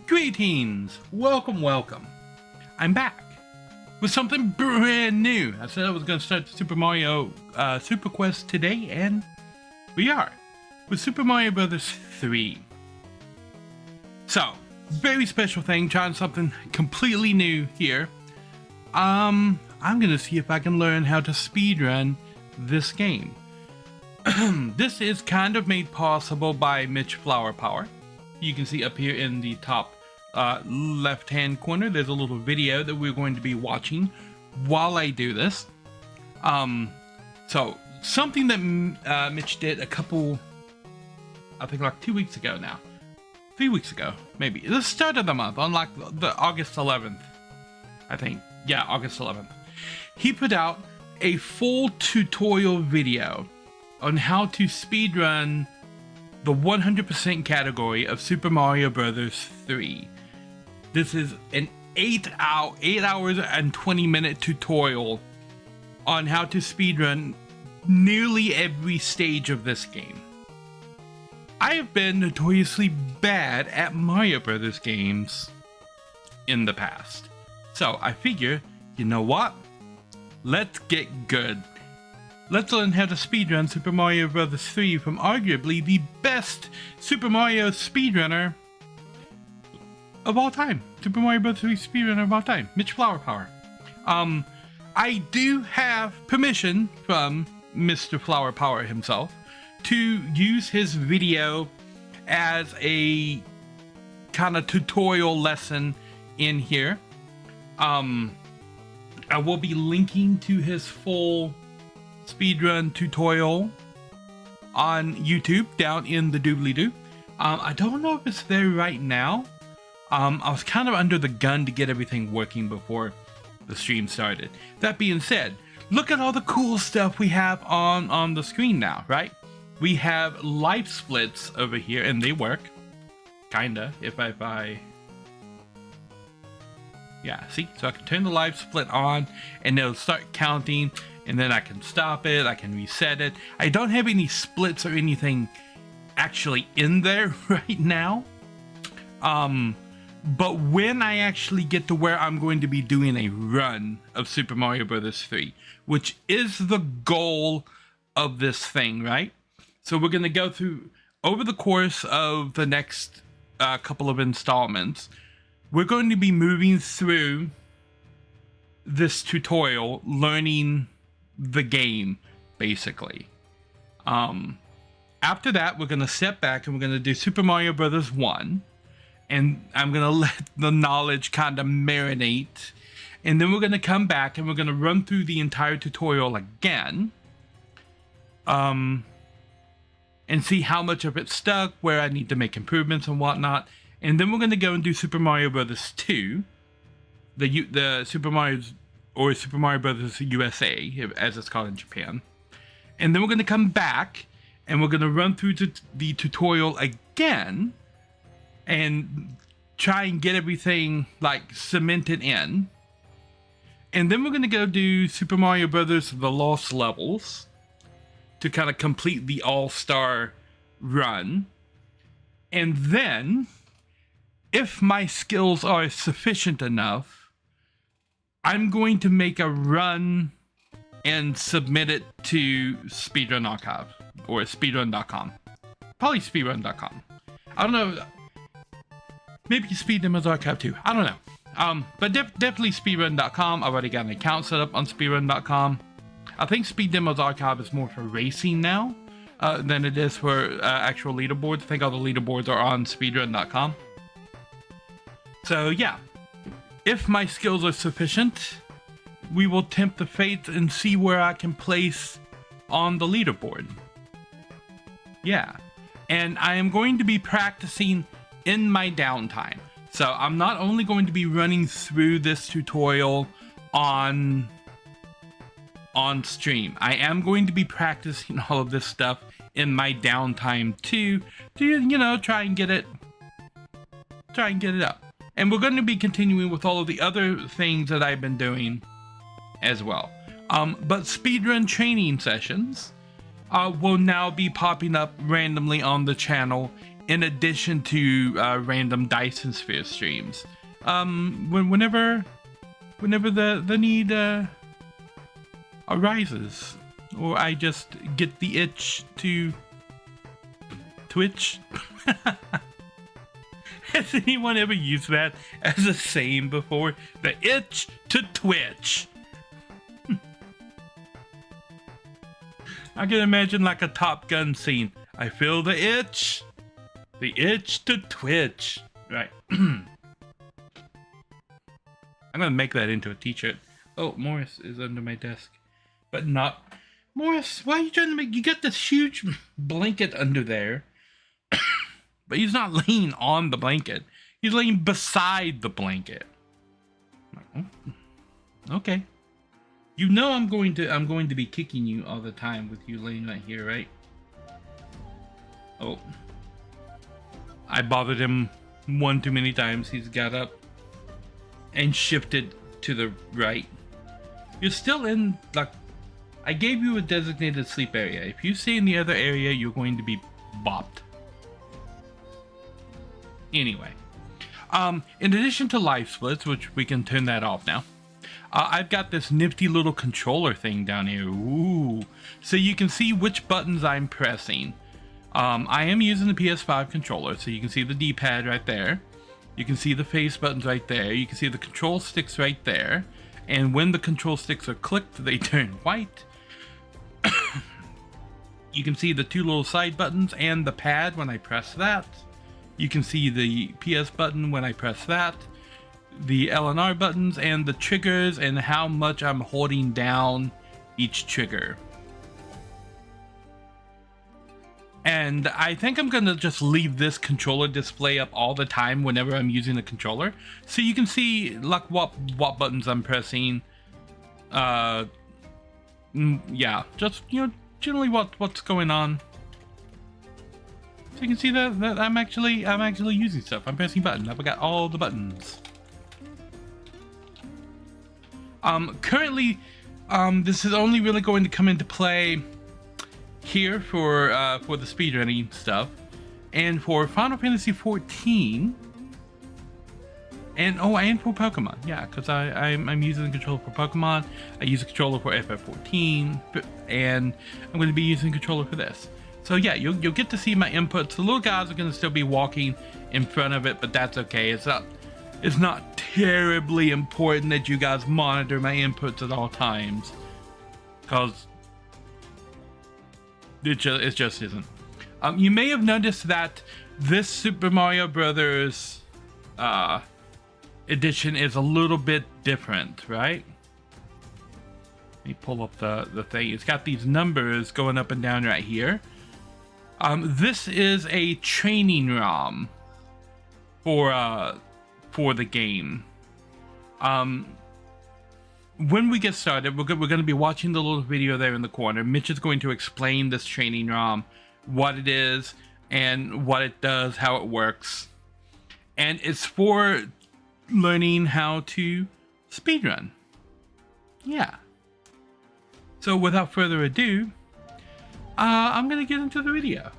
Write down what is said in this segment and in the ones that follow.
Greetings! Welcome. I'm back with something brand new. I said I was going to start Super Mario Super Quest today, and we are with Super Mario Bros. 3. So, very special thing, trying something completely new here. I'm going to see if I can learn how to speedrun this game. This is kind of made possible by Mitch Flower Power. You can see up here in the top left hand corner, there's a little video that we're going to be watching while I do this. So something that Mitch did a couple, I think like 2 weeks ago now, 3 weeks ago maybe, the start of the month, on like the August 11th, I think. Yeah, August 11th. He put out a full tutorial video on how to speedrun the 100% category of Super Mario Bros. 3. This is an 8 hours and 20 minute tutorial on how to speedrun nearly every stage of this game. I have been notoriously bad at Mario Bros. Games in the past. So I figure, you know what? Let's get good. Let's learn how to speedrun Super Mario Bros. 3 from arguably the best Super Mario speedrunner of all time. Super Mario Bros. 3 speedrunner of all time, Mitch Flower Power. I do have permission from Mr. Flower Power himself to use his video as a kind of tutorial lesson in here. I will be linking to his full speedrun tutorial on YouTube down in the doobly-doo. I don't know if it's there right now. I was kind of under the gun to get everything working before the stream started. That being said, look at all the cool stuff we have on the screen now, right? We have life splits over here, and they work. Kinda, if I yeah, see? So I can turn the life split on, and it'll start counting, and then I can stop it, I can reset it. I don't have any splits or anything actually in there right now. But when I actually get to where I'm going to be doing a run of Super Mario Bros. 3, which is the goal of this thing, right? So we're going to go through, over the course of the next couple of installments, we're going to be moving through this tutorial, learning the game, basically. After that, we're going to step back and we're going to do Super Mario Bros. 1. And I'm going to let the knowledge kind of marinate. And then we're going to come back and we're going to run through the entire tutorial again. And see how much of it stuck, where I need to make improvements and whatnot. And then we're going to go and do Super Mario Bros. 2, the Super Mario, or Super Mario Bros. USA, as it's called in Japan. And then we're going to come back, and we're going to run through the tutorial again, and try and get everything, like, cemented in. And then we're going to go do Super Mario Bros. The Lost Levels, to kind of complete the all-star run. And then, if my skills are sufficient enough, I'm going to make a run and submit it to Speedrun Archive, or speedrun.com. Probably speedrun.com. I don't know. Maybe Speed Demos Archive too. I don't know. But definitely speedrun.com. I've already got an account set up on speedrun.com. I think Speed Demos Archive is more for racing now than it is for actual leaderboards. I think all the leaderboards are on speedrun.com. So yeah, if my skills are sufficient, we will tempt the fates and see where I can place on the leaderboard. Yeah, and I am going to be practicing in my downtime. So I'm not only going to be running through this tutorial on stream. I am going to be practicing all of this stuff in my downtime too, to, you know, try and get it up. And we're going to be continuing with all of the other things that I've been doing as well. But speedrun training sessions will now be popping up randomly on the channel in addition to random Dice and Sphere streams. Whenever the need arises, or I just get the itch to twitch. Has anyone ever used that as a saying before? The itch to twitch. I can imagine like a Top Gun scene. I feel the itch to twitch. Right. I'm gonna make that into a t-shirt. Oh, Morris is under my desk. But not... Morris, why are you trying to make... You got this huge blanket under there. But he's not laying on the blanket. He's laying beside the blanket. Okay. You know I'm going to be kicking you all the time with you laying right here, right? Oh. I bothered him one too many times. He's got up and shifted to the right. You're still in, like, I gave you a designated sleep area. If you stay in the other area, you're going to be bopped. Anyway, in addition to life splits, which we can turn that off now, I've got this nifty little controller thing down here. Ooh, so you can see which buttons I'm pressing. I am using the PS5 controller, so you can see the D-pad right there. You can see the face buttons right there. You can see the control sticks right there. And when the control sticks are clicked, they turn white. You can see the two little side buttons and the pad when I press that. You can see the PS button when I press that, the L and R buttons, and the triggers, and how much I'm holding down each trigger. And I think I'm gonna just leave this controller display up all the time whenever I'm using the controller, so you can see like what buttons I'm pressing. Yeah, just, you know, generally what's going on. So you can see that I'm actually using stuff. I'm pressing buttons. I've got all the buttons. Currently, this is only really going to come into play here for the speedrunning stuff, and for Final Fantasy 14, and for Pokemon. Yeah, because I'm using the controller for Pokemon. I use the controller for FF14, and I'm going to be using the controller for this. So yeah, you'll get to see my inputs. The little guys are going to still be walking in front of it, but that's okay. It's not terribly important that you guys monitor my inputs at all times, because it just isn't. You may have noticed that this Super Mario Brothers edition is a little bit different, right? Let me pull up the thing. It's got these numbers going up and down right here. This is a training ROM for the game. When we get started, we're going to be watching the little video there in the corner. Mitch is going to explain this training ROM, what it is, and what it does, how it works. And it's for learning how to speedrun. Yeah. So without further ado, I'm going to get into the video.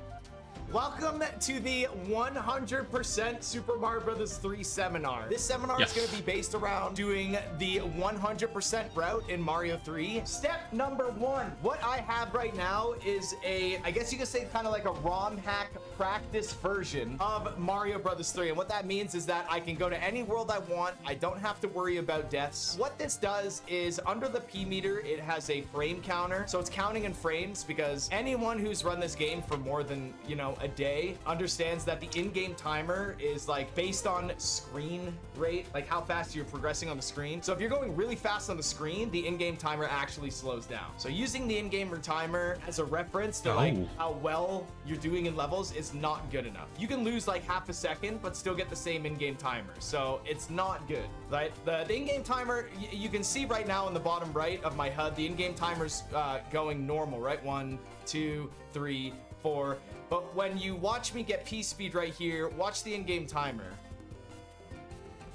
Welcome to the 100% Super Mario Bros. 3 seminar. This seminar is going to be based around doing the 100% route in Mario 3. Step number 1. What I have right now is I guess you could say kind of like a ROM hack practice version of Mario Bros. 3. And what that means is that I can go to any world I want. I don't have to worry about deaths. What this does is under the P meter, it has a frame counter. So it's counting in frames, because anyone who's run this game for more than, you know, a day understands that the in-game timer is like based on screen rate, like how fast you're progressing on the screen. So if you're going really fast on the screen, the in-game timer actually slows down. So using the in-game timer as a reference to like how well you're doing in levels is not good enough. You can lose like half a second but still get the same in-game timer, so it's not good, right? The in-game timer, you can see right now in the bottom right of my HUD, the in-game timer's going normal, right? 1, 2, 3, 4. But when you watch me get P-speed right here, watch the in-game timer.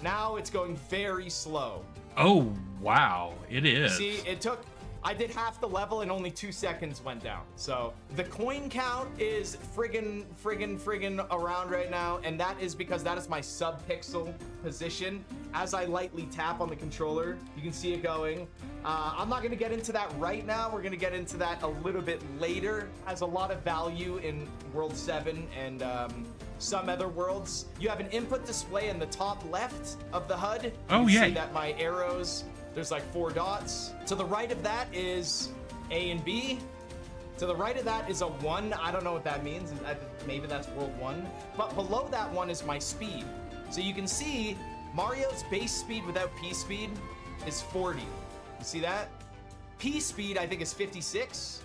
Now it's going very slow. Oh, wow. It is. See, it took I did half the level and only 2 seconds went down. So the coin count is friggin' around right now. And that is because that is my sub-pixel position. As I lightly tap on the controller, you can see it going. I'm not gonna get into that right now. We're gonna get into that a little bit later. Has a lot of value in World 7 and some other worlds. You have an input display in the top left of the HUD. Oh, you yeah. see that my arrows, there's like 4 dots. To the right of that is A and B. To the right of that is a 1. I don't know what that means. Maybe that's World 1. But below that 1 is my speed. So you can see Mario's base speed without P speed is 40. You see that? P speed, I think, is 56.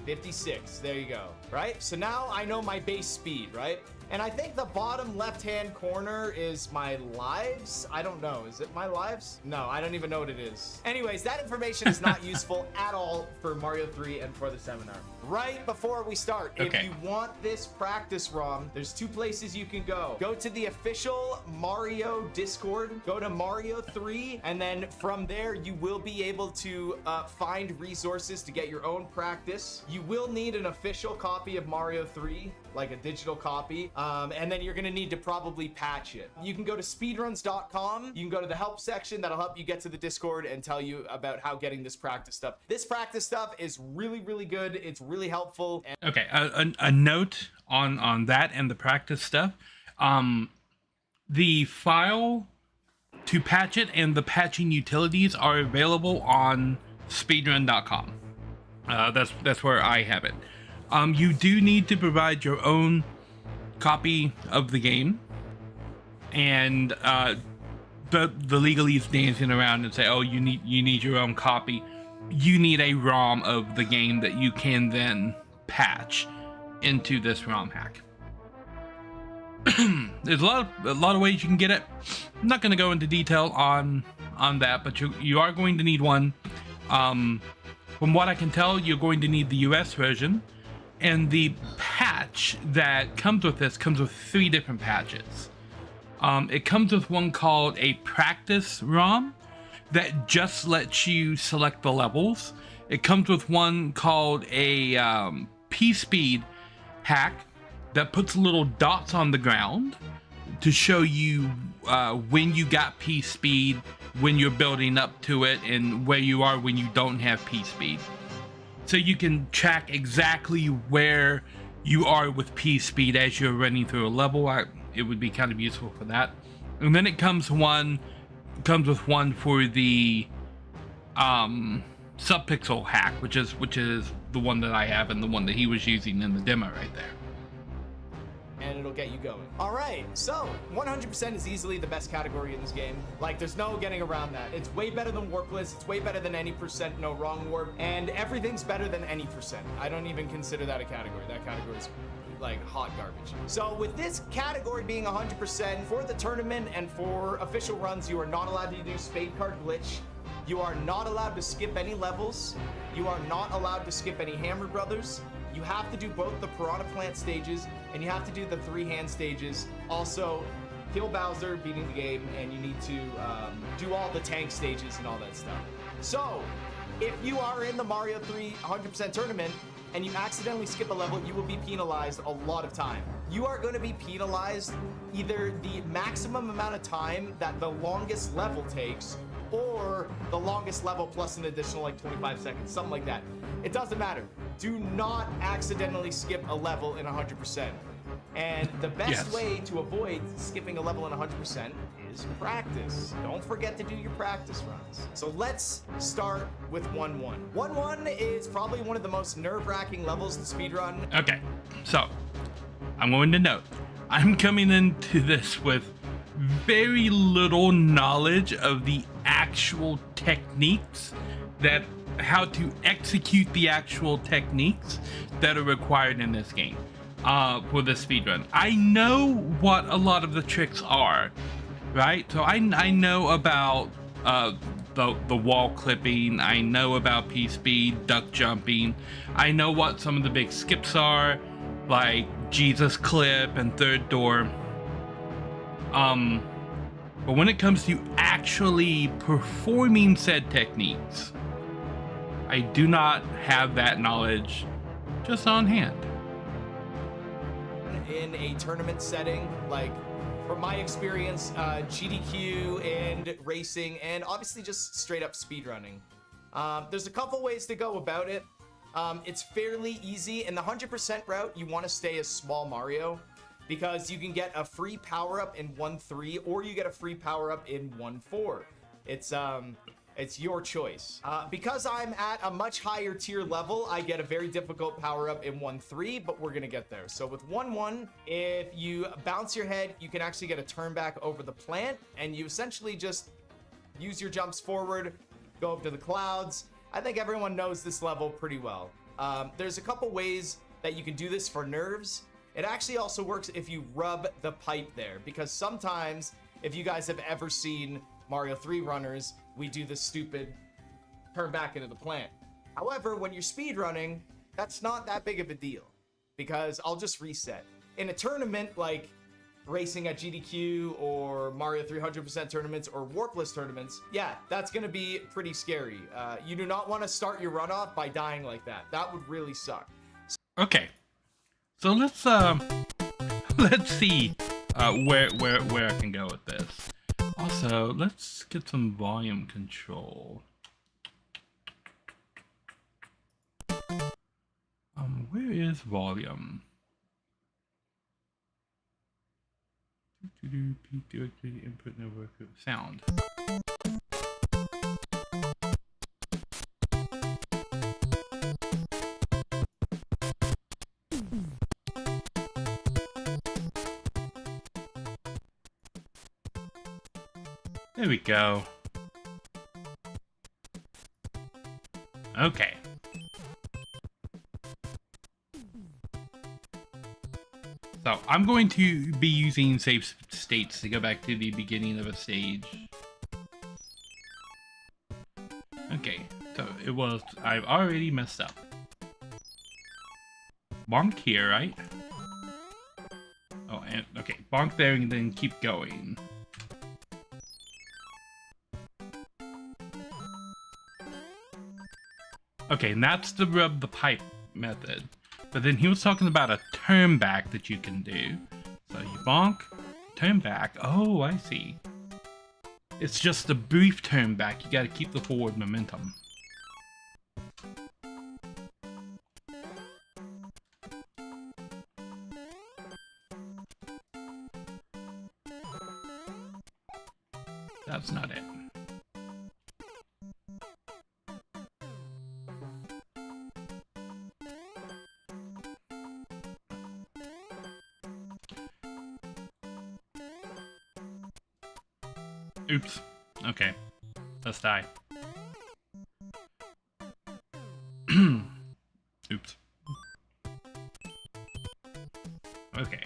56, there you go, right? So now I know my base speed, right? And I think the bottom left-hand corner is my lives. I don't know. Is it my lives? No, I don't even know what it is. Anyways, that information is not useful at all for Mario 3 and for the seminar. Right before we start, if you want this practice ROM, there's 2 places you can go. Go to the official Mario Discord, go to Mario 3, and then from there, you will be able to find resources to get your own practice. You will need an official copy of Mario 3, like a digital copy, and then you're gonna need to probably patch it. You can go to speedruns.com. You can go to the help section. That'll help you get to the Discord and tell you about how getting this practice stuff. This practice stuff is really, really good. It's really helpful. Okay, a note on that and the practice stuff. The file to patch it and the patching utilities are available on speedrun.com. That's where I have it. You do need to provide your own copy of the game, and the legalese dancing around and say, oh, you need your own copy. You need a ROM of the game that you can then patch into this ROM hack. There's a lot of ways you can get it. I'm not going to go into detail on that, but you are going to need one. From what I can tell, you're going to need the US version. And the patch that comes with this comes with 3 different patches. It comes with one called a practice ROM that just lets you select the levels. It comes with one called a P-speed hack that puts little dots on the ground to show you when you got P-speed, when you're building up to it, and where you are when you don't have P-speed. So you can track exactly where you are with P-speed as you're running through a level. It would be kind of useful for that. And then it comes with one for the sub-pixel hack, which is the one that I have and the one that he was using in the demo right there. And it'll get you going. All right, so 100% is easily the best category in this game. Like, there's no getting around that. It's way better than warpless. It's way better than any percent no wrong warp, and everything's better than any percent. I don't even consider that a category. That category is like hot garbage. So with this category being 100% for the tournament and for official runs, you are not allowed to do spade card glitch. You are not allowed to skip any levels. You are not allowed to skip any Hammer Brothers. You have to do both the Piranha Plant stages, and you have to do the 3-hand stages. Also, kill Bowser, beating the game, and you need to do all the tank stages and all that stuff. So, if you are in the Mario 3 100% tournament, and you accidentally skip a level, you will be penalized a lot of time. You are going to be penalized either the maximum amount of time that the longest level takes, or the longest level plus an additional like 25 seconds, something like that. It doesn't matter. Do not accidentally skip a level in 100%. And the best way to avoid skipping a level in 100% is practice. Don't forget to do your practice runs. So let's start with 1-1. 1-1 is probably one of the most nerve-wracking levels to speedrun. Okay, so I'm going to note, I'm coming into this with very little knowledge of the actual techniques how to execute the actual techniques that are required in this game for the speedrun. I know what a lot of the tricks are, right? So I know about the wall clipping, I know about P-speed, duck jumping, I know what some of the big skips are, like Jesus clip and third door. But when it comes to actually performing said techniques, I do not have that knowledge just on hand. In a tournament setting, like from my experience, GDQ and racing, and obviously just straight up speedrunning. There's a couple ways to go about it. It's fairly easy. In the 100% route, you want to stay as small Mario because you can get a free power-up in 1-3 or you get a free power-up in 1-4. It's your choice. Because I'm at a much higher tier level, I get a very difficult power-up in 1-3, but we're gonna get there. So with 1-1, if you bounce your head, you can actually get a turn back over the plant, and you essentially just use your jumps forward, go up to the clouds. I think everyone knows this level pretty well. There's a couple ways that you can do this for nerves. It actually also works if you rub the pipe there, because sometimes, if you guys have ever seen Mario 3 runners, we do the stupid turn back into the plant. However, when you're speedrunning, that's not that big of a deal, because I'll just reset. In a tournament like racing at GDQ or Mario 300% tournaments or Warpless tournaments, yeah, that's gonna be pretty scary. You do not want to start your runoff by dying like that. That would really suck. Okay, so let's see where I can go with this. Also, let's get some volume control. Where is volume? Peak directory input network sound. There we go. Okay. So I'm going to be using save states to go back to the beginning of a stage. Okay, so it was, I've already messed up. Bonk here, right? Oh, and okay, bonk there and then keep going. Okay, and that's the rub the pipe method. But then he was talking about a turn back that you can do. So you bonk, turn back. Oh, I see. It's just a brief turn back. You gotta keep the forward momentum. That's not it. Oops. Okay. Let's die. Oops. Okay.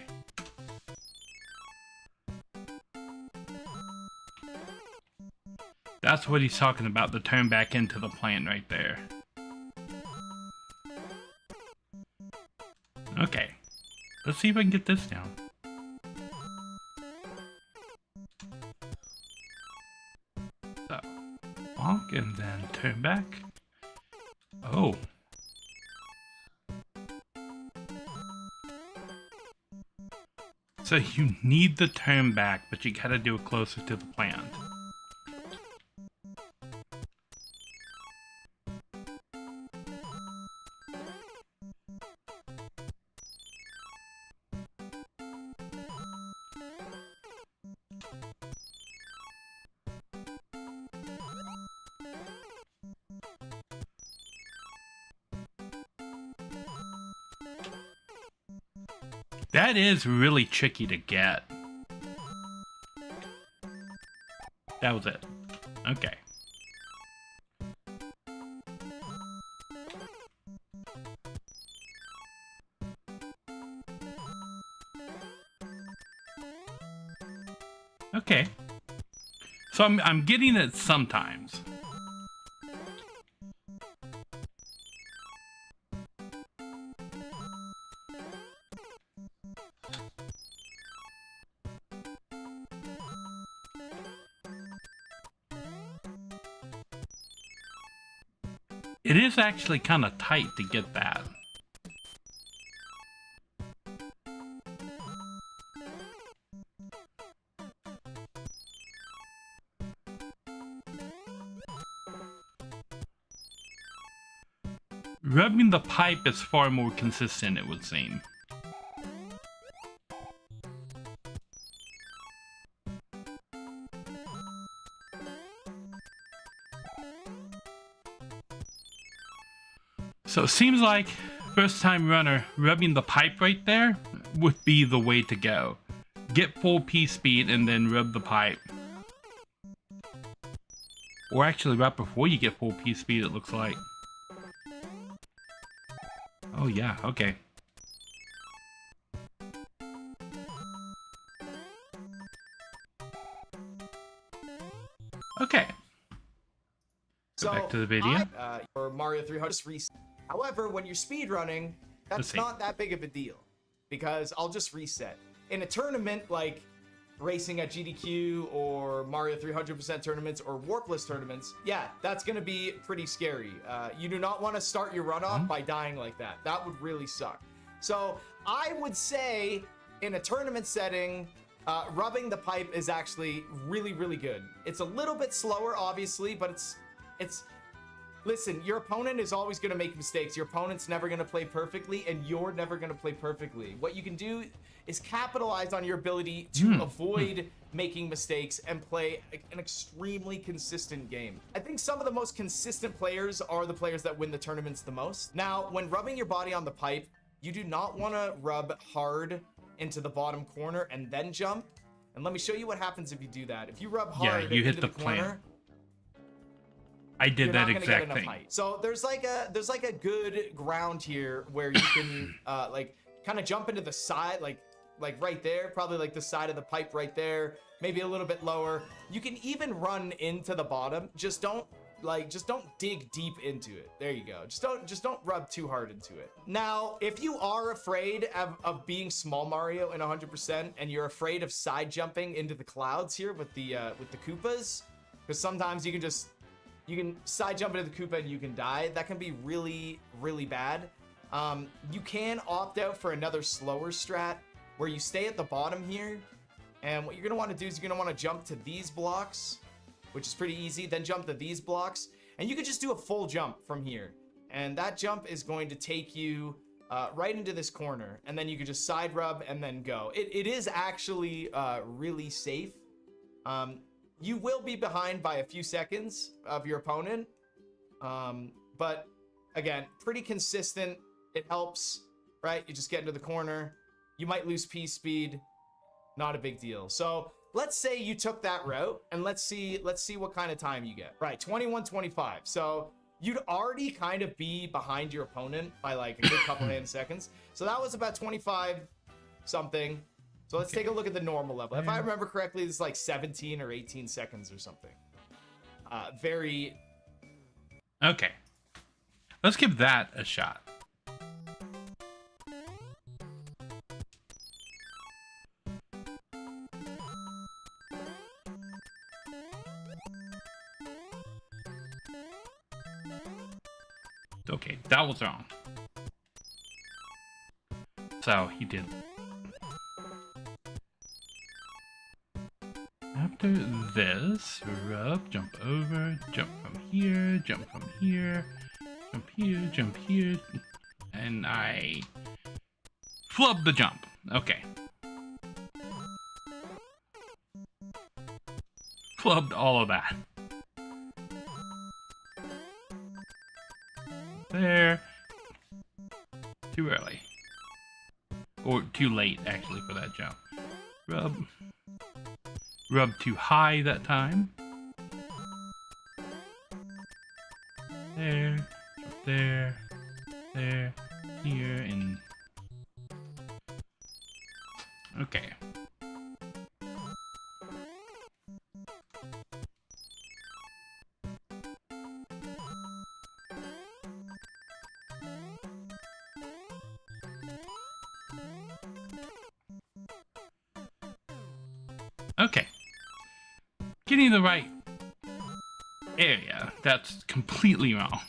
That's what he's talking about, the turn back into the plant right there. Okay. Let's see if I can get this down. So, bonk and then turn back. Oh. So you need the turn back, but you gotta do it closer to the plant. That is really tricky to get. That was it. Okay. Okay. So I'm getting it sometimes. It is actually kind of tight to get that. Rubbing the pipe is far more consistent, it would seem. So it seems like first time runner, rubbing the pipe right there would be the way to go. Get full P speed and then rub the pipe. Or actually right before you get full P speed, it looks like. Oh yeah, okay. Okay. So back to the video. For Mario 300 just reset. However, when you're speedrunning, that's not that big of a deal because I'll just reset. In a tournament like racing at GDQ or Mario 300% tournaments or warpless tournaments, yeah, that's gonna be pretty scary. You do not want to start your runoff by dying like that. That would really suck. So I would say in a tournament setting, rubbing the pipe is actually really, really good. It's a little bit slower, obviously, but it's listen, your opponent is always going to make mistakes. Your opponent's never going to play perfectly, and you're never going to play perfectly. What you can do is capitalize on your ability to avoid making mistakes and play an extremely consistent game. I think some of the most consistent players are the players that win the tournaments the most. Now, when rubbing your body on the pipe, you do not want to rub hard into the bottom corner and then jump. And let me show you what happens if you do that. If you rub hard you hit into the corner, plan. I did that exact thing. So there's like a good ground here where you can like kind of jump into the side, like right there, probably like the side of the pipe right there, maybe a little bit lower. You can even run into the bottom. Just don't dig deep into it. There you go. Just don't rub too hard into it. Now, if you are afraid of being small Mario in 100% and you're afraid of side jumping into the clouds here with the Koopas, because sometimes you can side jump into the Koopa and you can die. That can be really, really bad. You can opt out for another slower strat where you stay at the bottom here. And what you're gonna wanna do is you're gonna wanna jump to these blocks, which is pretty easy, then jump to these blocks. And you can just do a full jump from here. And that jump is going to take you right into this corner. And then you can just side rub and then go. It is actually really safe. You will be behind by a few seconds of your opponent. But again, pretty consistent. It helps, right? You just get into the corner. You might lose P speed. Not a big deal. So let's say you took that route and let's see what kind of time you get. Right, 21:25. So you'd already kind of be behind your opponent by like a good couple of seconds. So that was about 25 something. So let's take a look at the normal level. If I remember correctly, it's like 17 or 18 seconds or something. Very... Okay. Let's give that a shot. Okay, that was wrong. So, he did. After this, rub, jump over, jump from here, jump from here, jump here, and I flub the jump. Okay. Flubbed all of that. There. Too early. Or too late, actually, for that jump. Rub. Rub too high that time. There. Jump there. There. Here. And... okay. Okay. Getting the right area. That's completely wrong.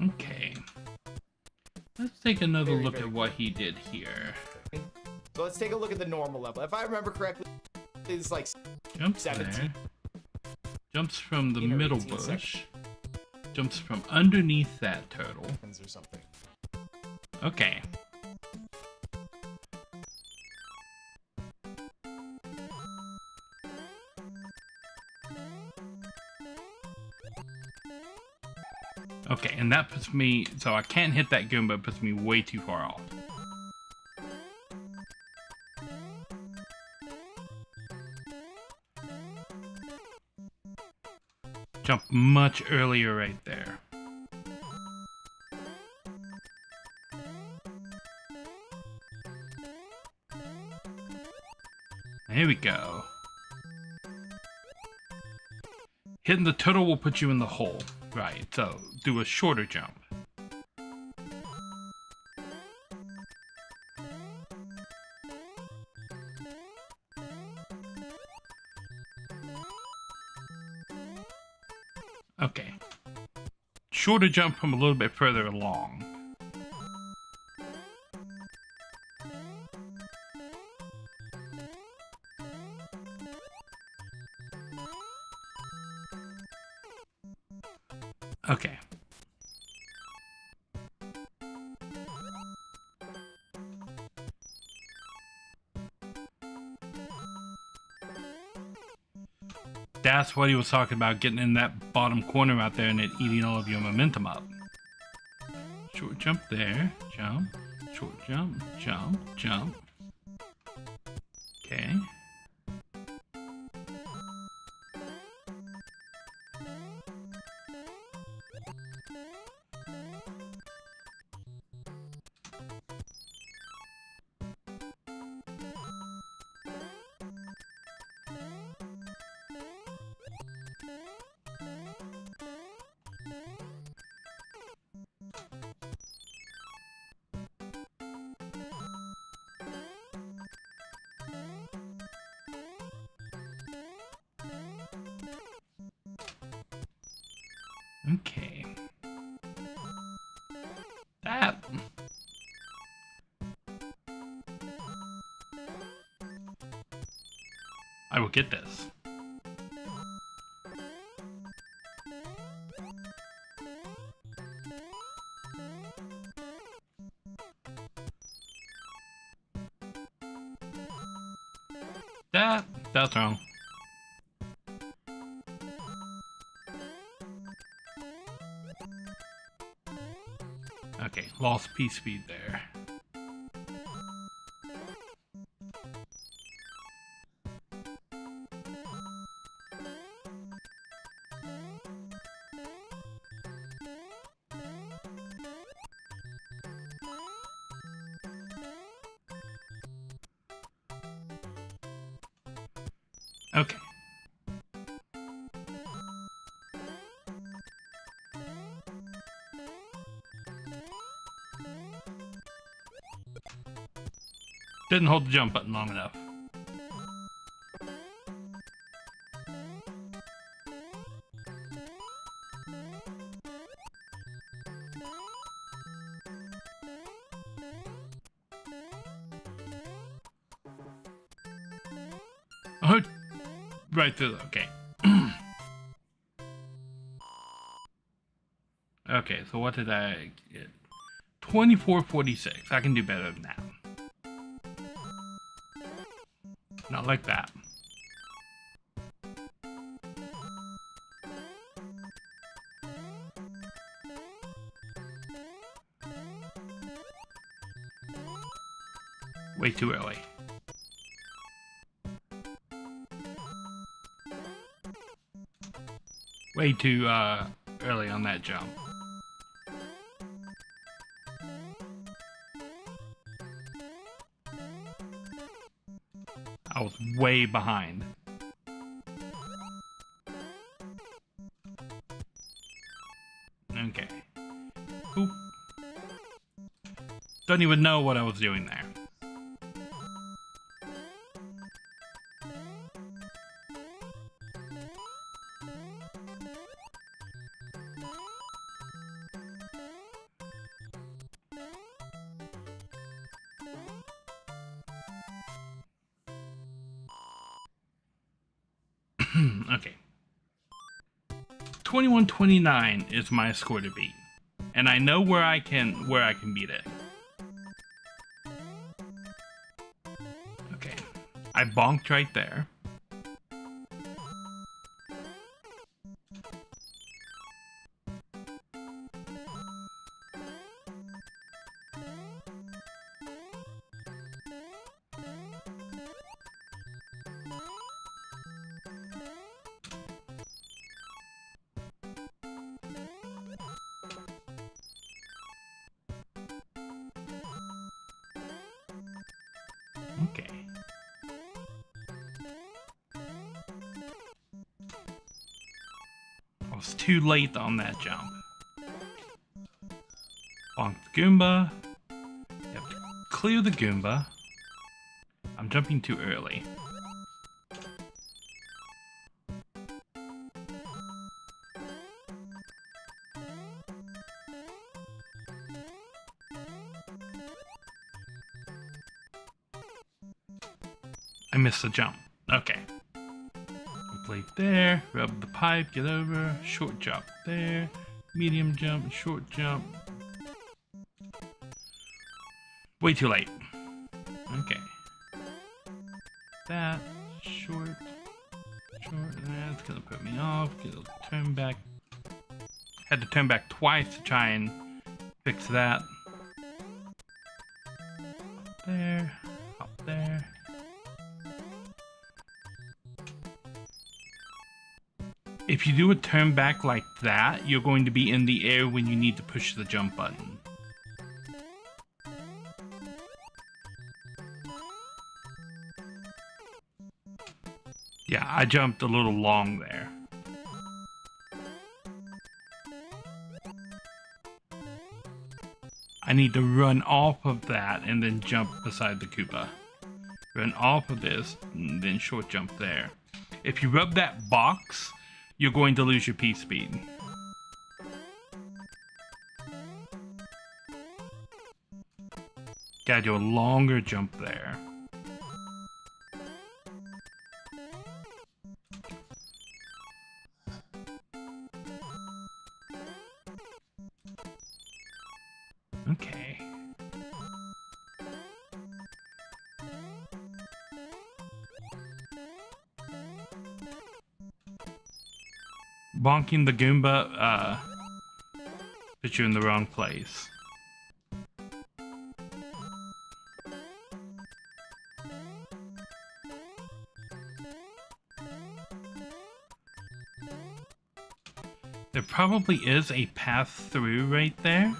Okay. Let's take another look at what he did here. So let's take a look at the normal level. If I remember correctly, it's like Jumps 17. there. Jumps from the 18 or middle 18 bush. seconds. Jumps from underneath that turtle. Or something. Okay. Okay, and that puts me, so I can't hit that Goomba, it puts me way too far off. Jump much earlier right there. Here we go. Hitting the turtle will put you in the hole. Right, so do a shorter jump. Okay. Shorter jump from a little bit further along. Okay. That's what he was talking about, getting in that bottom corner out there and it eating all of your momentum up. Short jump there, jump, short jump, jump, jump. Okay. Okay. That. I will get this. That's wrong. Okay, lost P-speed there. Okay. Didn't hold the jump button long enough. Oh, right through the, okay. Okay, so what did I get? 2446. I can do better than that. Not like that. Way too early. Way too early on that jump. I was way behind. Okay. Oop. Don't even know what I was doing there. Okay. 2129 is my score to beat. And I know where I can beat it. Okay. I bonked right there. Okay. I was too late on that jump. Bonk the Goomba. You have to clear the Goomba. I'm jumping too early. I missed the jump. Okay. Complete there. Rub the pipe. Get over. Short jump there. Medium jump. Short jump. Way too late. Okay. That. Short. That's gonna put me off. Get a turn back. Had to turn back twice to try and fix that. Up there. Up there. If you do a turn back like that, you're going to be in the air when you need to push the jump button. Yeah, I jumped a little long there. I need to run off of that and then jump beside the Koopa. Run off of this and then short jump there. If you rub that box, you're going to lose your P-speed. Gotta do a longer jump there. Okay. Bonking the Goomba, put you in the wrong place. There probably is a path through right there.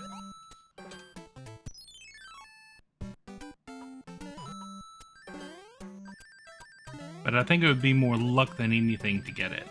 But I think it would be more luck than anything to get it.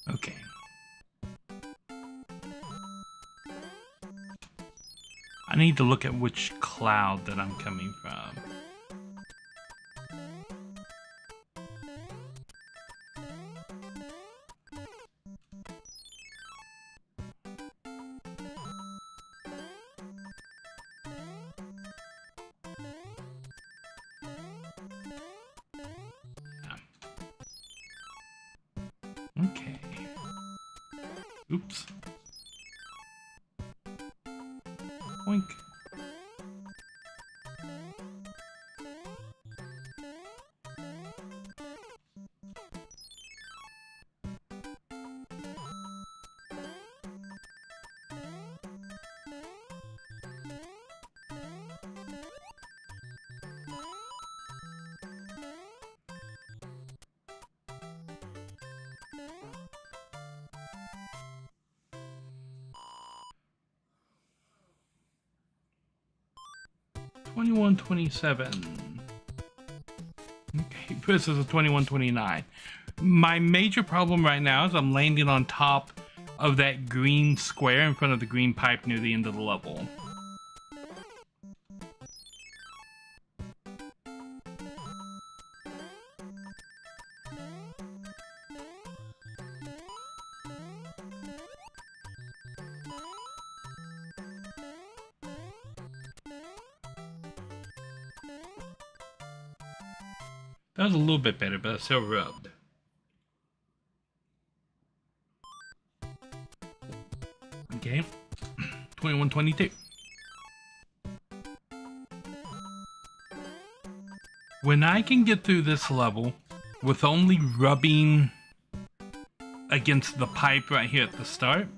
Okay. I need to look at which cloud that I'm coming from. Okay. Oops. Oink. $21.27. Okay, versus a $21.29. My major problem right now is I'm landing on top of that green square in front of the green pipe near the end of the level. That was a little bit better, but it's still rubbed. Okay, 21.22. When I can get through this level with only rubbing against the pipe right here at the start,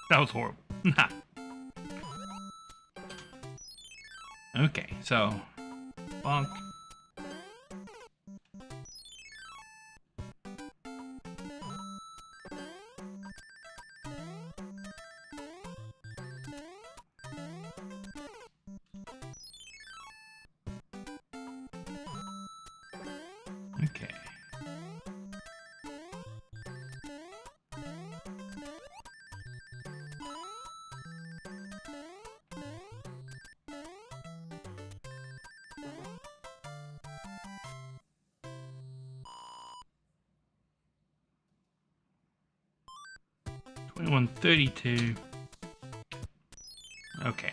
that was horrible. Okay, so bonk. Okay. $21.32. Okay.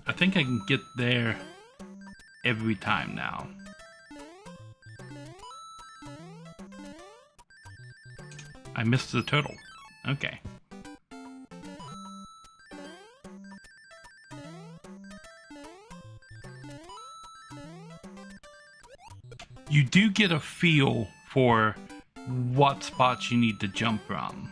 I think I can get there every time now. I missed the turtle. Okay. You do get a feel for what spots you need to jump from.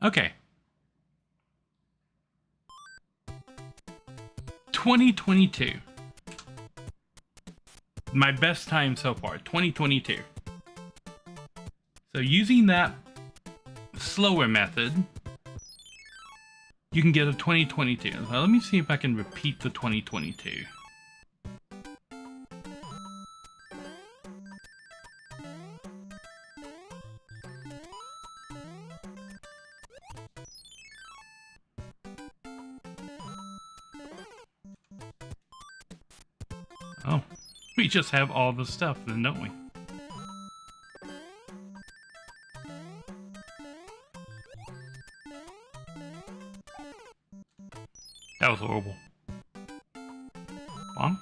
Okay. 2022. My best time so far, 2022. So using that slower method, you can get a 2022. Now let me see if I can repeat the 2022. Oh, we just have all the stuff then, don't we? That was horrible. Bonk.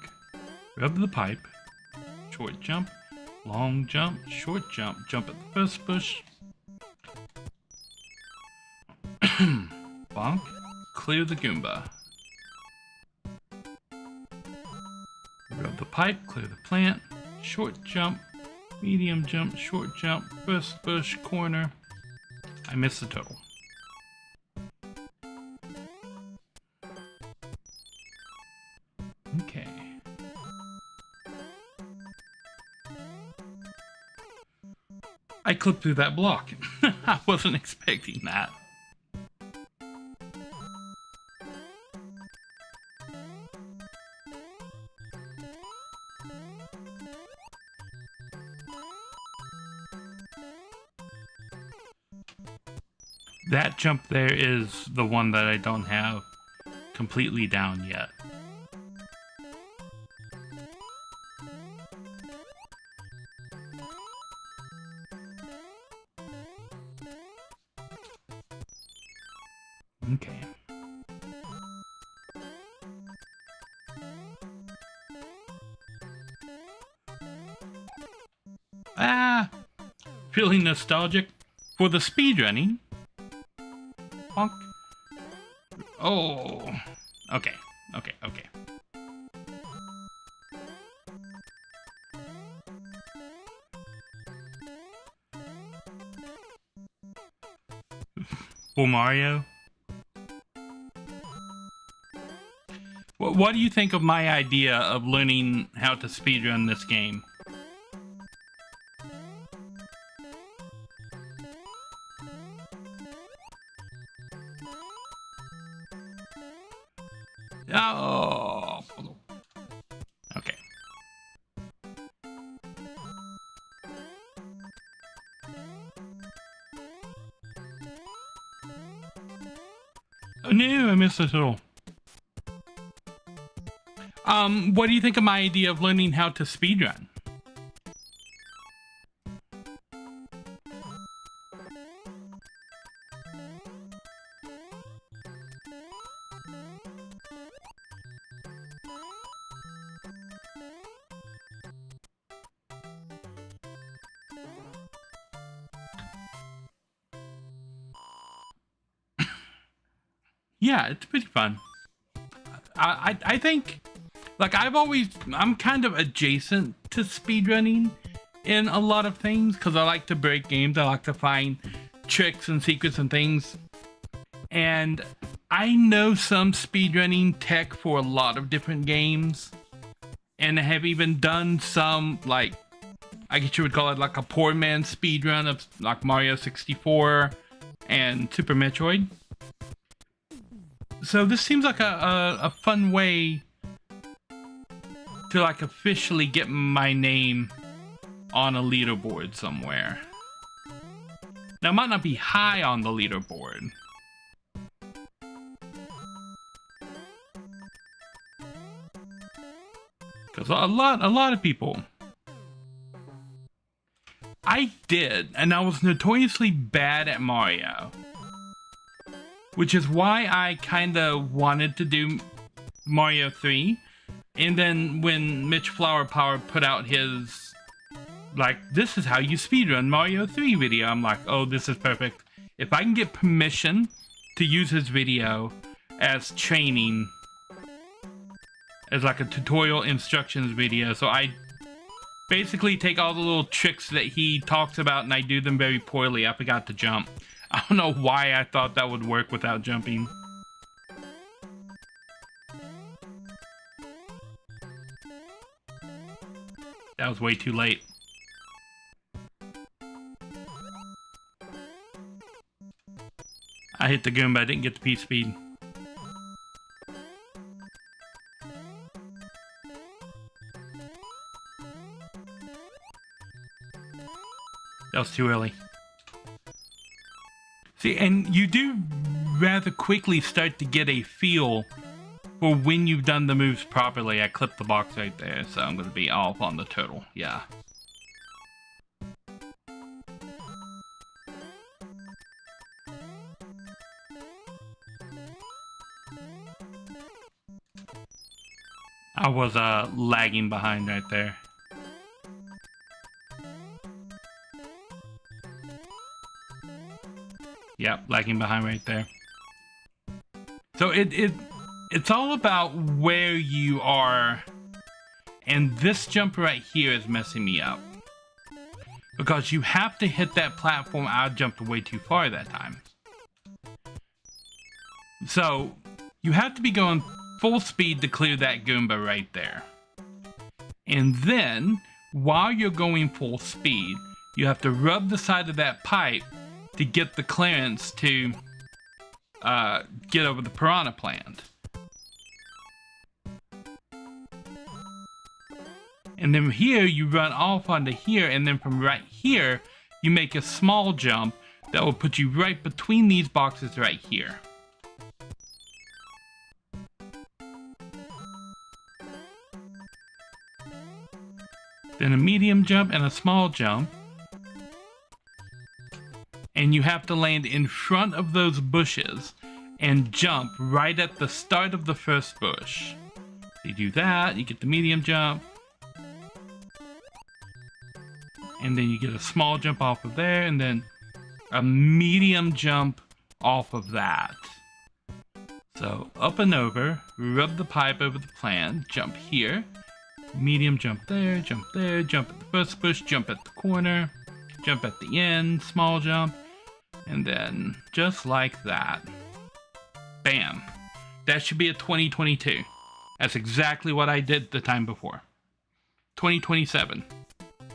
Rub the pipe. Short jump. Long jump. Short jump. Jump at the first bush. Bonk. Clear the Goomba. Rub the pipe. Clear the plant. Short jump. Medium jump. Short jump. First bush. Corner. I missed the total. Okay. I clipped through that block. I wasn't expecting that. That jump there is the one that I don't have completely down yet. Okay. Feeling nostalgic for the speedrunning. Honk. Oh. Okay. For Mario? What do you think of my idea of learning how to speedrun this game? Oh. Okay. Oh no, I missed it all. What do you think of my idea of learning how to speedrun? Yeah, it's pretty fun. I think, like, I'm kind of adjacent to speedrunning in a lot of things because I like to break games. I like to find tricks and secrets and things. And I know some speedrunning tech for a lot of different games. And I have even done some, like, I guess you would call it like a poor man's speedrun of like Mario 64 and Super Metroid. So this seems like a fun way to like officially get my name on a leaderboard somewhere. Now it might not be high on the leaderboard. Because a lot of people. I did, and I was notoriously bad at Mario. Which is why I kind of wanted to do Mario 3. And then when Mitch Flower Power put out his, like, this is how you speedrun Mario 3 video, I'm like, oh, this is perfect. If I can get permission to use his video as training, as like a tutorial instructions video, so I basically take all the little tricks that he talks about and I do them very poorly. I forgot to jump. I don't know why I thought that would work without jumping. That was way too late. I hit the Goomba, I didn't get the P-Speed. That was too early. See, and you do rather quickly start to get a feel for when you've done the moves properly. I clipped the box right there, so I'm going to be off on the turtle. Yeah. I was lagging behind right there. Yep, lagging behind right there. So it's all about where you are, and this jump right here is messing me up. Because you have to hit that platform. I jumped way too far that time. So you have to be going full speed to clear that Goomba right there. And then, while you're going full speed, you have to rub the side of that pipe to get the clearance to get over the piranha plant. And then here you run off onto here, and then from right here you make a small jump That will put you right between these boxes right here. Then a medium jump and a small jump. And you have to land in front of those bushes and jump right at the start of the first bush. So you do that, you get the medium jump. And then you get a small jump off of there, and then a medium jump off of that. So up and over, rub the pipe over the plant, jump here, medium jump there, jump at the first bush, jump at the corner, jump at the end, small jump, and then just like that. Bam. That should be a 2022. That's exactly what I did the time before. 2027.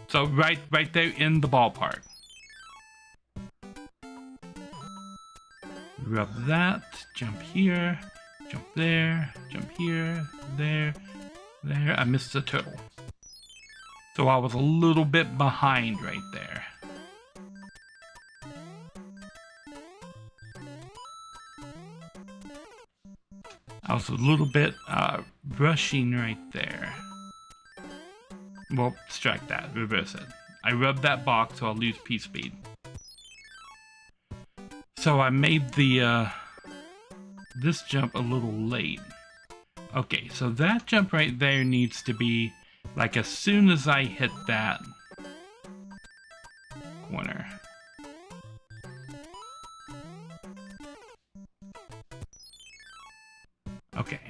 So right there in the ballpark. Rub that, jump here, jump there, jump here, there. I missed the turtle. So I was a little bit behind right there. I was a little bit rushing right there. Well, strike that, reverse it. I rubbed that box so I'll lose P speed. So I made the this jump a little late. Okay, so that jump right there needs to be like as soon as I hit that corner. Okay.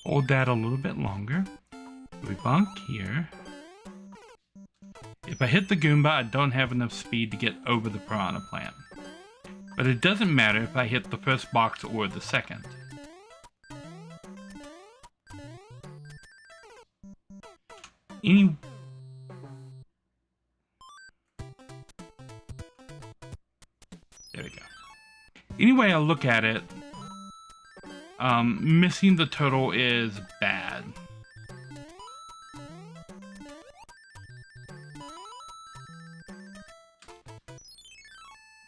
Hold that a little bit longer. We bonk here. If I hit the Goomba, I don't have enough speed to get over the piranha plant. But it doesn't matter if I hit the first box or the second. There we go. Anyway I look at it, missing the turtle is bad.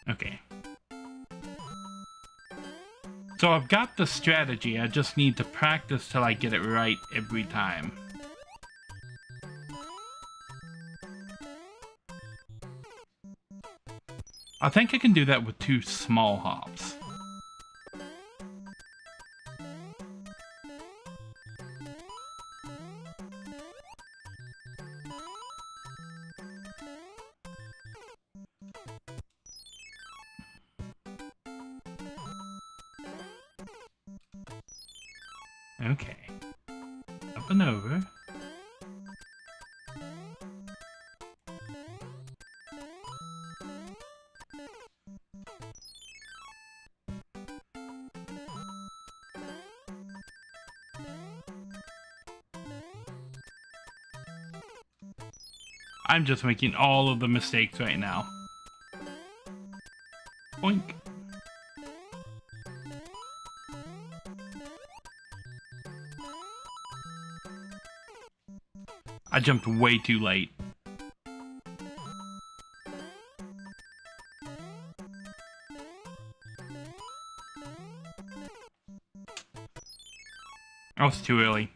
Okay. So I've got the strategy, I just need to practice till I get it right every time. I think I can do that with 2 small hops. Okay. Up and over. I'm just making all of the mistakes right now. Boink. I jumped way too late. I was too early.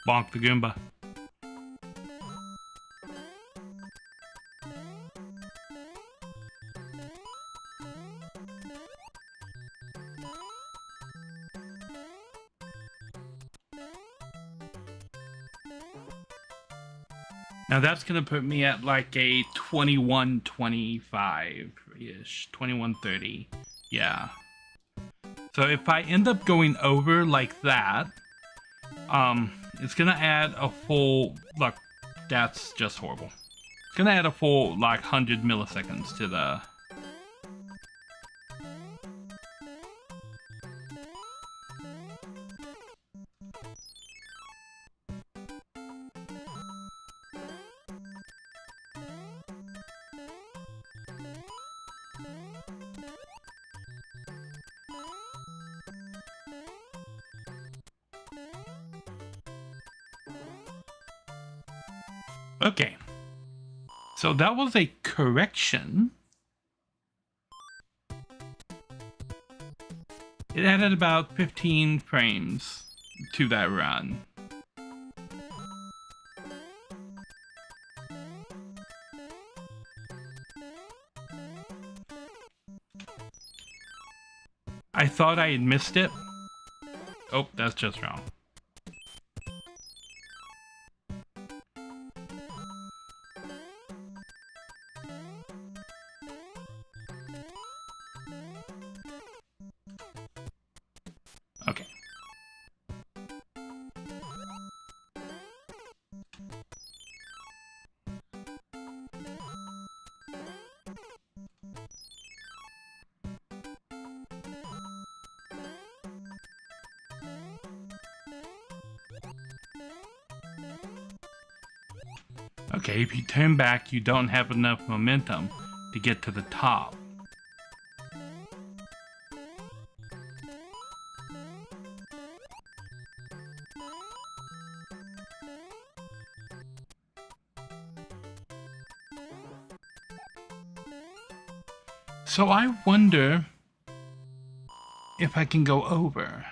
Bonk the Goomba. Now that's gonna put me at like a 21-25-ish, 21-30. Yeah. So if I end up going over like that, it's gonna add a full, look, that's just horrible. It's gonna add a full, like, 100 milliseconds to the... Okay. So that was a correction. It added about 15 frames to that run. I thought I had missed it. Oh, that's just wrong. Okay. Okay, if you turn back, you don't have enough momentum to get to the top. So I wonder if I can go over.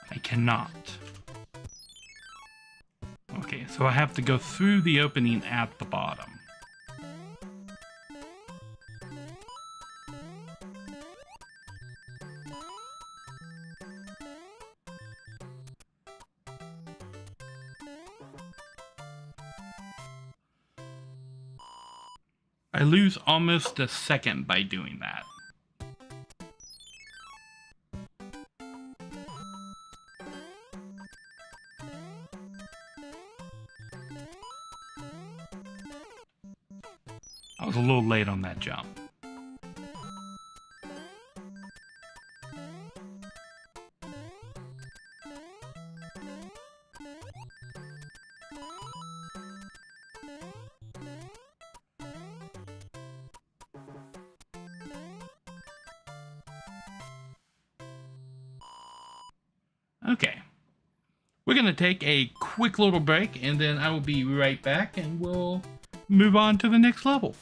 I cannot. Okay, so I have to go through the opening at the bottom. I lose almost a second by doing that. I was a little late on that jump. Okay. We're going to take a quick little break and then I will be right back and we'll move on to the next level.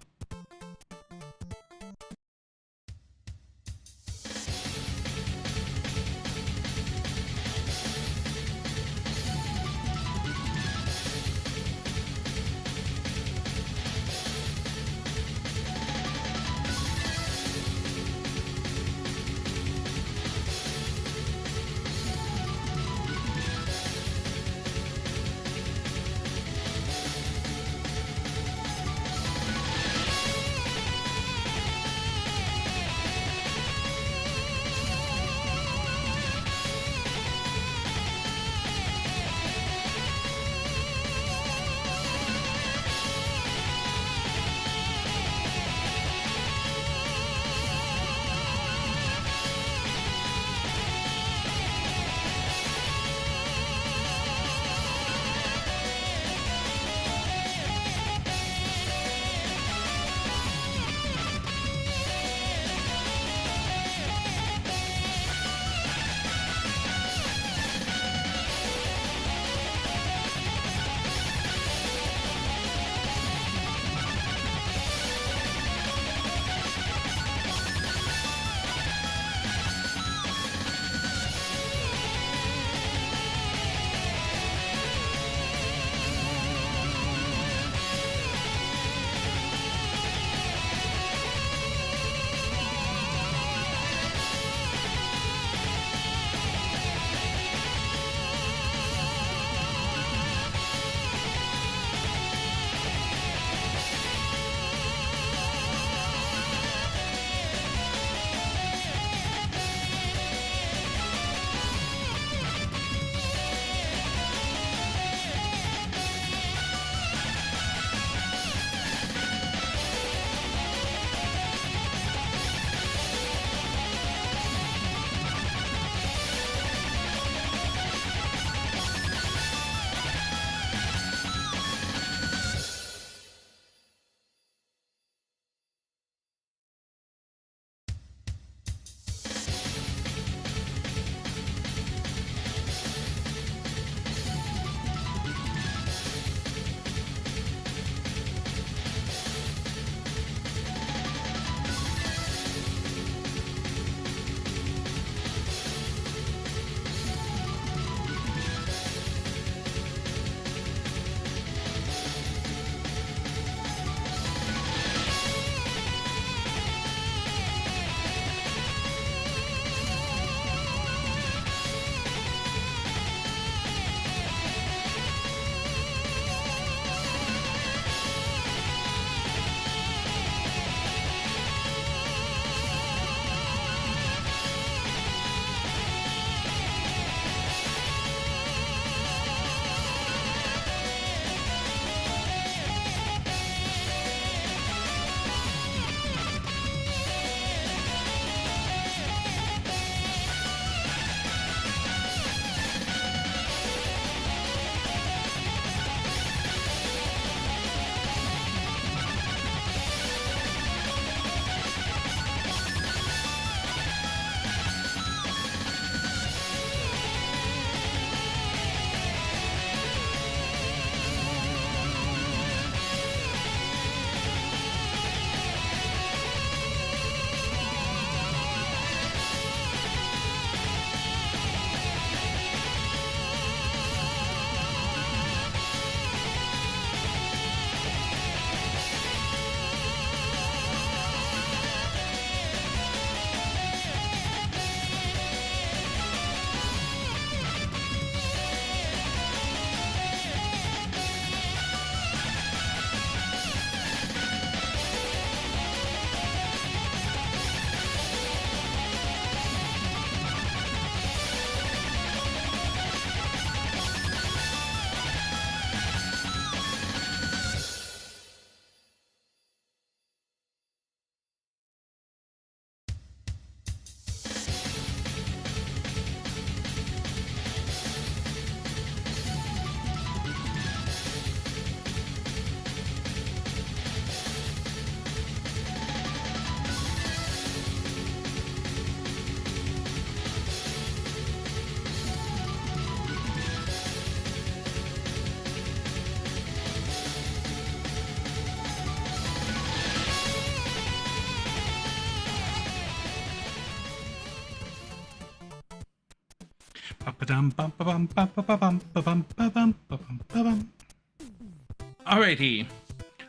Alrighty,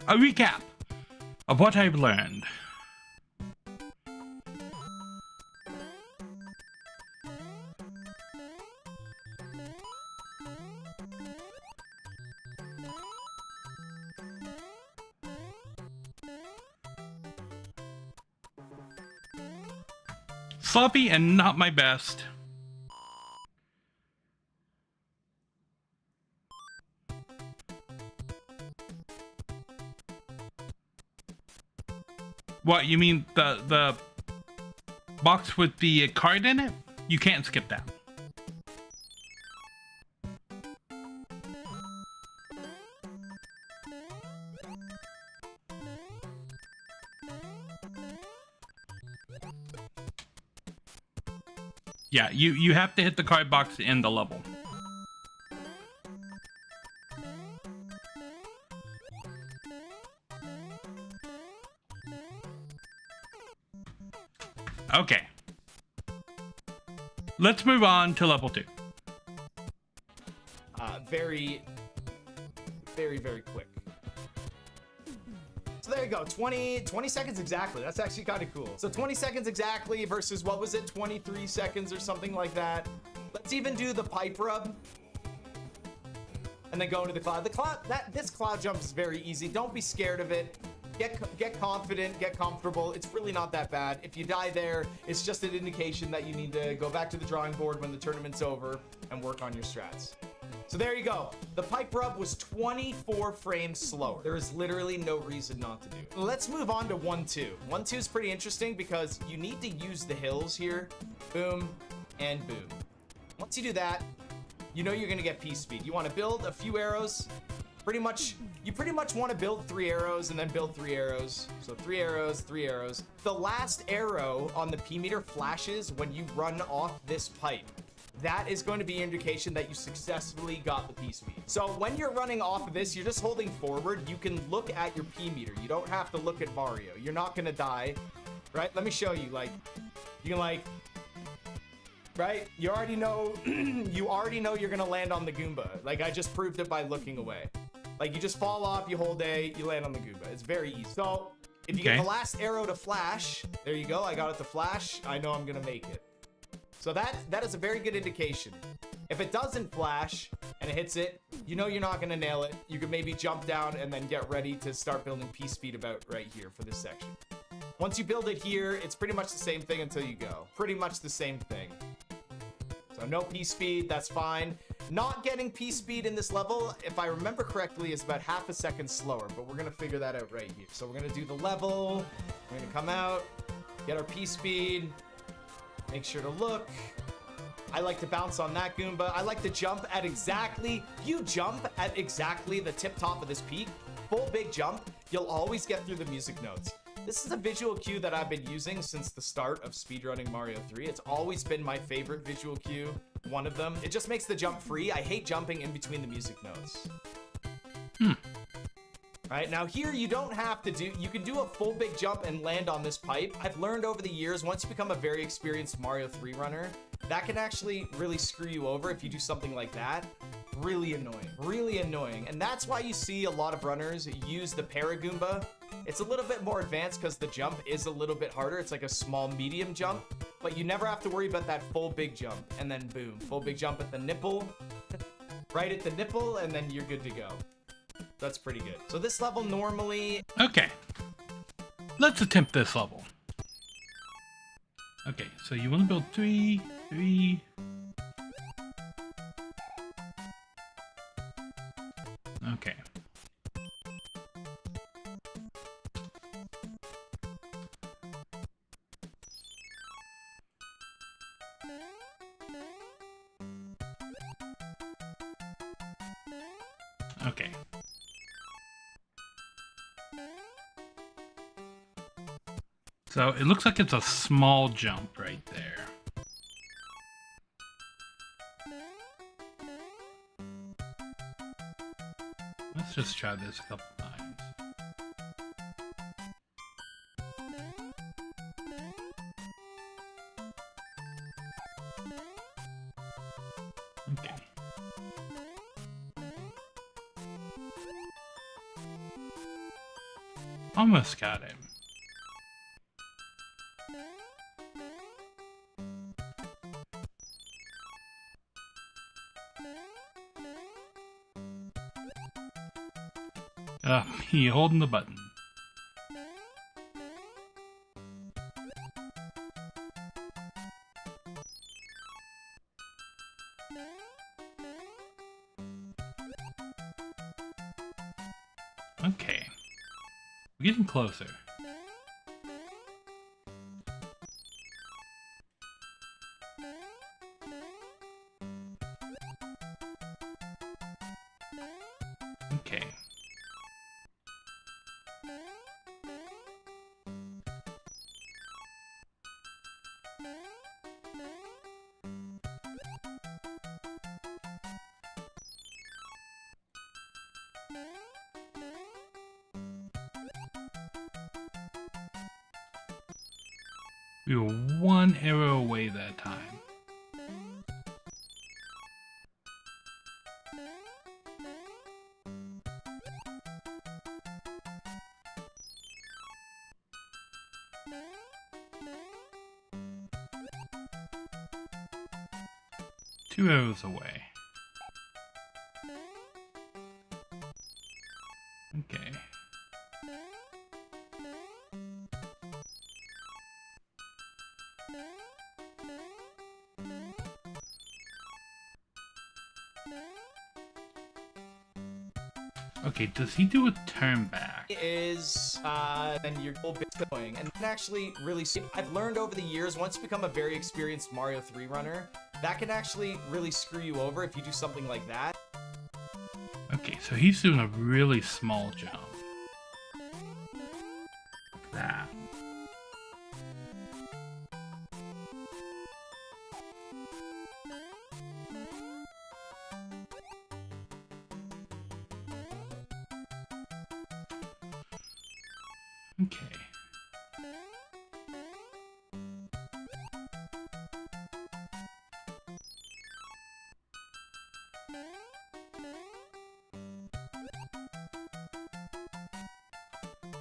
a recap of what I've learned. Sloppy and not my best. What, you mean the box with the card in it? You can't skip that. Yeah, you have to hit the card box in the level. Okay. Let's move on to level 2. Very quick. So there you go, 20 seconds exactly. That's actually kind of cool. So 20 seconds exactly versus, what was it, 23 seconds or something like that. Let's even do the pipe rub. And then go into the cloud. This cloud jump is very easy. Don't be scared of it. Get confident, get comfortable. It's really not that bad. If you die there, it's just an indication that you need to go back to the drawing board when the tournament's over and work on your strats. So there you go. The pipe rub was 24 frames slower. There is literally no reason not to do it. Let's move on to 1-2. 1-2 is pretty interesting because you need to use the hills here. Boom and boom. Once you do that, you know you're gonna get piece speed. You wanna build a few arrows. You pretty much want to build 3 arrows and then build 3 arrows. So 3 arrows, 3 arrows. The last arrow on the P meter flashes when you run off this pipe. That is going to be an indication that you successfully got the P speed. So when you're running off of this, you're just holding forward. You can look at your P meter. You don't have to look at Mario. You're not gonna die, right? Let me show you. Like, you can like, right? You already know, you're gonna land on the Goomba. Like, I just proved it by looking away. Like, you just fall off, you hold A, you land on the Goomba. It's very easy. So if you get the last arrow to flash, there you go. I got it to flash. I know I'm gonna make it. So that is a very good indication. If it doesn't flash and it hits it, you know you're not gonna nail it. You could maybe jump down and then get ready to start building P speed about right here for this section. Once you build it here, it's pretty much the same thing until you go. Pretty much the same thing. So no P speed, that's fine. Not getting P speed in this level, if I remember correctly, is about half a second slower, but we're gonna figure that out right here. So we're gonna do the level, we're gonna come out, get our P speed, make sure to look. I like to bounce on that Goomba. I like to jump at exactly, you jump at exactly the tip top of this peak, full big jump, you'll always get through the music notes. This is a visual cue that I've been using since the start of speedrunning Mario 3. It's always been my favorite visual cue, one of them. It just makes the jump free. I hate jumping in between the music notes. Right, now here you don't have to do, you can do a full big jump and land on this pipe. I've learned over the years, once you become a very experienced Mario 3 runner, that can actually really screw you over if you do something like that. Really annoying, really annoying. And that's why you see a lot of runners use the Paragoomba. It's a little bit more advanced because the jump is a little bit harder. It's like a small medium jump, but you never have to worry about that full big jump. And then boom, full big jump at the nipple, right at the nipple, and then you're good to go. That's pretty good. So this level normally... Okay. Let's attempt this level. Okay, so you want to build 3, 3... Okay. Okay. So it looks like it's a small jump right there. Let's just try this a couple times. Almost got him. He holding the button. Okay. We're getting closer. Okay. We were one arrow away that time. Two arrows away. Okay. Okay, does he do a turn back? Is then your whole bit's going, and actually really I've learned over the years, once you become a very experienced Mario 3 runner, that can actually really screw you over if you do something like that. Okay, so he's doing a really small jump. Like that. Okay.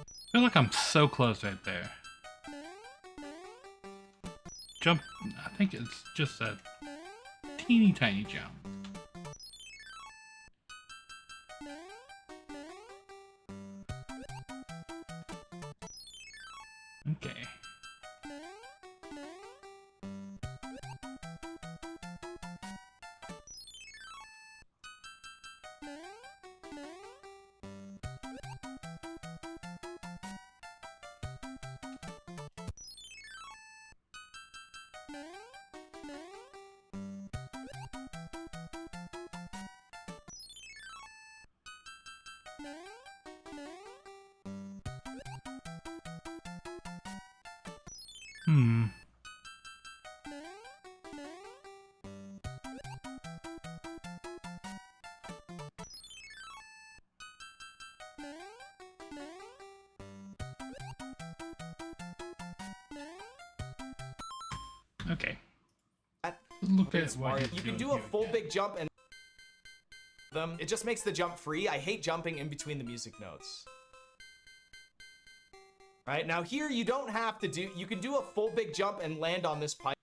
I feel like I'm so close right there. Jump, I think it's just a teeny tiny jump. Okay. Hmm. Okay. Look at what You can do a full big jump and them. It just makes the jump free. I hate jumping in between the music notes. Right, now here you don't have to do, you can do a full big jump and land on this pipe.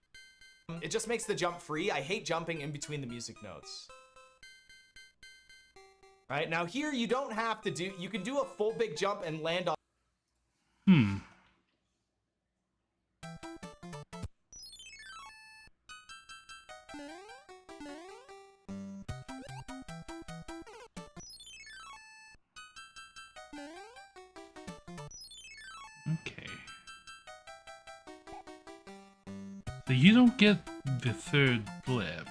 It just makes the jump free. I hate jumping in between the music notes. Right, now here you don't have to do, you can do a full big jump and land on. Hmm. Okay. So you don't get the third blip.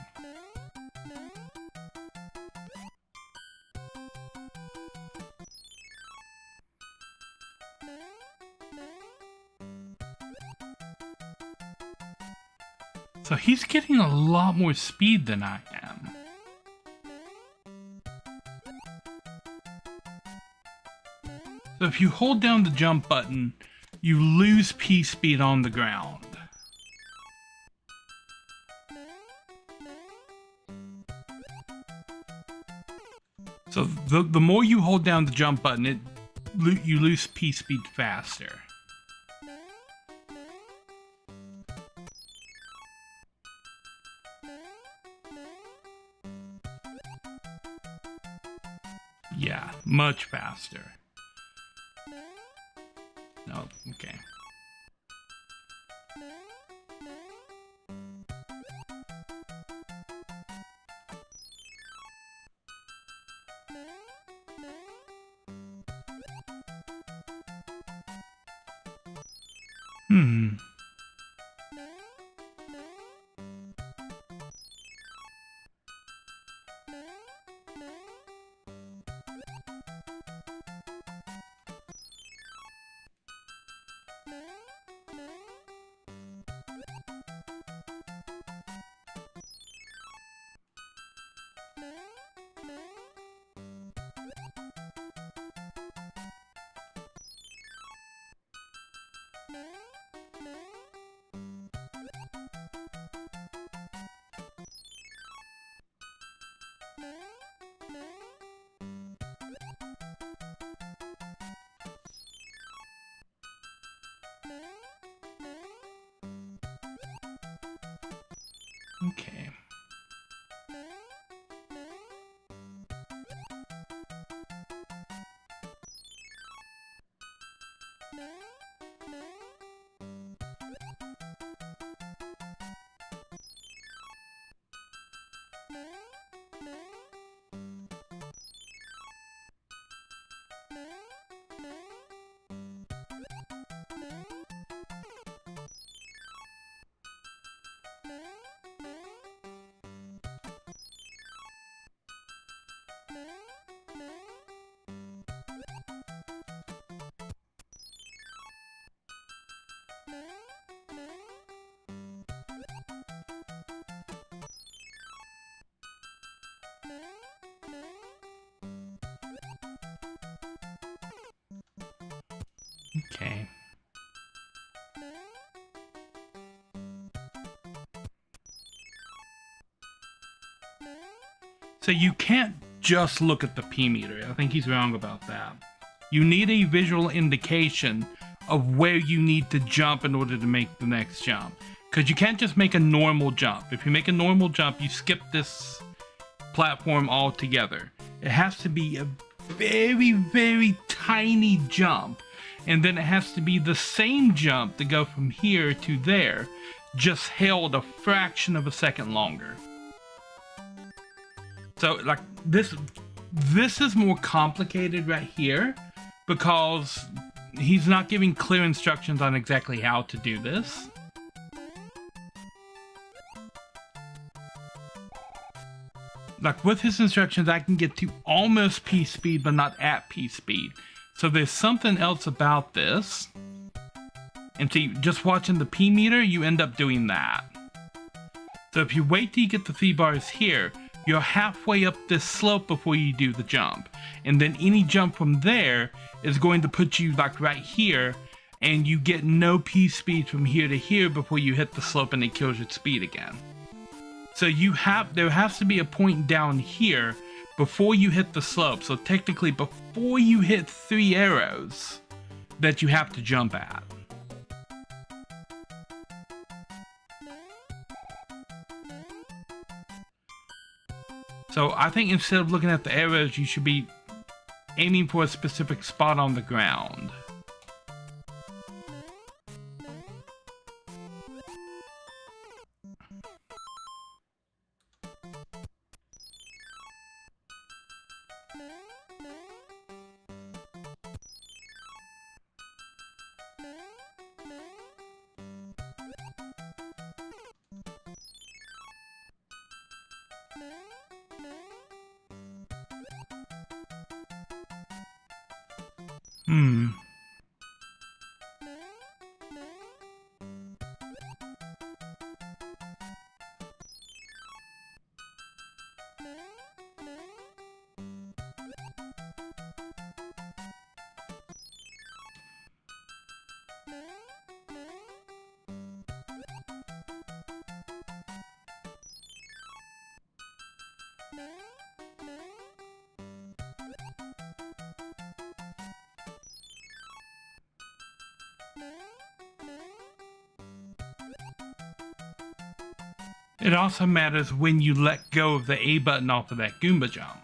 So he's getting a lot more speed than I am. So if you hold down the jump button, you lose P speed on the ground. So the more you hold down the jump button, you lose P speed faster. Yeah, much faster. No, okay. Hmm. Okay. Okay. So you can't just look at the P meter. I think he's wrong about that. You need a visual indication of where you need to jump in order to make the next jump. Because you can't just make a normal jump. If you make a normal jump, you skip this platform altogether. It has to be a very, very tiny jump. And then it has to be the same jump to go from here to there, just held a fraction of a second longer. So like this is more complicated right here because he's not giving clear instructions on exactly how to do this. Like with his instructions, I can get to almost P speed, but not at P speed. So there's something else about this. And see, just watching the P meter, you end up doing that. So if you wait till you get the 3 bars here, you're halfway up this slope before you do the jump. And then any jump from there is going to put you like right here, and you get no P speed from here to here before you hit the slope and it kills your speed again. So there has to be a point down here before you hit the slope. So technically before you hit 3 arrows that you have to jump at. So I think instead of looking at the arrows, you should be aiming for a specific spot on the ground. It also matters when you let go of the A button off of that Goomba jump.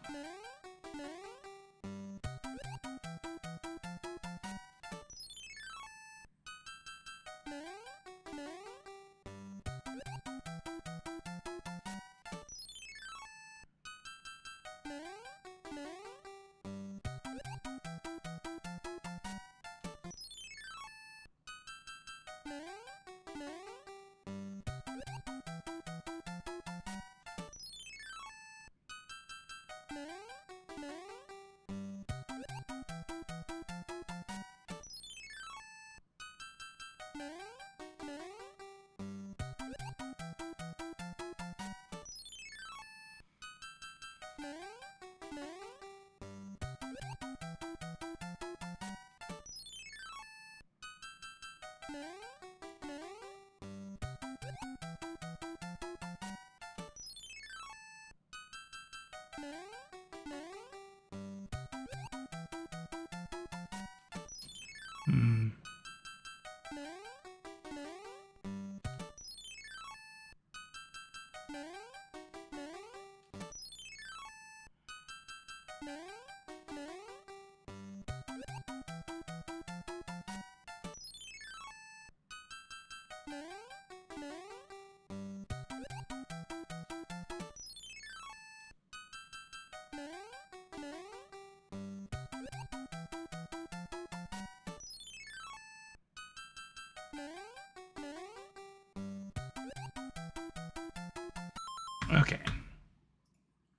Okay.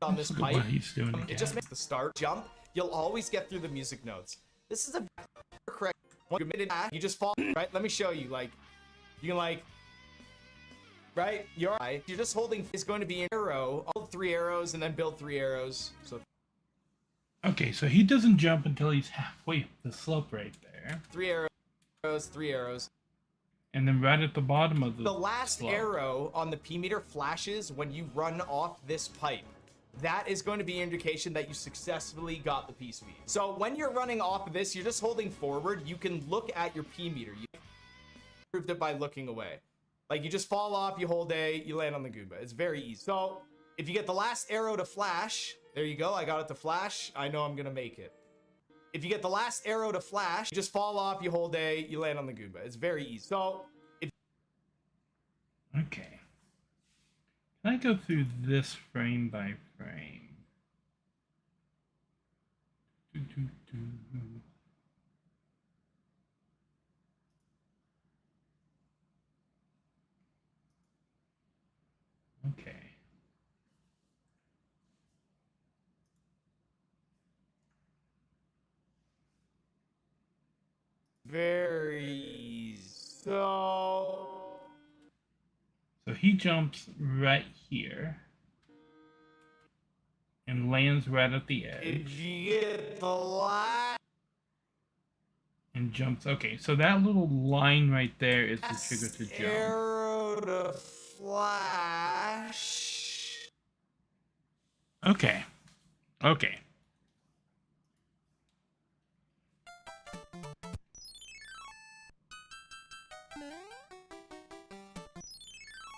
On this Look at pipe, what he's doing again. it just makes the start jump. You'll always get through the music notes. This is a correct. One committed act, you just fall right. Let me show you. Like, you can like, right? You're just holding. It's going to be an arrow. Hold 3 arrows and then build 3 arrows. So. Okay, so he doesn't jump until he's halfway up the slope right there. 3 arrows, 3 arrows. And then right at the bottom of the last slope. arrow on the P meter flashes when you run off this pipe. That is going to be an indication that you successfully got the P speed. So when you're running off of this, you're just holding forward. You can look at your P meter. You proved it by looking away. Like, you just fall off, you hold A, you land on the Goomba. It's very easy. So if you get the last arrow to flash, there you go. I got it to flash. I know I'm going to make it. If you get the last arrow to flash, you just fall off, you hold A, you land on the Goomba. It's very easy. So if okay. Can I go through this frame by frame? Okay. very so he jumps right here and lands right at the edge. Did you get the last and jumps. Okay, so that little line right there is the trigger to jump. arrow to flash? Okay. Okay.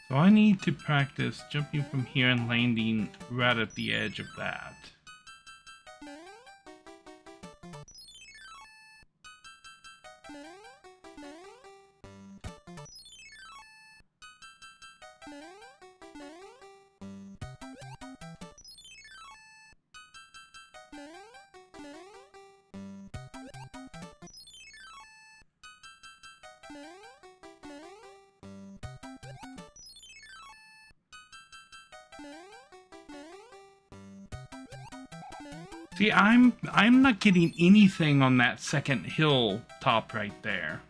So I need to practice jumping from here and landing right at the edge of that. See, I'm not getting anything on that second hill top right there.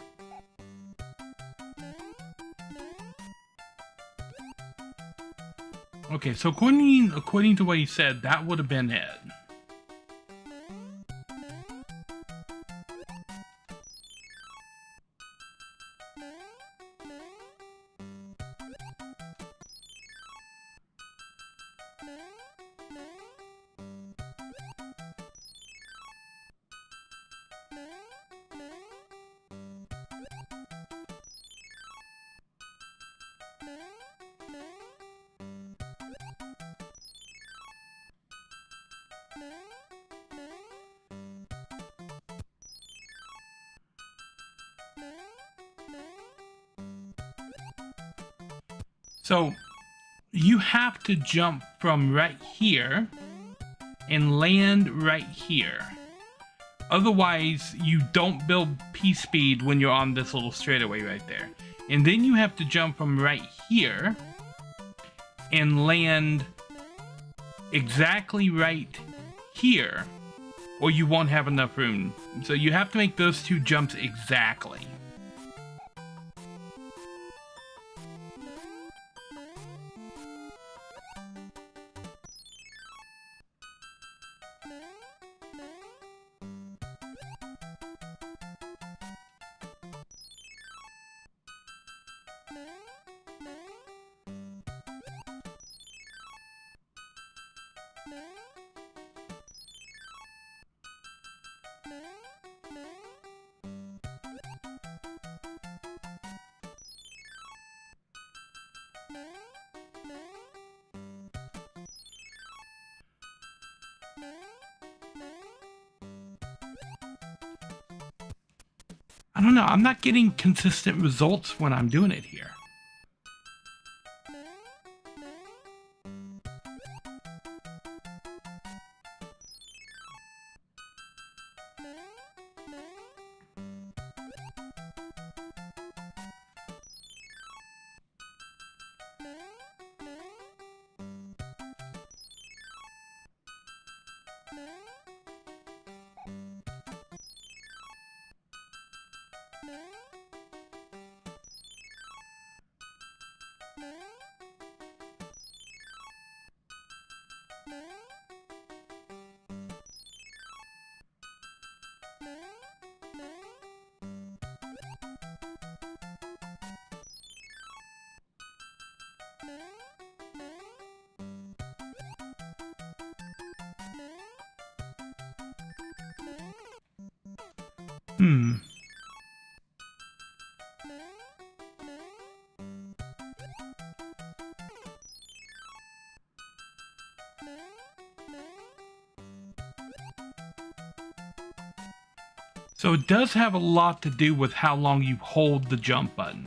Okay, so according to what he said, that would have been it. So you have to jump from right here and land right here. Otherwise, you don't build P-speed when you're on this little straightaway right there. And then you have to jump from right here and land exactly right here, or you won't have enough room. So you have to make those two jumps exactly. I don't know, I'm not getting consistent results when I'm doing it here. So it does have a lot to do with how long you hold the jump button.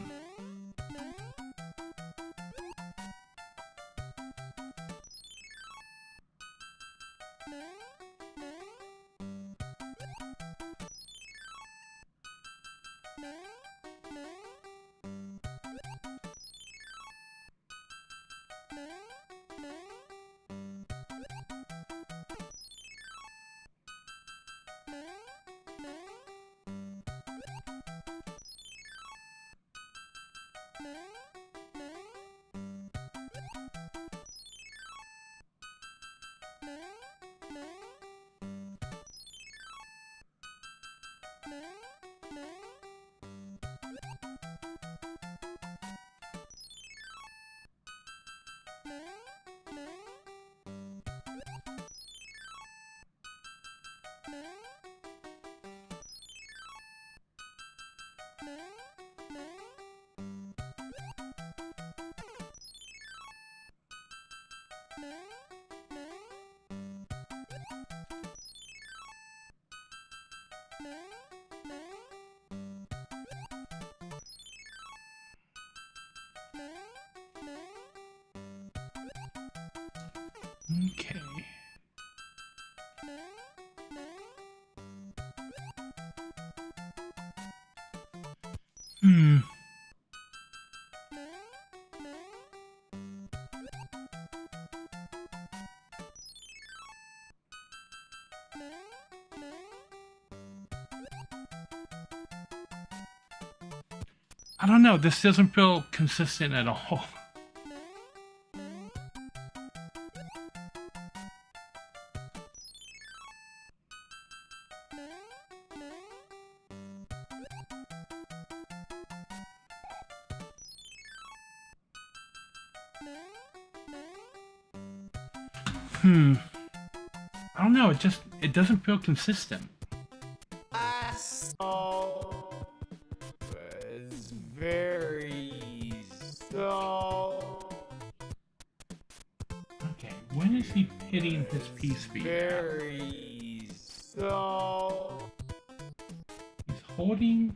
Okay. I don't know, this doesn't feel consistent at all. I don't know, it doesn't feel consistent. It's very slow. Okay, when is he hitting his P-speed? Very slow. He's holding.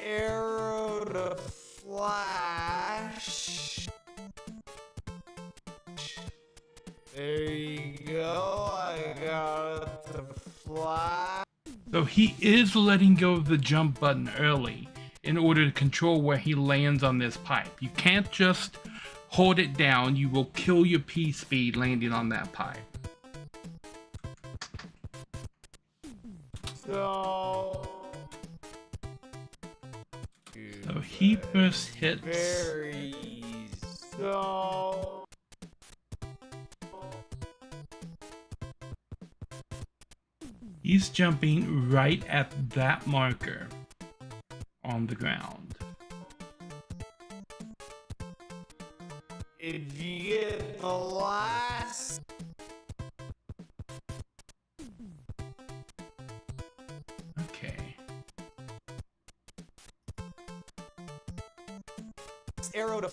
arrow to flash. There you go. I got it to flash. So he is letting go of the jump button early in order to control where he lands on this pipe. You can't just hold it down. You will kill your P speed landing on that pipe. So he first hits. Very easy. So he's jumping right at that marker on the ground. if you get the last Okay. arrow to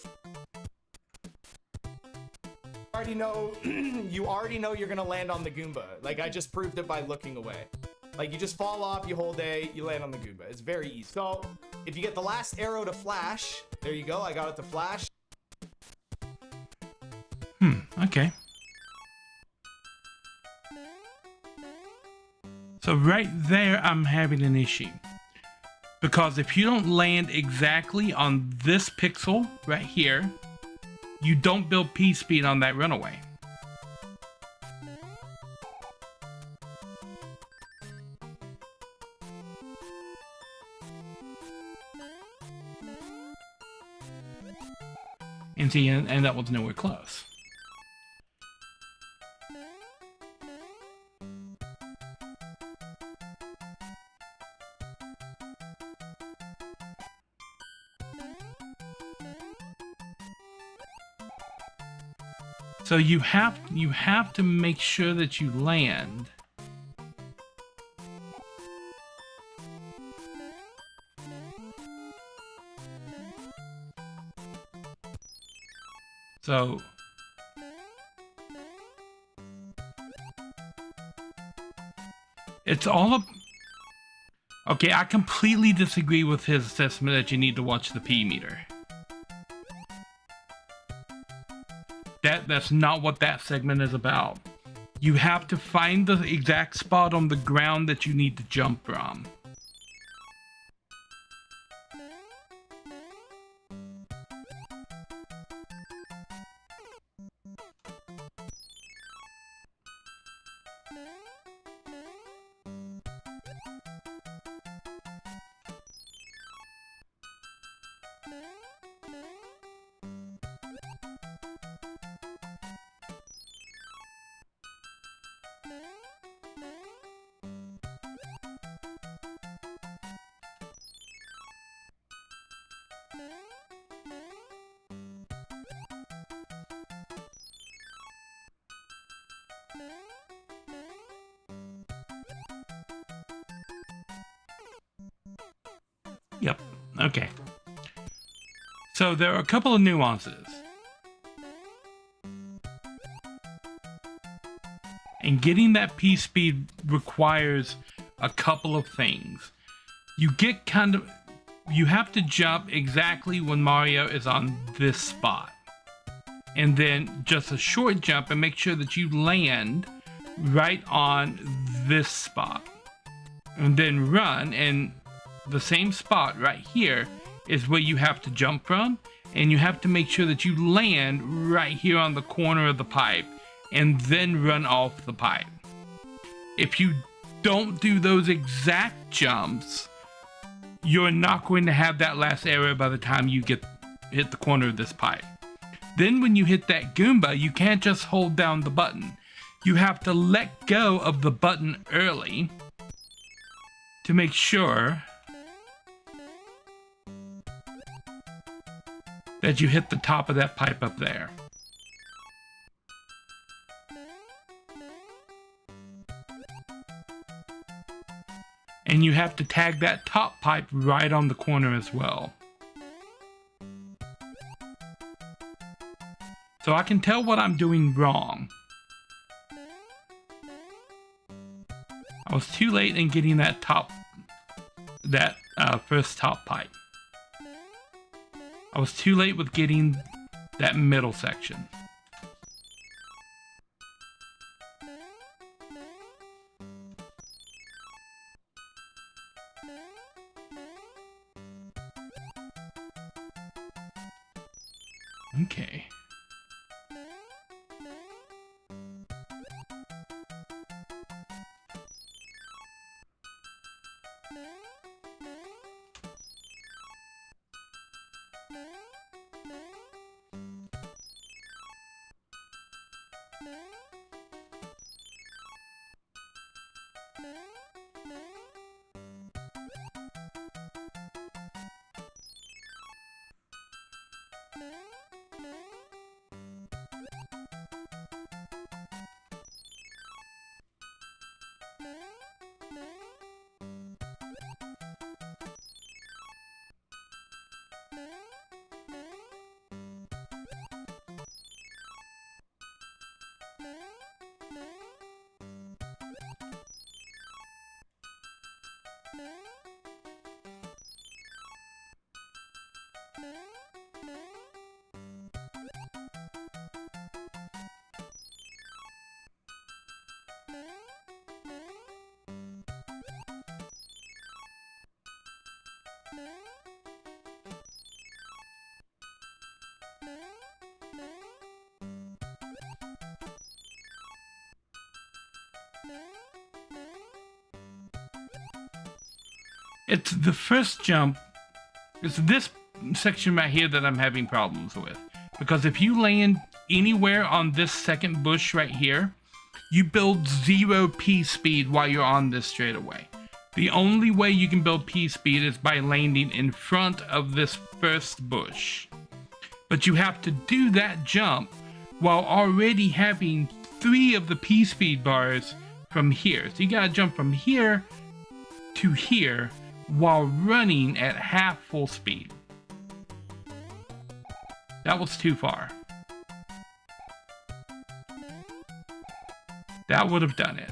you already know you're gonna land on the Goomba. Like, I just proved it by looking away. Like, you just fall off, you hold A, you land on the Goomba. It's very easy. So if you get the last arrow to flash, there you go, I got it to flash. Okay. So right there, I'm having an issue. Because if you don't land exactly on this pixel right here, you don't build P speed on that runaway. And see, and that was nowhere close. So you have to make sure that you land. So it's all up. Okay, I completely disagree with his assessment that you need to watch the P meter. That's not what that segment is about. You have to find the exact spot on the ground that you need to jump from. Yep, okay. So there are a couple of nuances. And getting that P speed requires a couple of things. You have to jump exactly when Mario is on this spot. And then just a short jump and make sure that you land right on this spot. And then run, and the same spot right here is where you have to jump from, and you have to make sure that you land right here on the corner of the pipe and then run off the pipe. If you don't do those exact jumps, you're not going to have that last arrow by the time you hit the corner of this pipe. Then when you hit that Goomba, you can't just hold down the button. You have to let go of the button early to make sure that you hit the top of that pipe up there. And you have to tag that top pipe right on the corner as well. So I can tell what I'm doing wrong. I was too late in getting that first top pipe. I was too late with getting that middle section. Okay. It's the first jump. It's this section right here that I'm having problems with. Because if you land anywhere on this second bush right here, you build 0 P speed while you're on this straightaway. The only way you can build P speed is by landing in front of this first bush. But you have to do that jump while already having 3 of the P speed bars from here. So you gotta jump from here to here while running at half full speed. That was too far. That would have done it.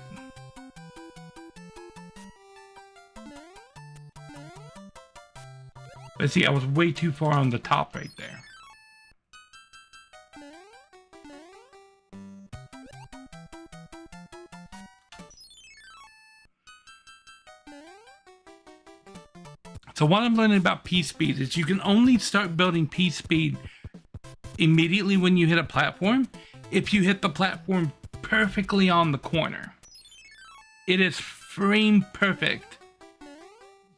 But see, I was way too far on the top right there. So what I'm learning about P-Speed is you can only start building P-Speed immediately when you hit a platform if you hit the platform perfectly on the corner. It is frame perfect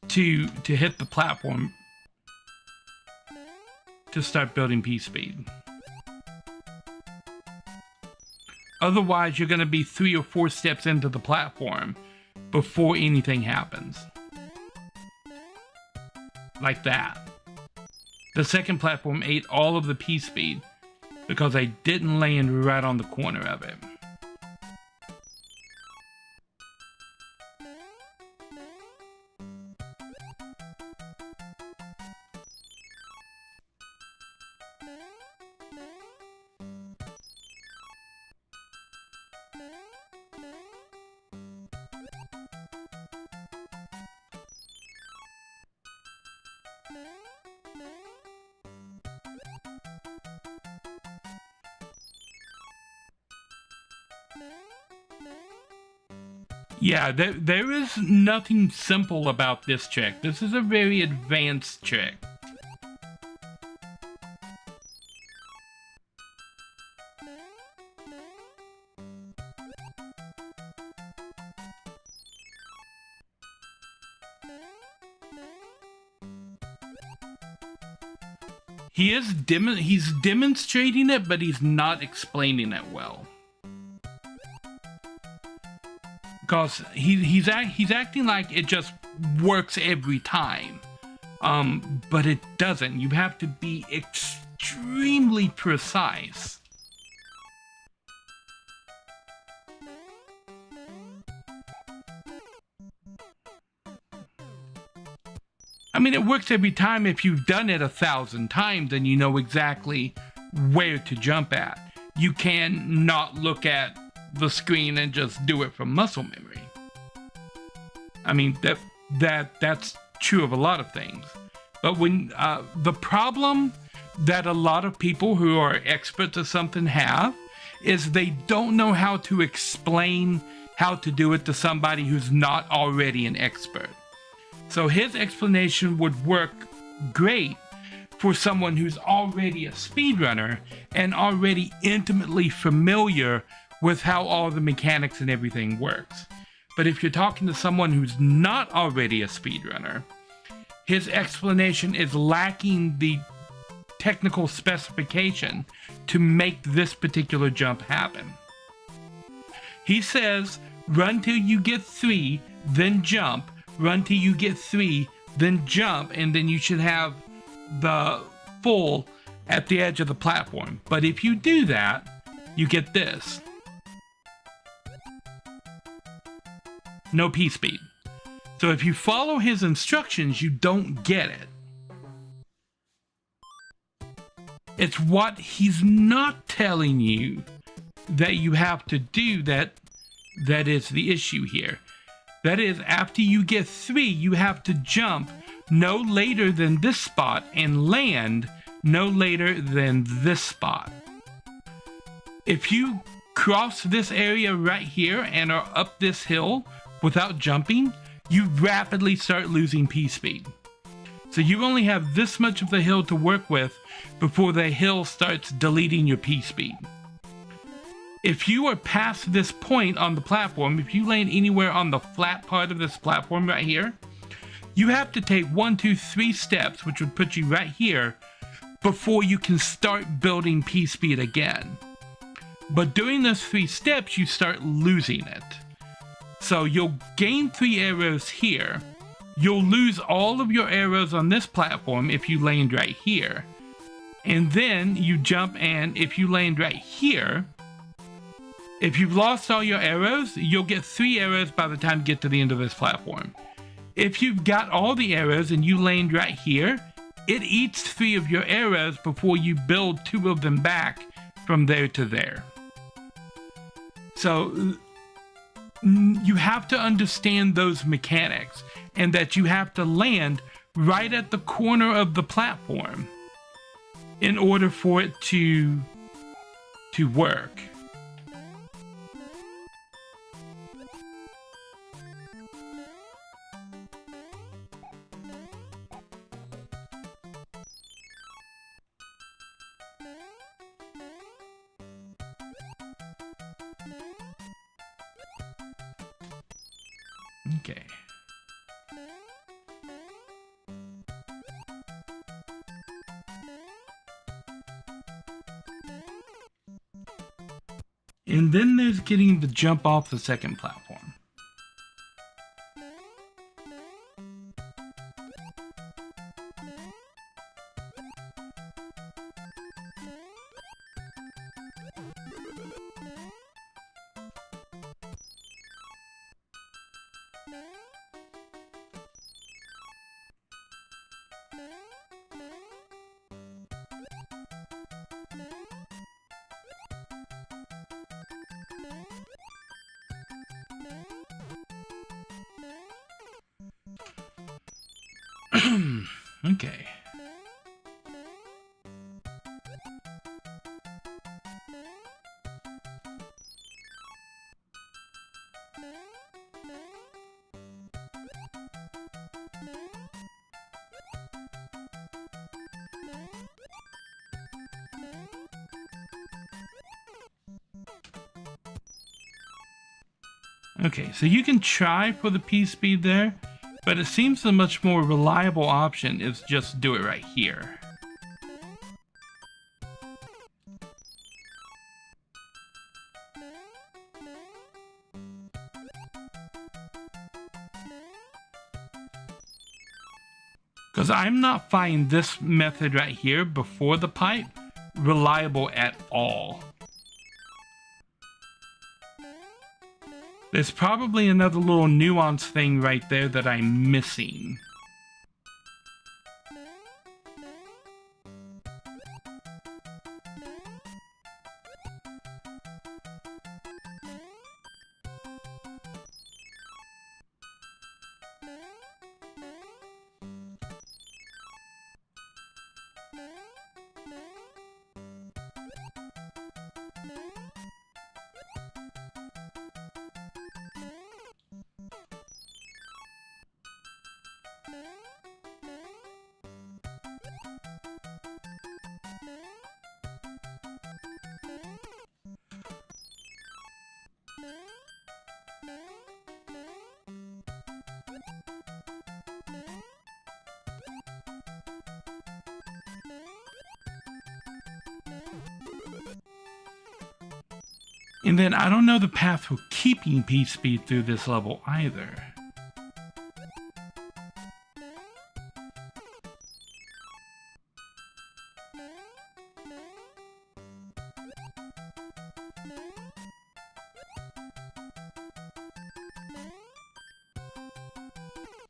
to hit the platform to start building P-Speed. Otherwise, you're going to be 3 or 4 steps into the platform before anything happens. Like that. The second platform ate all of the P-Speed because I didn't land right on the corner of it. Yeah, there is nothing simple about this trick. This is a very advanced trick. He's demonstrating it, but he's not explaining it well. Because he's acting like it just works every time, but it doesn't. You have to be extremely precise. I mean, it works every time if you've done it 1,000 times and you know exactly where to jump at. You can not look at the screen and just do it from muscle memory. I mean, that's true of a lot of things. But when the problem that a lot of people who are experts at something have is they don't know how to explain how to do it to somebody who's not already an expert. So his explanation would work great for someone who's already a speedrunner and already intimately familiar with how all the mechanics and everything works. But if you're talking to someone who's not already a speedrunner, his explanation is lacking the technical specification to make this particular jump happen. He says, run till you get 3, then jump, run till you get 3, then jump, and then you should have the full at the edge of the platform. But if you do that, you get this. No P-speed. So if you follow his instructions, you don't get it. It's what he's not telling you that you have to do that is the issue here. That is, after you get 3, you have to jump no later than this spot and land no later than this spot. If you cross this area right here and are up this hill without jumping, you rapidly start losing P-speed. So you only have this much of the hill to work with before the hill starts deleting your P-speed. If you are past this point on the platform, if you land anywhere on the flat part of this platform right here, you have to take 1, 2, 3 steps, which would put you right here, before you can start building P-speed again. But doing those 3 steps, you start losing it. So you'll gain 3 arrows here. You'll lose all of your arrows on this platform if you land right here. And then you jump, and if you land right here, if you've lost all your arrows, you'll get 3 arrows by the time you get to the end of this platform. If you've got all the arrows and you land right here, it eats 3 of your arrows before you build 2 of them back from there to there. So you have to understand those mechanics, and that you have to land right at the corner of the platform in order for it to work. Okay. And then there's getting the jump off the second platform. Okay. Okay, so you can try for the P-speed there, but it seems the much more reliable option is just do it right here. Because I'm not finding this method right here before the pipe reliable at all. There's probably another little nuance thing right there that I'm missing. And then I don't know the path for keeping P-Speed through this level either.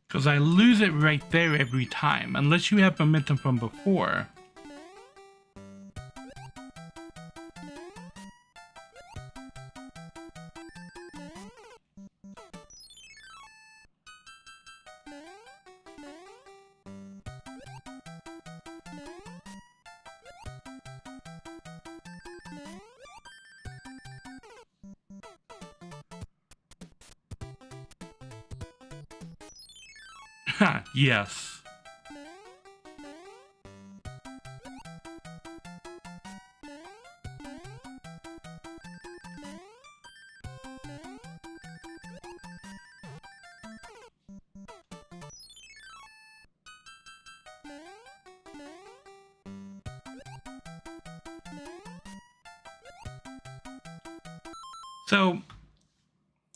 Because I lose it right there every time, unless you have momentum from before. Yes. So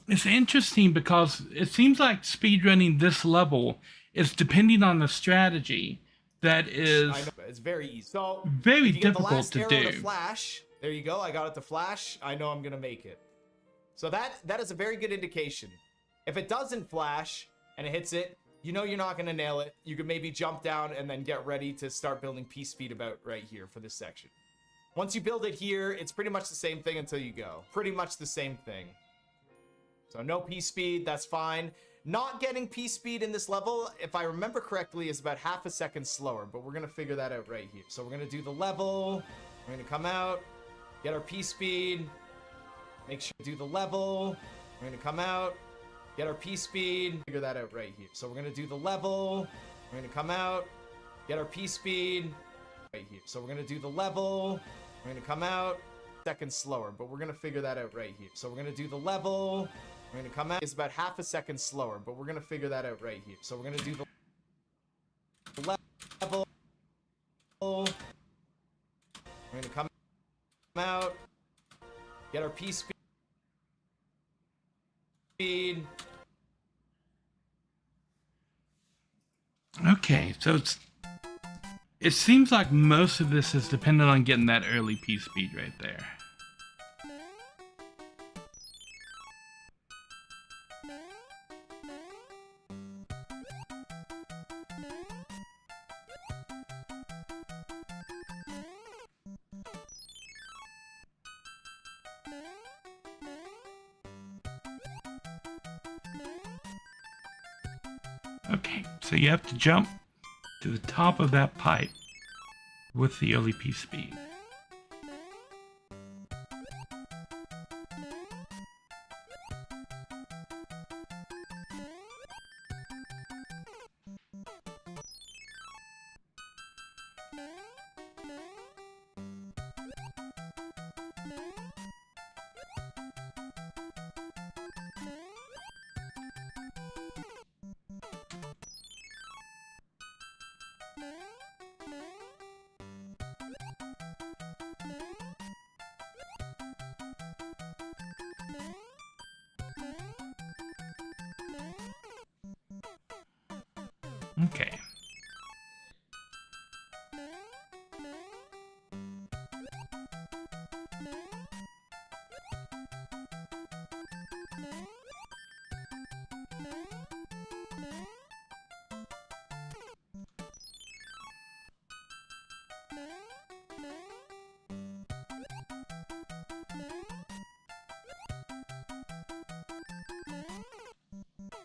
it's interesting because it seems like speedrunning this level is depending on the strategy that is I know, it's very easy. So very if you get the difficult last to arrow do. to flash, there you go. I got it to flash. I know I'm gonna make it. So that is a very good indication. If it doesn't flash and it hits it, you know you're not gonna nail it. You could maybe jump down and then get ready to start building P speed about right here for this section. Once you build it here, it's pretty much the same thing until you go. Pretty much the same thing. So no P speed, that's fine. Not getting P speed in this level, if I remember correctly, is about half a second slower, but we're gonna figure that out right here. So we're gonna do the level, we're gonna come out, get our P speed, make sure to do the level, we're gonna come out, get our P speed, figure that out right here. So we're gonna do the level, we're gonna come out, get our P speed, right here. So we're gonna do the level, we're gonna come out, second slower, but we're gonna figure that out right here. So we're gonna do the level, we're gonna come out, it's about half a second slower, but we're gonna figure that out right here. So we're gonna do the level, we're gonna come out, get our P speed. Okay, so it seems like most of this is dependent on getting that early P speed right there. Okay, so you have to jump to the top of that pipe with the early P speed. Okay.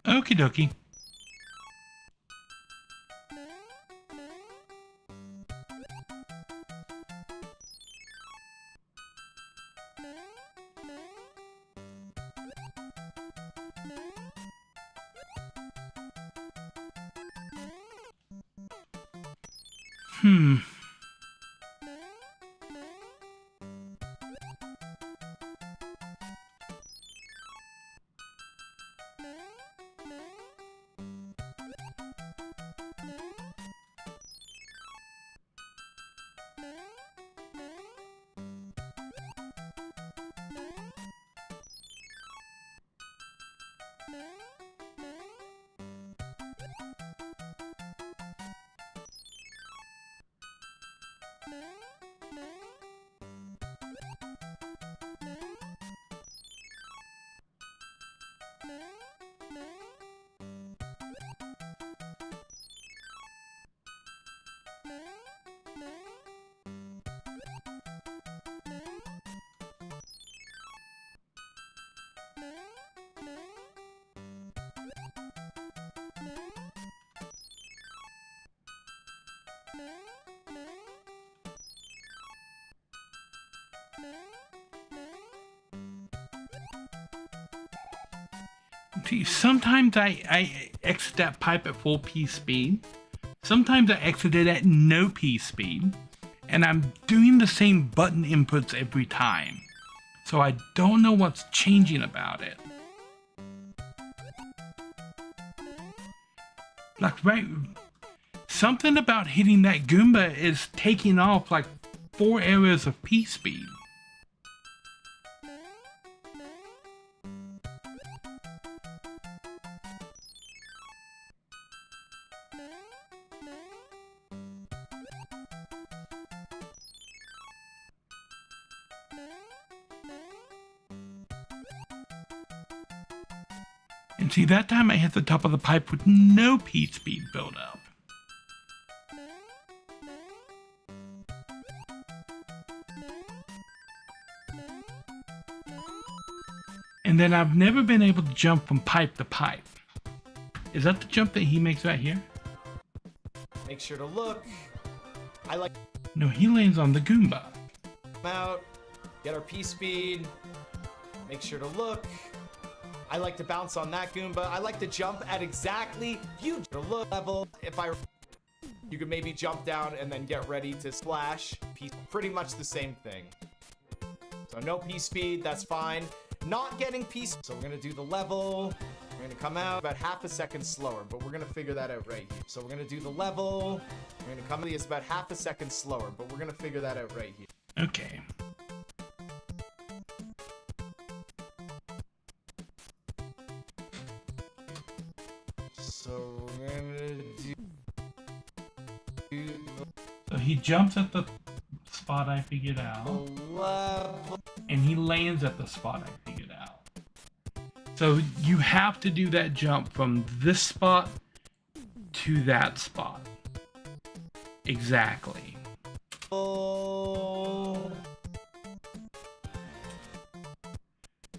Okie dokie. See, sometimes I exit that pipe at full P speed. Sometimes I exit it at no P speed. And I'm doing the same button inputs every time. So I don't know what's changing about it. Like, right, something about hitting that Goomba is taking off like 4 areas of P speed. And see, that time I hit the top of the pipe with no P speed buildup. And then I've never been able to jump from pipe to pipe. Is that the jump that he makes right here? Make sure to look. I like... No, he lands on the Goomba. Out. Get our P speed. Make sure to look. I like to bounce on that Goomba. I like to jump at exactly you look level. If you could maybe jump down and then get ready to splash. Pretty much the same thing. So no P speed, that's fine. Not getting P speed. So we're gonna do the level. We're gonna come out about half a second slower, but we're gonna figure that out right here. So we're gonna do the level. We're gonna come in, it's about half a second slower, but we're gonna figure that out right here. Okay. So we're gonna do So he jumps at the spot I figured out. level. And he lands at the spot I figured out. So you have to do that jump from this spot to that spot. Exactly.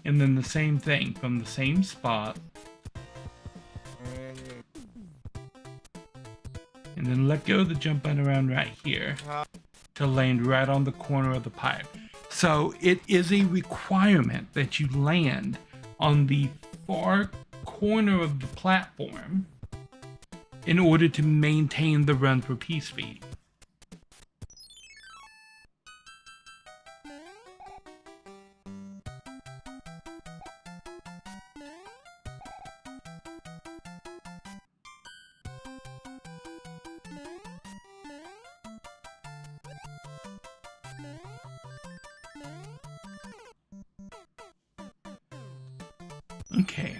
And then the same thing from the same spot. And then let go of the jump button around right here to land right on the corner of the pipe. So it is a requirement that you land on the far corner of the platform in order to maintain the run for P speed. Okay.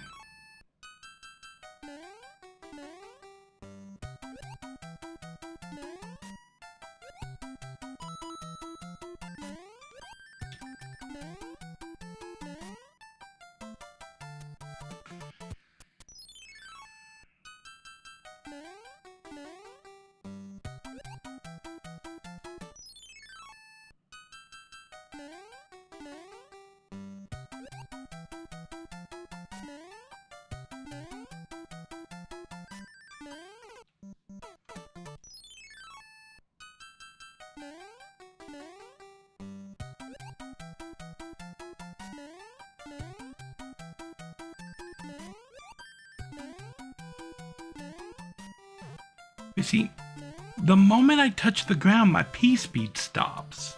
You see, the moment I touch the ground, my P-speed stops.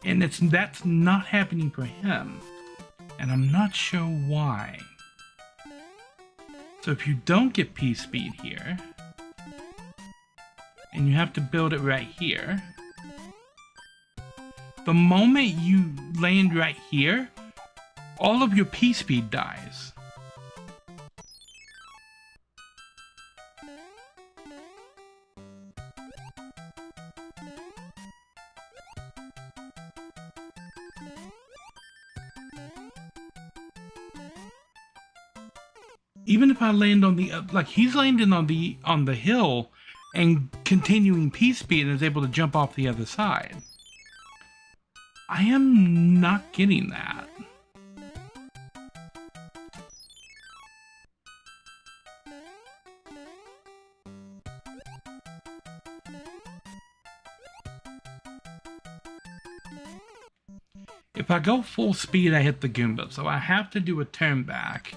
And that's not happening for him. And I'm not sure why. So if you don't get P-speed here, and you have to build it right here, the moment you land right here, all of your P-speed dies. Even if I land on the, like he's landing on the hill and continuing P-speed and is able to jump off the other side. I am not getting that. If I go full speed, I hit the Goomba, so I have to do a turn back.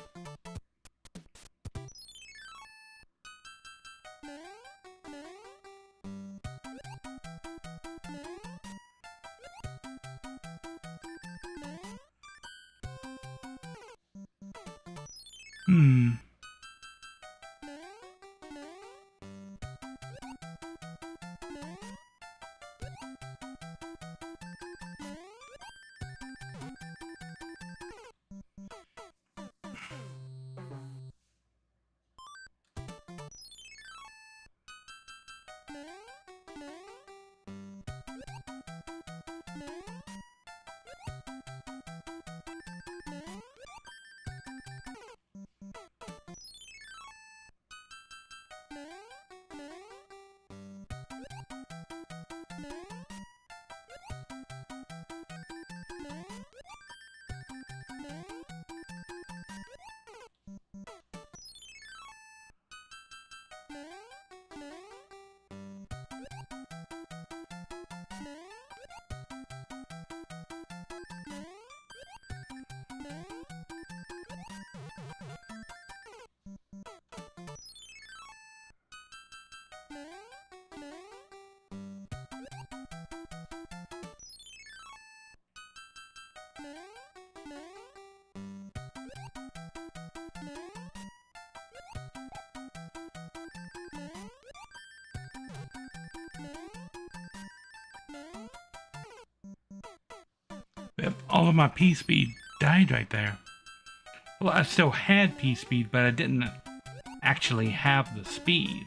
Yep, all of my P-speed died right there. Well, I still had P-speed, but I didn't actually have the speed.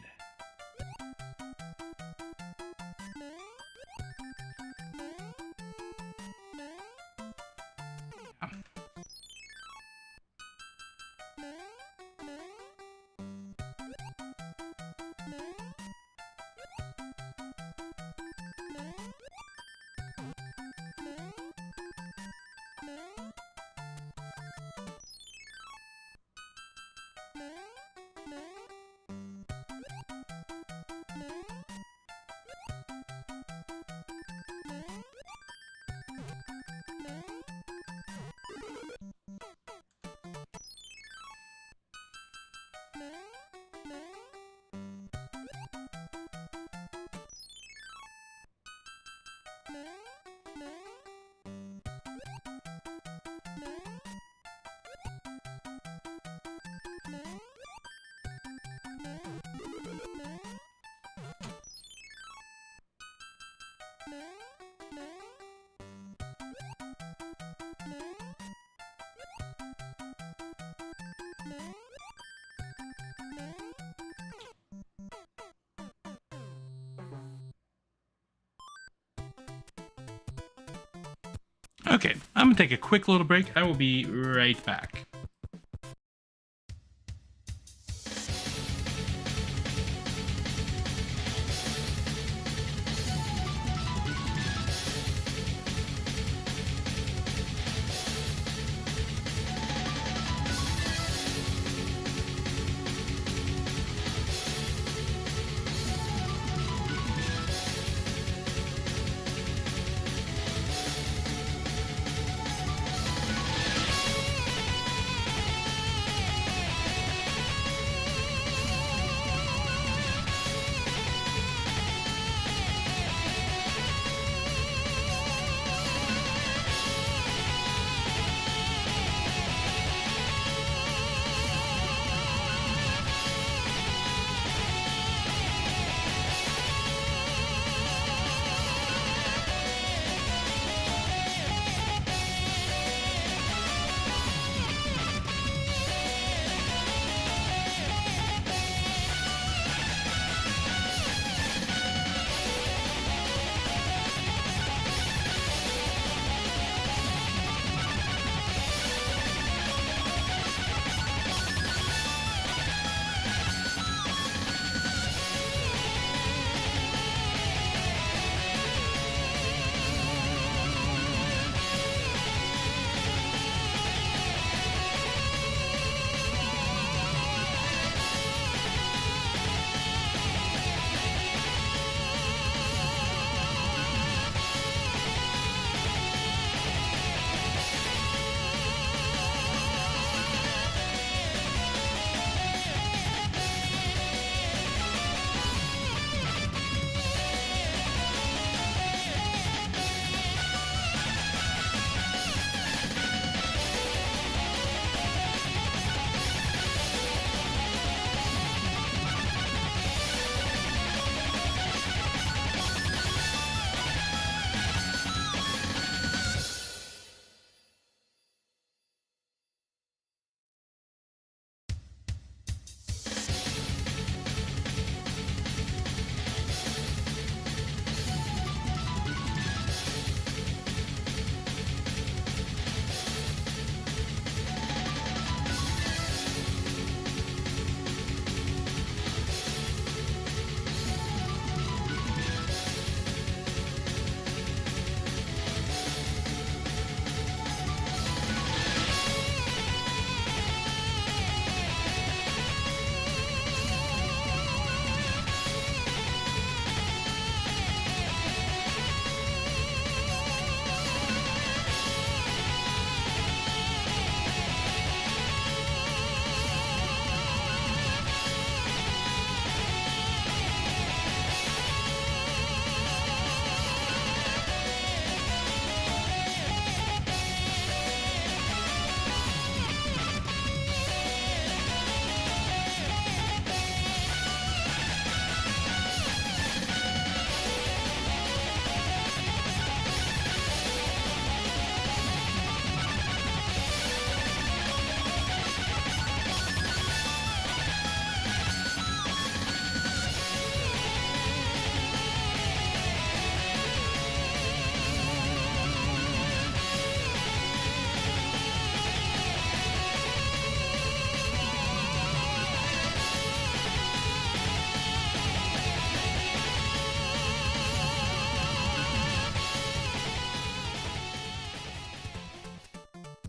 Okay, I'm gonna take a quick little break. I will be right back.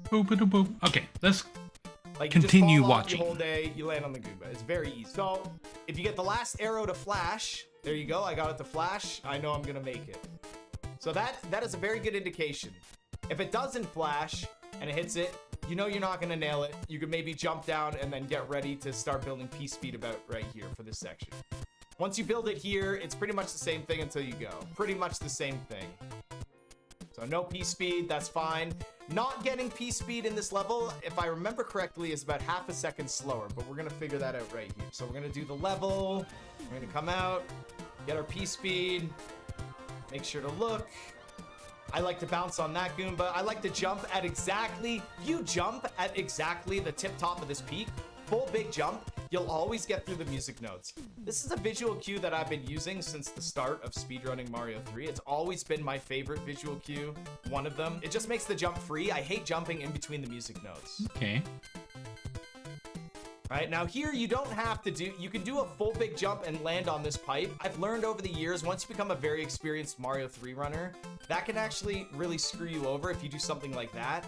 Boop, boop, boop. Okay, let's Like, continue you just fall off, watching. You hold A, you land on the Goomba. It's very easy. So if you get the last arrow to flash, there you go. I got it to flash. I know I'm gonna make it. So that is a very good indication. If it doesn't flash and it hits it, you know you're not gonna nail it. You could maybe jump down and then get ready to start building P speed about right here for this section. Once you build it here, it's pretty much the same thing until you go. Pretty much the same thing. So no P speed, that's fine. Not getting P speed in this level, if I remember correctly, is about half a second slower, but we're gonna figure that out right here. So we're gonna do the level, we're gonna come out, get our P speed, make sure to look. I like to bounce on that Goomba. I like to jump at exactly, you jump at exactly the tip top of this peak, full big jump, you'll always get through the music notes. This is a visual cue that I've been using since the start of speedrunning Mario 3. It's always been my favorite visual cue, one of them. It just makes the jump free. I hate jumping in between the music notes. Okay. Right, now here you don't have to do, you can do a full big jump and land on this pipe. I've learned over the years, once you become a very experienced Mario 3 runner, that can actually really screw you over if you do something like that.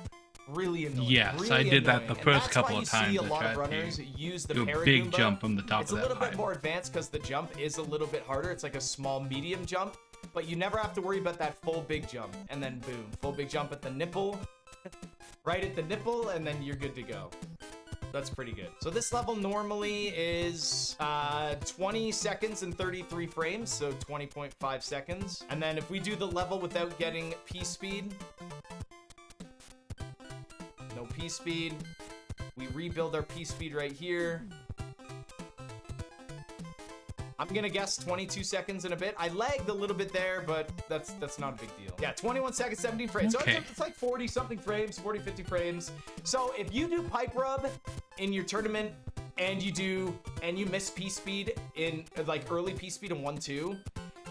Really annoying. Yes, really I did that annoying. the And first that's couple why of you see times. a I lot of tried runners to use the do a parry big Goomba. jump from the top It's of a that little bit pipe. more advanced because the jump is a little bit harder. It's like a small medium jump, but you never have to worry about that full big jump. And then boom, full big jump at the nipple, right at the nipple, and then you're good to go. That's pretty good. So this level normally is 20 seconds and 33 frames, so 20.5 seconds. And then if we do the level without getting P speed, no P speed, we rebuild our P speed right here. I'm gonna guess 22 seconds and a bit. I lagged a little bit there, but that's not a big deal. Yeah, 21 seconds, 17 frames. Okay. So it's like 40 something frames, 40, 50 frames. So if you do pipe rub in your tournament and you miss P speed in like early P speed in 1-2,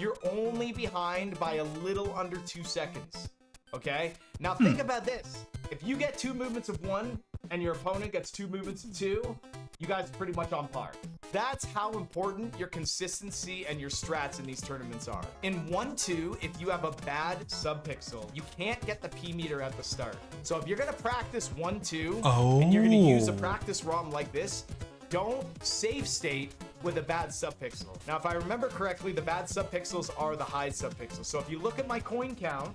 you're only behind by a little under 2 seconds. Okay? Now think about this. If you get 2 movements of 1 and your opponent gets 2 movements of 2, you guys are pretty much on par. That's how important your consistency and your strats in these tournaments are. In 1-2, if you have a bad subpixel, you can't get the P meter at the start. So if you're gonna practice 1-2, and you're gonna use a practice ROM like this, don't save state with a bad subpixel. Now, if I remember correctly, the bad subpixels are the high subpixels. So if you look at my coin count,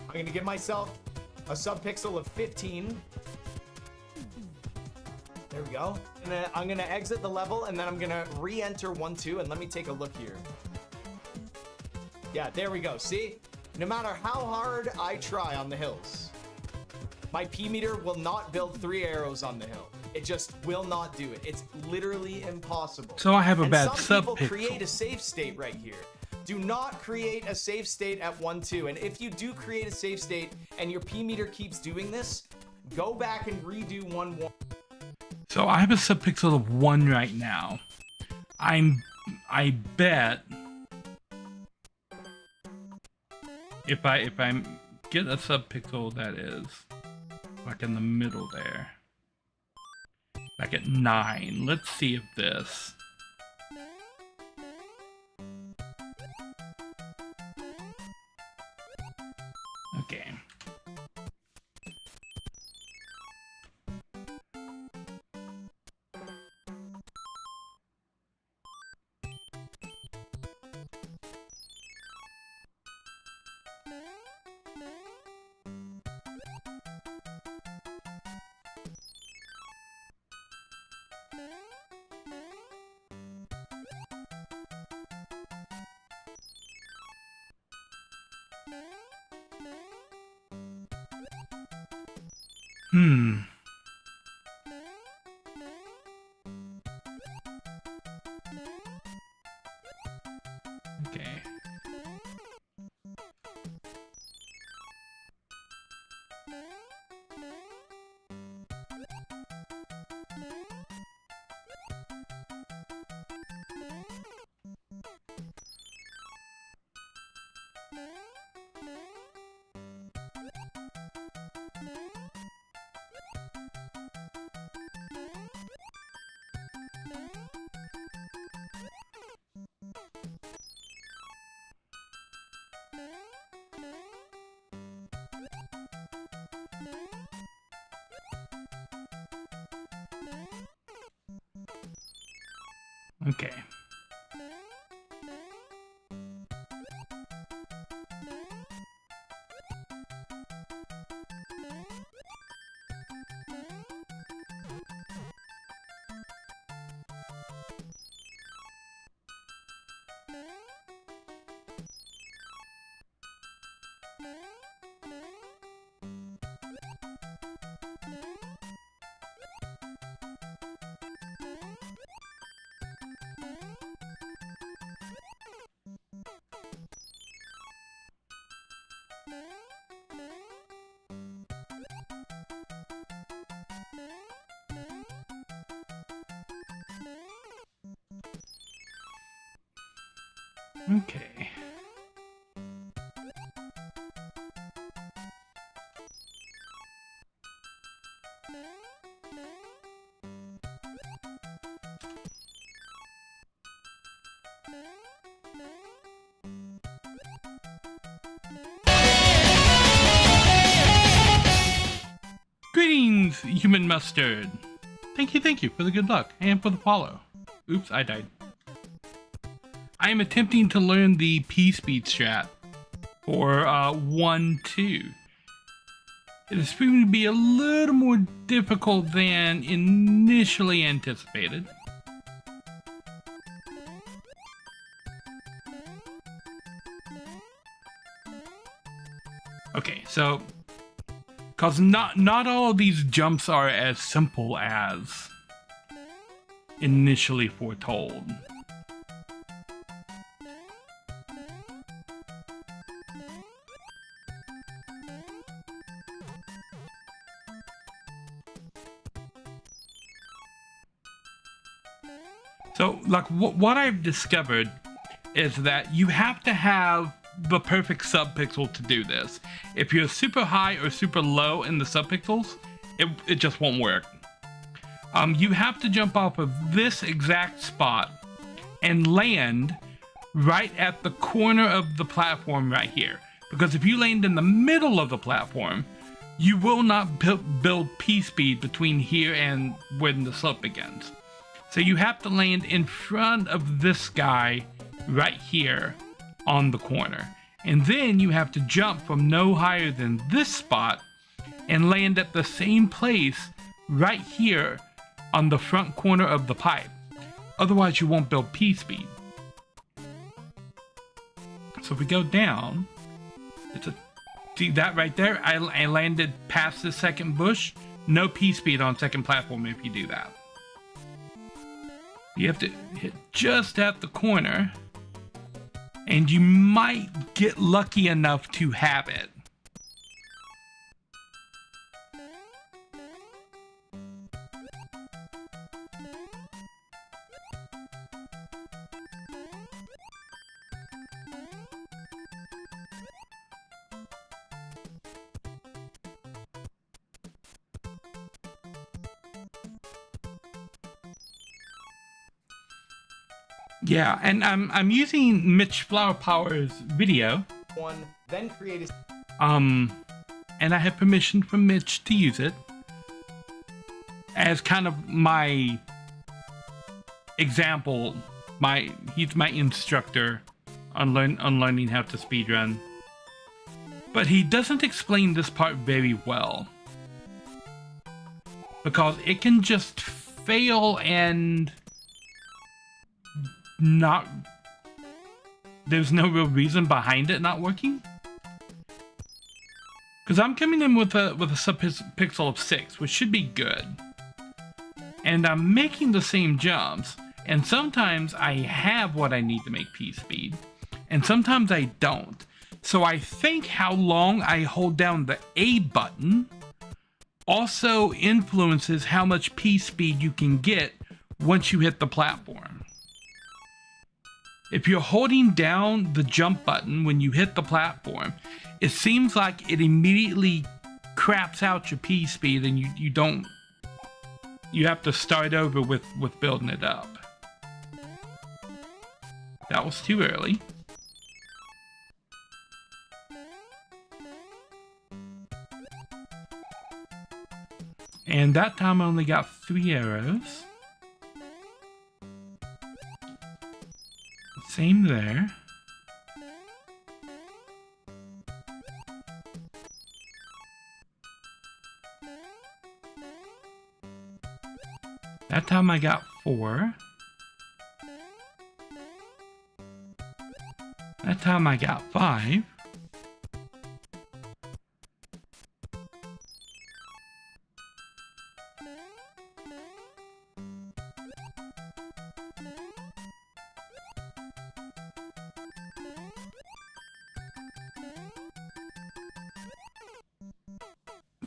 I'm gonna give myself a subpixel of 15. There we go. And I'm gonna exit the level and then I'm gonna re-enter 1-2 and let me take a look here. Yeah, there we go. See? No matter how hard I try on the hills, my P meter will not build 3 arrows on the hill. It just will not do it. It's literally impossible. So I have a bad some people subpixel. create a save state right here. Do not create a save state at 1-2. And if you do create a save state and your P meter keeps doing this, go back and redo 1-1. So I have a subpixel of 1 right now. I bet if I get a subpixel that is like in the middle there, like at 9. Let's see if this. Okay. Okay. Okay. Okay. Greetings, human mustard. Thank you for the good luck and for the follow. Oops, I died. I am attempting to learn the P-Speed strat for 1-2. It is proving to be a little more difficult than initially anticipated. Okay, so because not all of these jumps are as simple as initially foretold. So, like, what I've discovered is that you have to have the perfect subpixel to do this. If you're super high or super low in the subpixels, it just won't work. You have to jump off of this exact spot and land right at the corner of the platform right here. Because if you land in the middle of the platform, you will not build P-speed between here and when the slope begins. So you have to land in front of this guy right here on the corner. And then you have to jump from no higher than this spot and land at the same place right here on the front corner of the pipe. Otherwise you won't build P-speed. So if we go down, see that right there? I landed past the second bush. No P-speed on second platform if you do that. You have to hit just at the corner, and you might get lucky enough to have it. Yeah, and I'm using Mitch Flower Power's video. Then create a... And I have permission from Mitch to use it as kind of my example. He's my instructor on learning how to speedrun. But he doesn't explain this part very well, because it can just fail and there's no real reason behind it not working. Because I'm coming in with a subpixel of 6, which should be good. And I'm making the same jumps, and sometimes I have what I need to make P-speed, and sometimes I don't. So I think how long I hold down the A button also influences how much P-speed you can get once you hit the platform. If you're holding down the jump button when you hit the platform, it seems like it immediately craps out your P-speed, and you have to start over with building it up. That was too early. And that time I only got 3 arrows. Same there. That time I got 4. That time I got 5.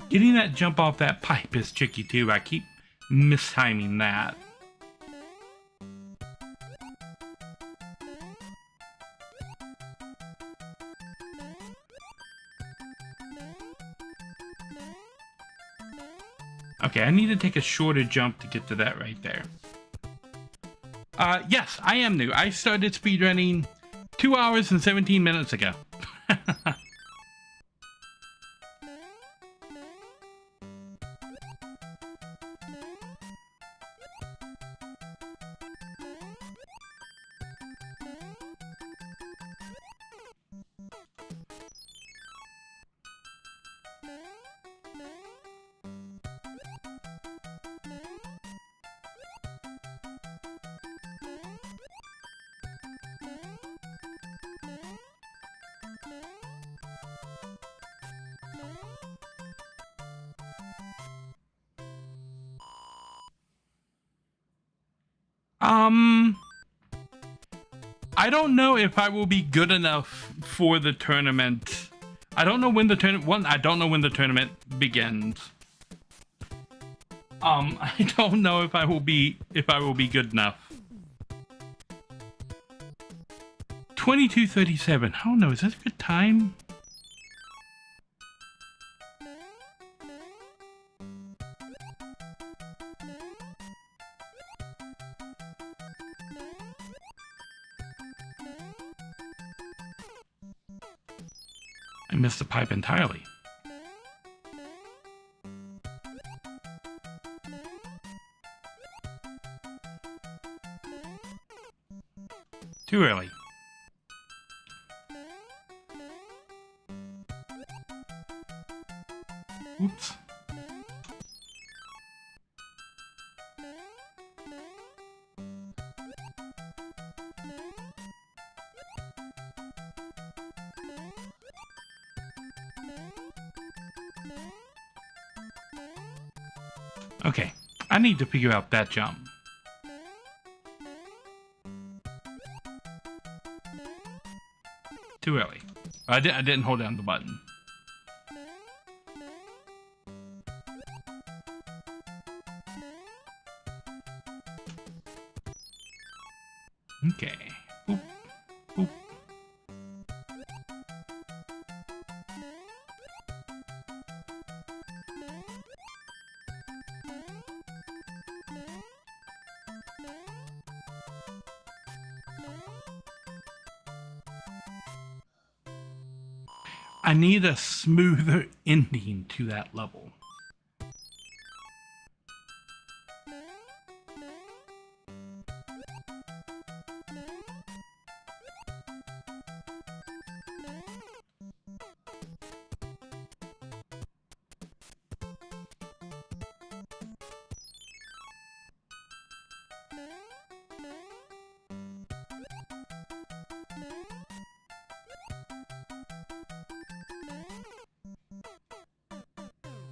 Getting that jump off that pipe is tricky too. I keep mistiming that. Okay, I need to take a shorter jump to get to that right there. Yes, I am new. I started speedrunning 2 hours and 17 minutes ago. I don't know if I will be good enough for the tournament. I don't know when the I don't know when the tournament begins. I don't know if I will be good enough. 22:37. I don't know. Is that a good time? I missed the pipe entirely. Too early. Oops. Okay, I need to figure out that jump. Too early. I didn't hold down the button. Okay. Boop. Boop. I need a smoother ending to that level.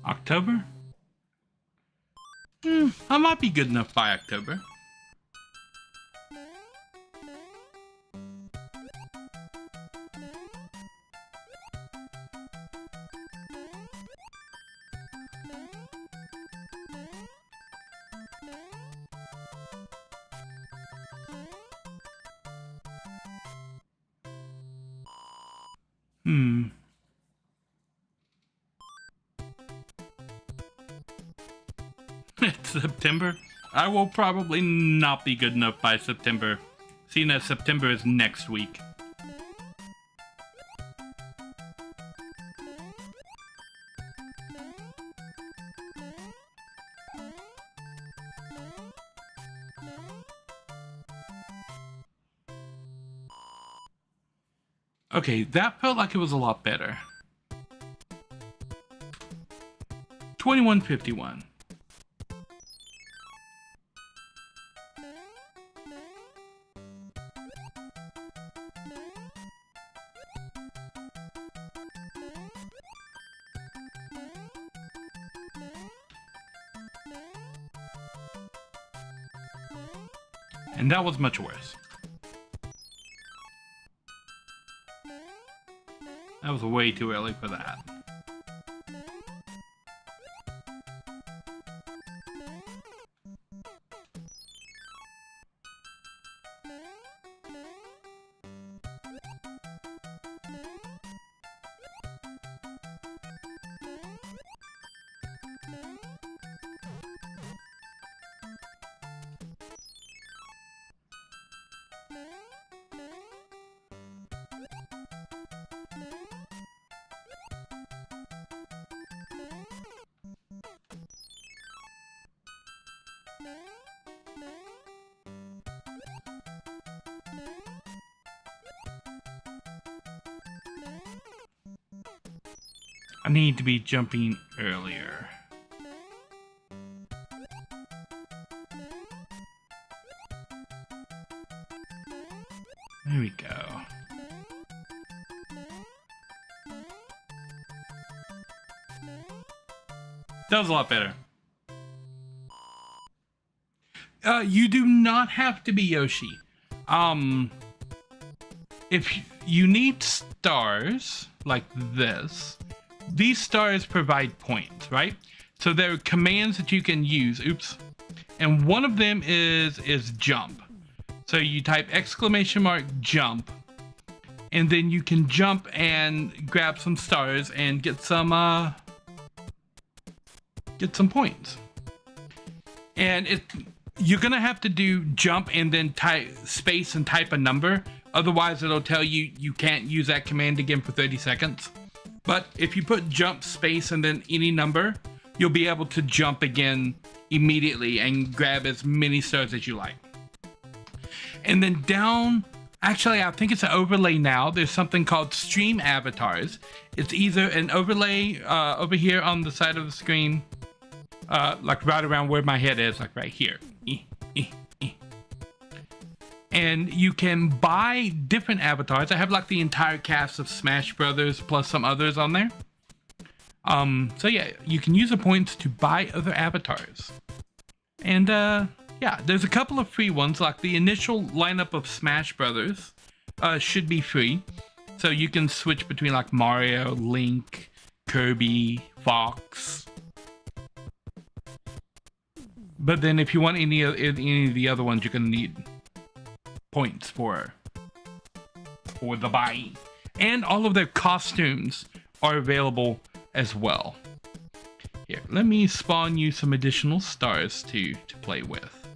October? I might be good enough by October. It's September. I will probably not be good enough by September, seeing as September is next week. Okay, that felt like it was a lot better. 2151. And that was much worse. That was way too early for that. I need to be jumping earlier. There we go. That was a lot better. You do not have to be Yoshi. If you need stars like this, these stars provide points, right? So there are commands that you can use. Oops. And one of them is jump. So you type !jump, and then you can jump and grab some stars and get some points. And you're gonna have to do jump and then type space and type a number. Otherwise, it'll tell you you can't use that command again for 30 seconds. But if you put jump, space, and then any number, you'll be able to jump again immediately and grab as many stars as you like. And then down, actually, I think it's an overlay now. There's something called stream avatars. It's either an overlay over here on the side of the screen, like right around where my head is, like right here. And you can buy different avatars. I have like the entire cast of Smash Brothers plus some others on there. So yeah, you can use the points to buy other avatars. And yeah, there's a couple of free ones, like the initial lineup of Smash Brothers should be free. So you can switch between like Mario, Link, Kirby, Fox. But then if you want any of the other ones, you're gonna need points for the buying. And all of their costumes are available as well. Here, let me spawn you some additional stars to play with.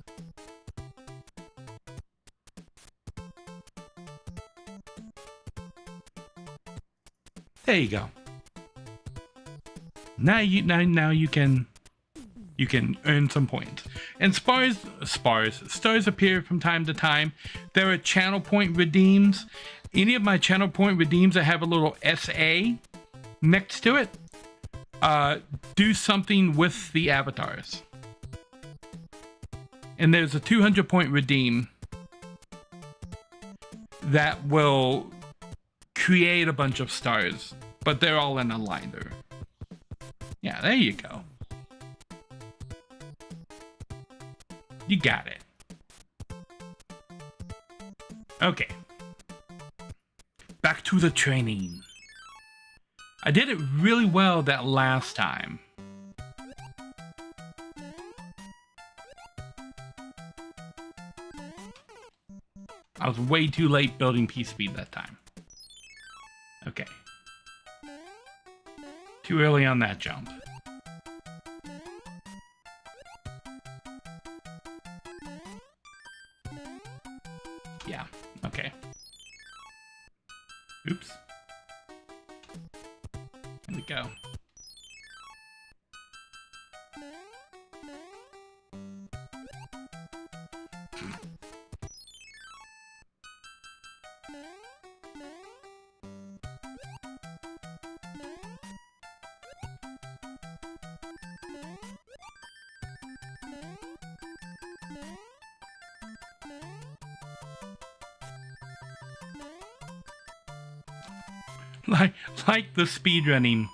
There you go. Now you can earn some points. And stars appear from time to time. There are channel point redeems. Any of my channel point redeems that have a little SA next to it, do something with the avatars. And there's a 200 point redeem that will create a bunch of stars, but they're all in a liner. Yeah, there you go. You got it. Okay. Back to the training. I did it really well that last time. I was way too late building P-Speed that time. Okay. Too early on that jump. Yeah, okay. Oops. There we go. like the speedrunning.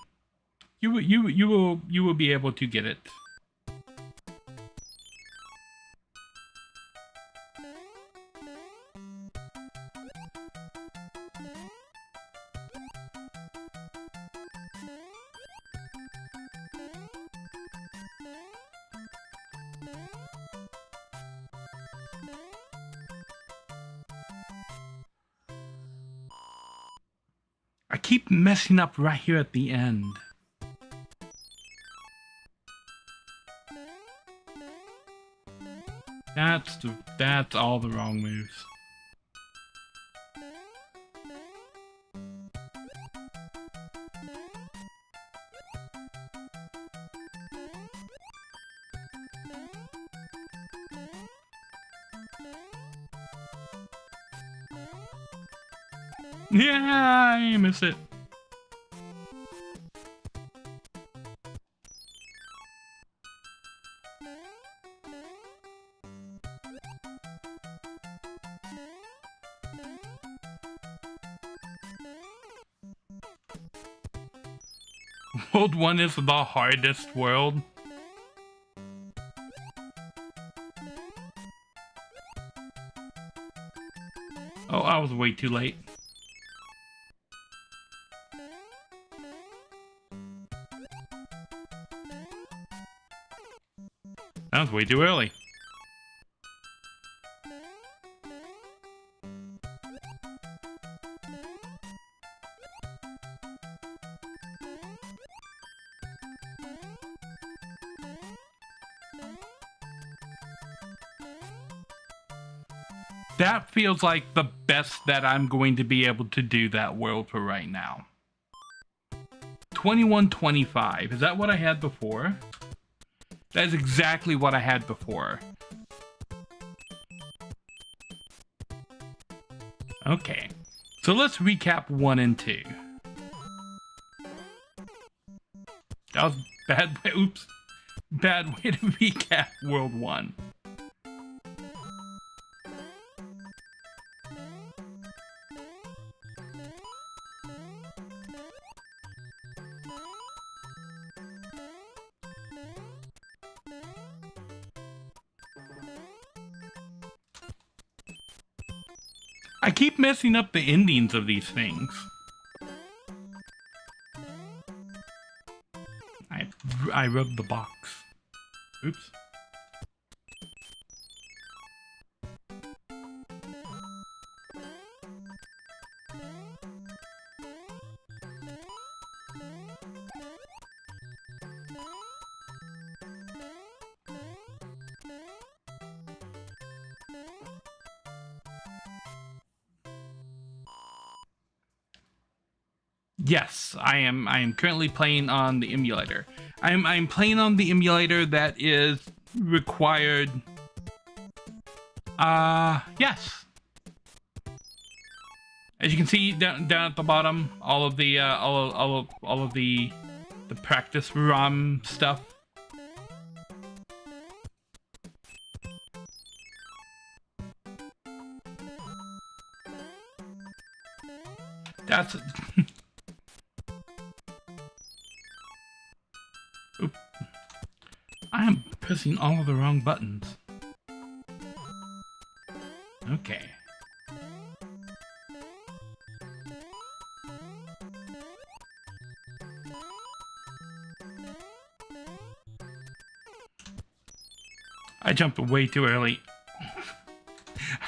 You will be able to get it. I keep messing up right here at the end. That's all the wrong moves. Yeah, I miss it. World 1 is the hardest world. Oh, I was way too late. That was way too early. That feels like the best that I'm going to be able to do that world for right now. 2125. Is that what I had before? That is exactly what I had before. Okay. So let's recap 1 and 2. That was bad. Oops. Bad way to recap World 1. I keep messing up the endings of these things. I rubbed the box. Oops. Yes, I am currently playing on the emulator. I'm playing on the emulator that is required. Yes. As you can see down at the bottom, all of the all of the practice ROM stuff. That's Oop. I am pressing all of the wrong buttons. Okay. I jumped way too early.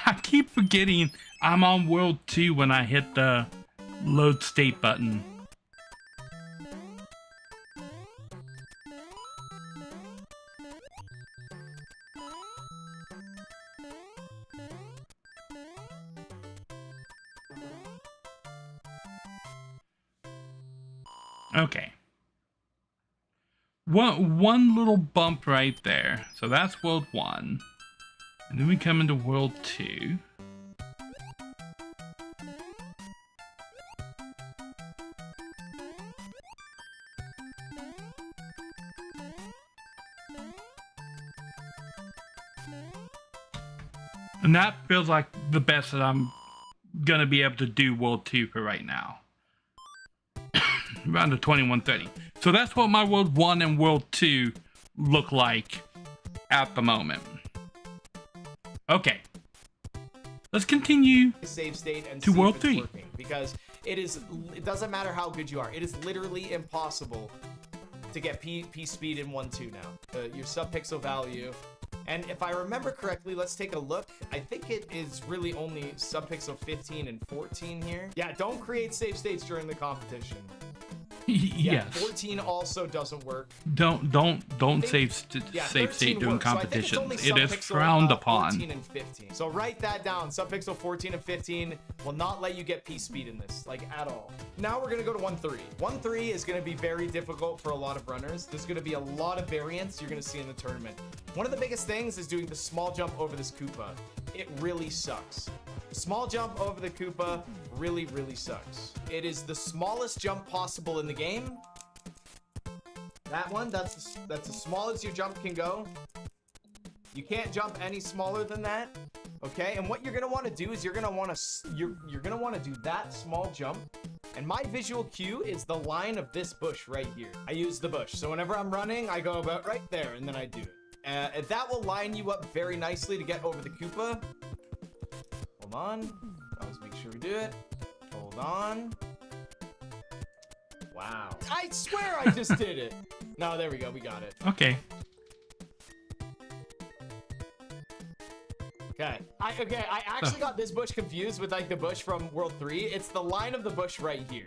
I keep forgetting I'm on World 2 when I hit the load state button. Okay. One little bump right there. So that's World 1. And then we come into World 2. And that feels like the best that I'm gonna be able to do World 2 for right now. around the 2130. So that's what my World 1 and World 2 look like at the moment. Okay. Let's continue save state and to see World if it's 3. working, because it doesn't matter how good you are. It is literally impossible to get P speed in 1.2 now. Your sub-pixel value. And if I remember correctly, let's take a look. I think it is really only sub-pixel 15 and 14 here. Yeah, don't create save states during the competition. Yeah, Yes. 14 also doesn't work. Don't save state during works. competitions. So it is frowned upon. 14 and 15. So write that down. Subpixel 14 and 15 will not let you get P speed in this, like, at all. Now we're gonna go to 1.3. 1.3 is gonna be very difficult for a lot of runners. There's gonna be a lot of variance you're gonna see in the tournament. One of the biggest things is doing the small jump over this Koopa. It really sucks. Small jump over the Koopa really sucks. It is the smallest jump possible in the game. That one, that's as small as your jump can go. You can't jump any smaller than that. Okay, and what you're gonna want to do is you're gonna want to do that small jump. And my visual cue is the line of this bush right here. I use the bush, so whenever I'm running, I go about right there, and then I do it. And that will line you up very nicely to get over the Koopa. Hold on. Always make sure we do it. Hold on. Wow. I swear I just did it. No, there we go. We got it. Okay. Okay. I actually got this bush confused with like the bush from World 3. It's the line of the bush right here.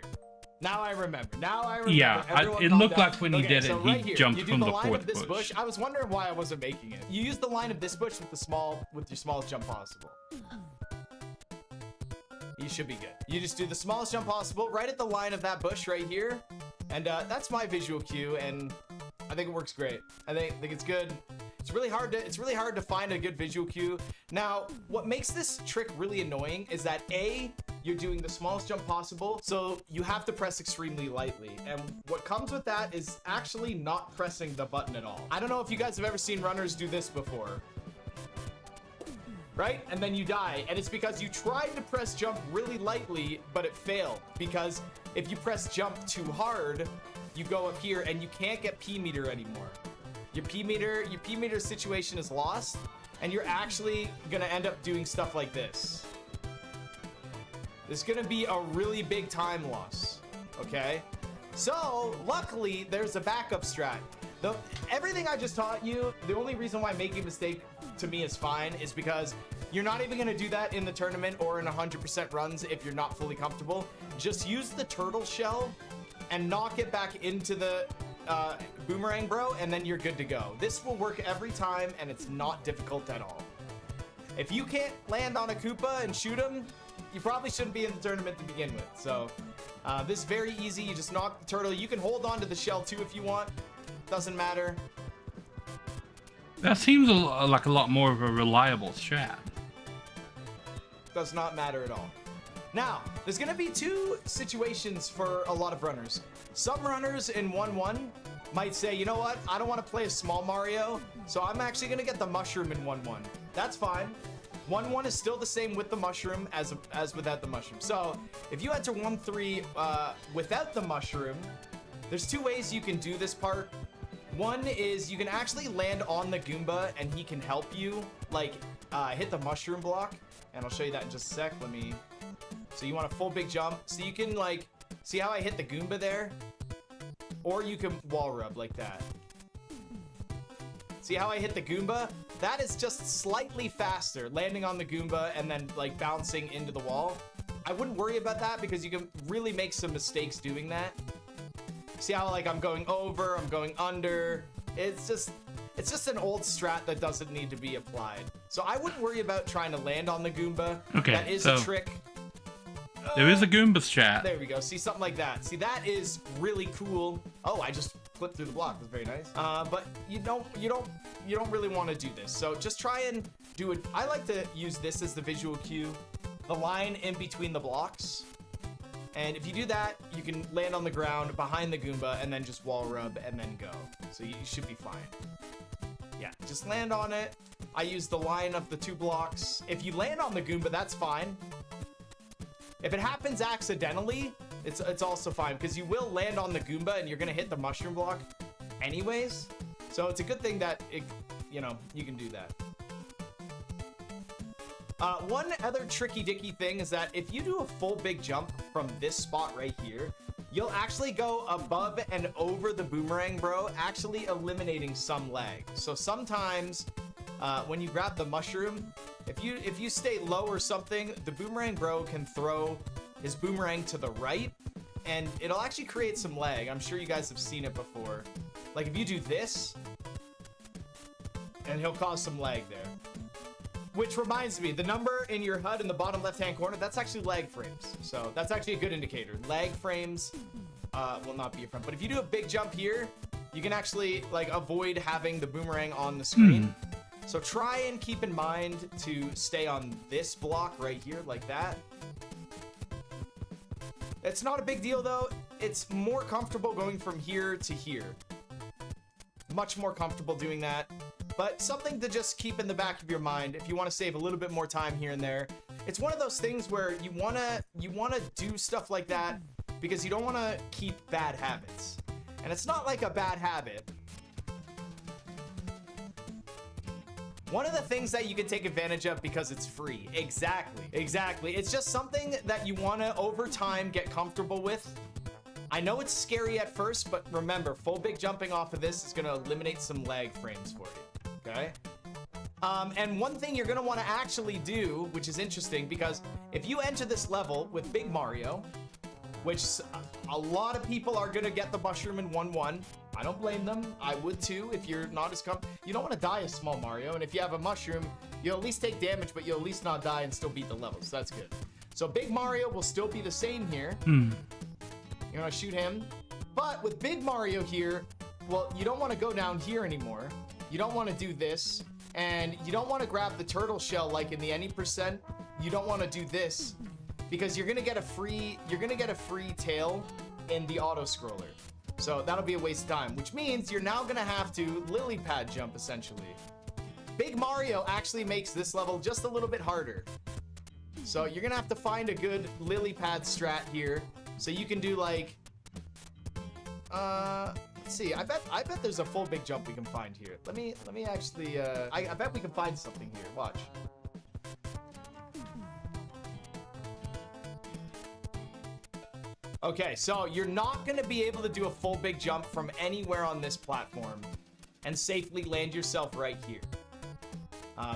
Now I remember. Yeah, it looked like when he did it, right he here, jumped you do from the the line fourth of this bush. I was wondering why I wasn't making it. You use the line of this bush with your smallest jump possible. You should be good. You just do the smallest jump possible right at the line of that bush right here. And that's my visual cue, and I think it works great. I think it's good. It's really hard to find a good visual cue. Now, what makes this trick really annoying is that A, you're doing the smallest jump possible, so you have to press extremely lightly. And what comes with that is actually not pressing the button at all. I don't know if you guys have ever seen runners do this before. Right? And then you die. And it's because you tried to press jump really lightly, but it failed. Because if you press jump too hard, you go up here and you can't get P meter anymore. Your P meter situation is lost, and you're actually gonna end up doing stuff like this. There's gonna be a really big time loss, okay? So, luckily, there's a backup strat. Everything I just taught you, the only reason why making a mistake to me is fine is because you're not even gonna do that in the tournament or in 100% runs if you're not fully comfortable. Just use the turtle shell and knock it back into the boomerang, bro, and then you're good to go. This will work every time, and it's not difficult at all. If you can't land on a Koopa and shoot him, you probably shouldn't be in the tournament to begin with. So this is very easy. You just knock the turtle. You can hold on to the shell too if you want. Doesn't matter. That seems like a lot more of a reliable strat. Does not matter at all. Now, there's gonna be two situations for a lot of runners. Some runners in 1.1 might say, you know what? I don't want to play a small Mario, so I'm actually gonna get the mushroom in 1.1. That's fine. 1.1 is still the same with the mushroom as without the mushroom. So if you enter 1.3 without the mushroom, there's two ways you can do this part. One is you can actually land on the Goomba and he can help you, like hit the mushroom block. And I'll show you that in just a sec. So you want a full big jump. So you can like, see how I hit the Goomba there? Or you can wall rub like that. See how I hit the Goomba? That is just slightly faster, landing on the Goomba and then like bouncing into the wall. I wouldn't worry about that because you can really make some mistakes doing that. See how like I'm going over, I'm going under. It's just an old strat that doesn't need to be applied. So I wouldn't worry about trying to land on the Goomba. Okay, that is a trick. There is a Goomba strat. There we go. See, something like that. See, that is really cool. Oh, I just clipped through the block. That's very nice. But you don't really want to do this. So just try and do it. I like to use this as the visual cue, the line in between the blocks. And if you do that, you can land on the ground behind the Goomba and then just wall rub and then go. So you should be fine. Yeah, just land on it. I use the line of the two blocks. If you land on the Goomba, that's fine. If it happens accidentally, It's also fine because you will land on the Goomba and you're gonna hit the mushroom block anyways. So it's a good thing that you can do that. One other tricky dicky thing is that if you do a full big jump from this spot right here, you'll actually go above and over the boomerang, bro, actually eliminating some lag. So sometimes when you grab the mushroom, if you stay low or something, the boomerang bro can throw his boomerang to the right and it'll actually create some lag. I'm sure you guys have seen it before. Like if you do this, and he'll cause some lag there. Which reminds me, the number in your HUD in the bottom left-hand corner, that's actually lag frames. So that's actually a good indicator. Lag frames will not be your friend. But if you do a big jump here, you can actually like avoid having the boomerang on the screen. So try and keep in mind to stay on this block right here like that. It's not a big deal though. It's more comfortable going from here to here. Much more comfortable doing that. But something to just keep in the back of your mind if you want to save a little bit more time here and there. It's one of those things where you wanna do stuff like that because you don't want to keep bad habits. And it's not like a bad habit. One of the things that you can take advantage of because it's free. Exactly. It's just something that you want to over time get comfortable with. I know it's scary at first, but remember, full big jumping off of this is going to eliminate some lag frames for you, okay? And one thing you're going to want to actually do, which is interesting, because if you enter this level with Big Mario, which a lot of people are going to get the mushroom in 1-1. I don't blame them. I would too if you're not as you don't want to die as Small Mario, and if you have a mushroom, you'll at least take damage, but you'll at least not die and still beat the level, so that's good. So Big Mario will still be the same here. You're gonna shoot him. But with Big Mario here, well, you don't want to go down here anymore. You don't want to do this. And you don't want to grab the turtle shell like in the any percent. You don't want to do this because you're gonna get a free tail in the auto scroller. So that'll be a waste of time, which means you're now gonna have to lily pad jump essentially. Big Mario actually makes this level just a little bit harder. So you're gonna have to find a good lily pad strat here. So you can do like, let's see. I bet there's a full big jump we can find here. Let me actually. I bet we can find something here. Watch. Okay, so you're not gonna be able to do a full big jump from anywhere on this platform and safely land yourself right here.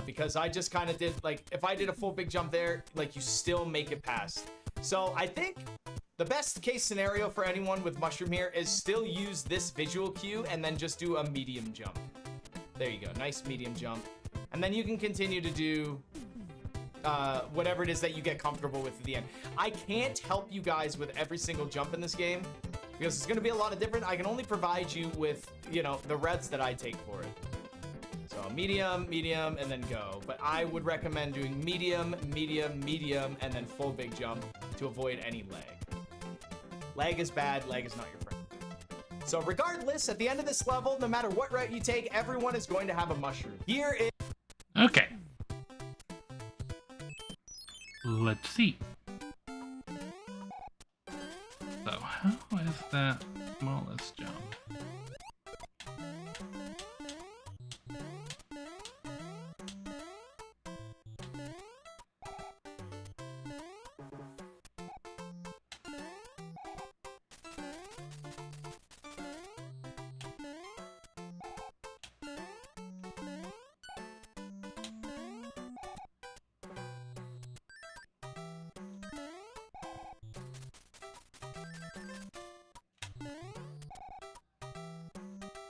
Because I just kind of did like, if I did a full big jump there, like you still make it past. So I think the best case scenario for anyone with mushroom here is still use this visual cue and then just do a medium jump. There you go, nice medium jump. And then you can continue to do whatever it is that you get comfortable with at the end. I can't help you guys with every single jump in this game because it's gonna be a lot of different. I can only provide you with, you know, the reds that I take for it. So medium, medium, and then go. But I would recommend doing medium, medium, medium, and then full big jump to avoid any lag. Lag is bad, lag is not your friend. So regardless, at the end of this level, no matter what route you take, everyone is going to have a mushroom. Here is... Okay. Let's see. So, how is that smallest jump?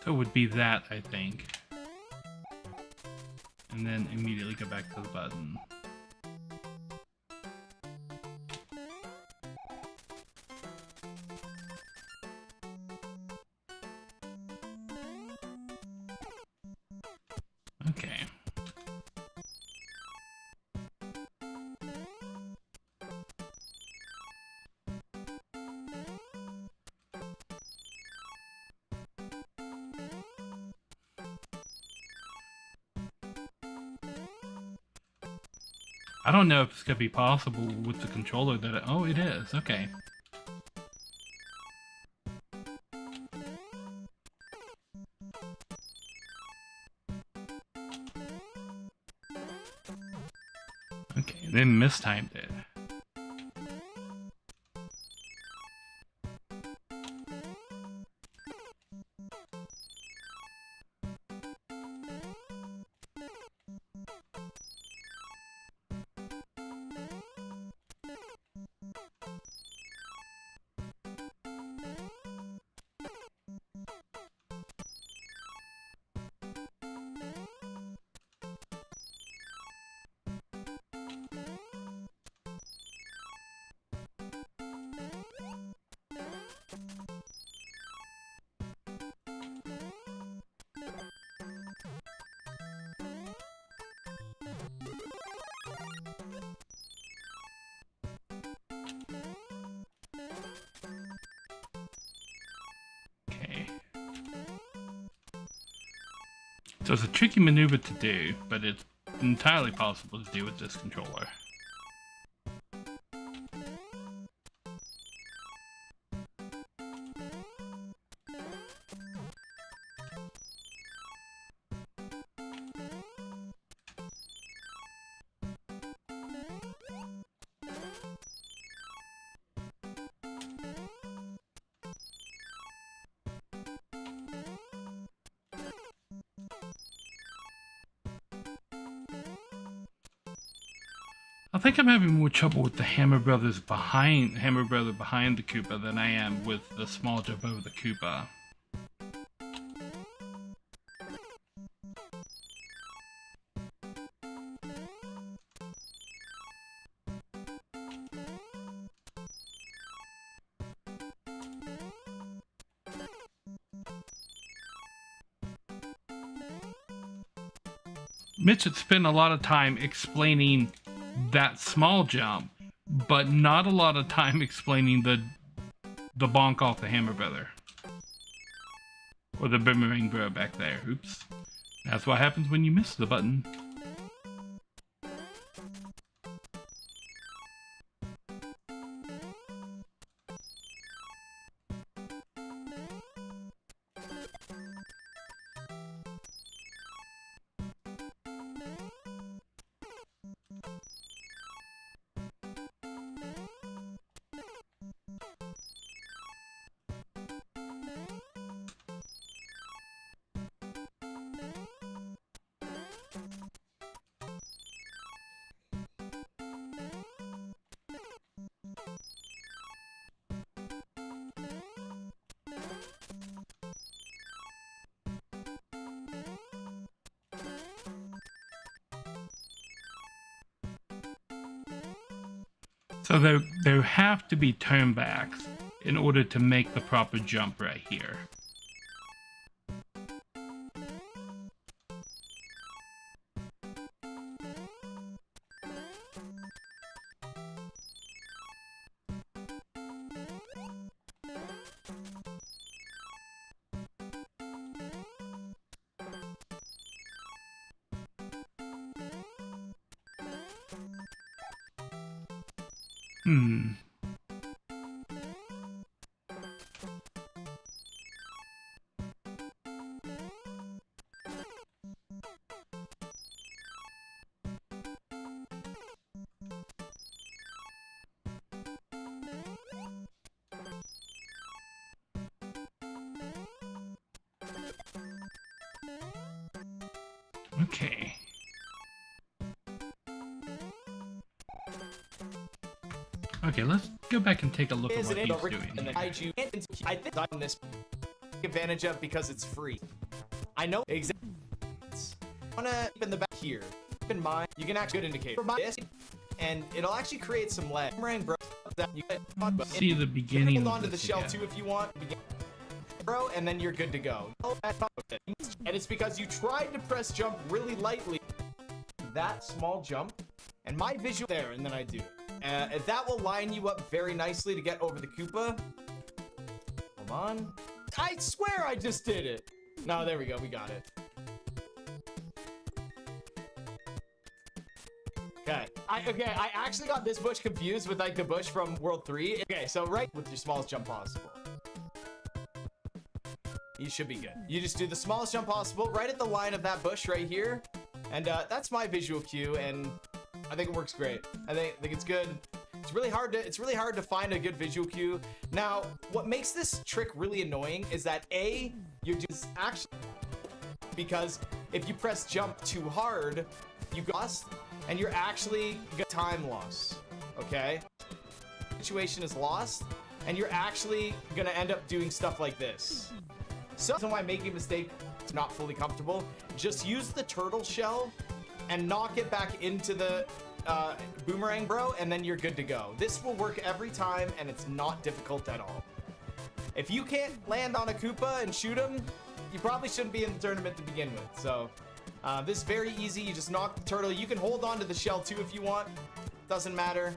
So it would be that, I think. And then immediately go back to the button. Okay. I don't know if it's gonna be possible with the controller that oh, it is. Okay. Okay, then mistimed it. So it's a tricky maneuver to do, but it's entirely possible to do with this controller. I think I'm having more trouble with the Hammer Brother behind the Koopa than I am with the small jump over the Koopa. Mitch had spent a lot of time explaining that small jump, but not a lot of time explaining the bonk off the Hammer Brother. Or the boomerang bro back there. Oops. That's what happens when you miss the button. So there have to be turnbacks in order to make the proper jump right here. Okay. Okay, let's go back and take a look at what he's doing. I think on this advantage of because it's free. I know exactly. I wanna keep in the back here. Keep in mind, you can actually good indicator this, and it'll actually create some lag. See the beginning. Hold on to the shell too if you want. Bro, and then you're good to go. And it's because you tried to press jump really lightly. That small jump, and my visual there, and then I do. That will line you up very nicely to get over the Koopa. Hold on. I swear I just did it. No, there we go. We got it. Okay. I actually got this bush confused with like the bush from World 3. Okay, so right with your smallest jump possible. You should be good. You just do the smallest jump possible right at the line of that bush right here. And that's my visual cue. And I think it works great. I think it's good. It's really hard to find a good visual cue. Now, what makes this trick really annoying is that you're just actually, because if you press jump too hard, you lost, and you're actually got time loss. Okay? Situation is lost, and you're actually gonna end up doing stuff like this. So that's why making a mistake is not fully comfortable. Just use the turtle shell and knock it back into the boomerang, bro, and then you're good to go. This will work every time, and it's not difficult at all. If you can't land on a Koopa and shoot him, you probably shouldn't be in the tournament to begin with. So this is very easy. You just knock the turtle. You can hold on to the shell too if you want. Doesn't matter.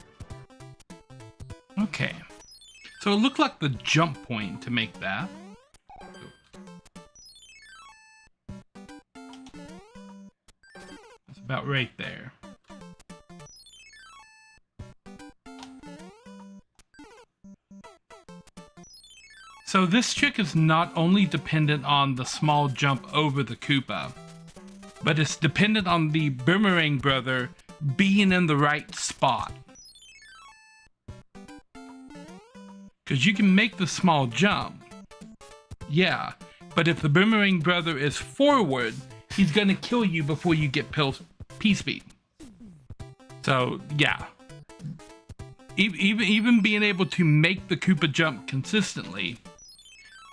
Okay. So it looked like the jump point to make that. That's about right there. So this trick is not only dependent on the small jump over the Koopa, but it's dependent on the Boomerang Brother being in the right spot. Because you can make the small jump, yeah, but if the Boomerang Brother is forward, he's gonna kill you before you get P-speed. So yeah, even being able to make the Koopa jump consistently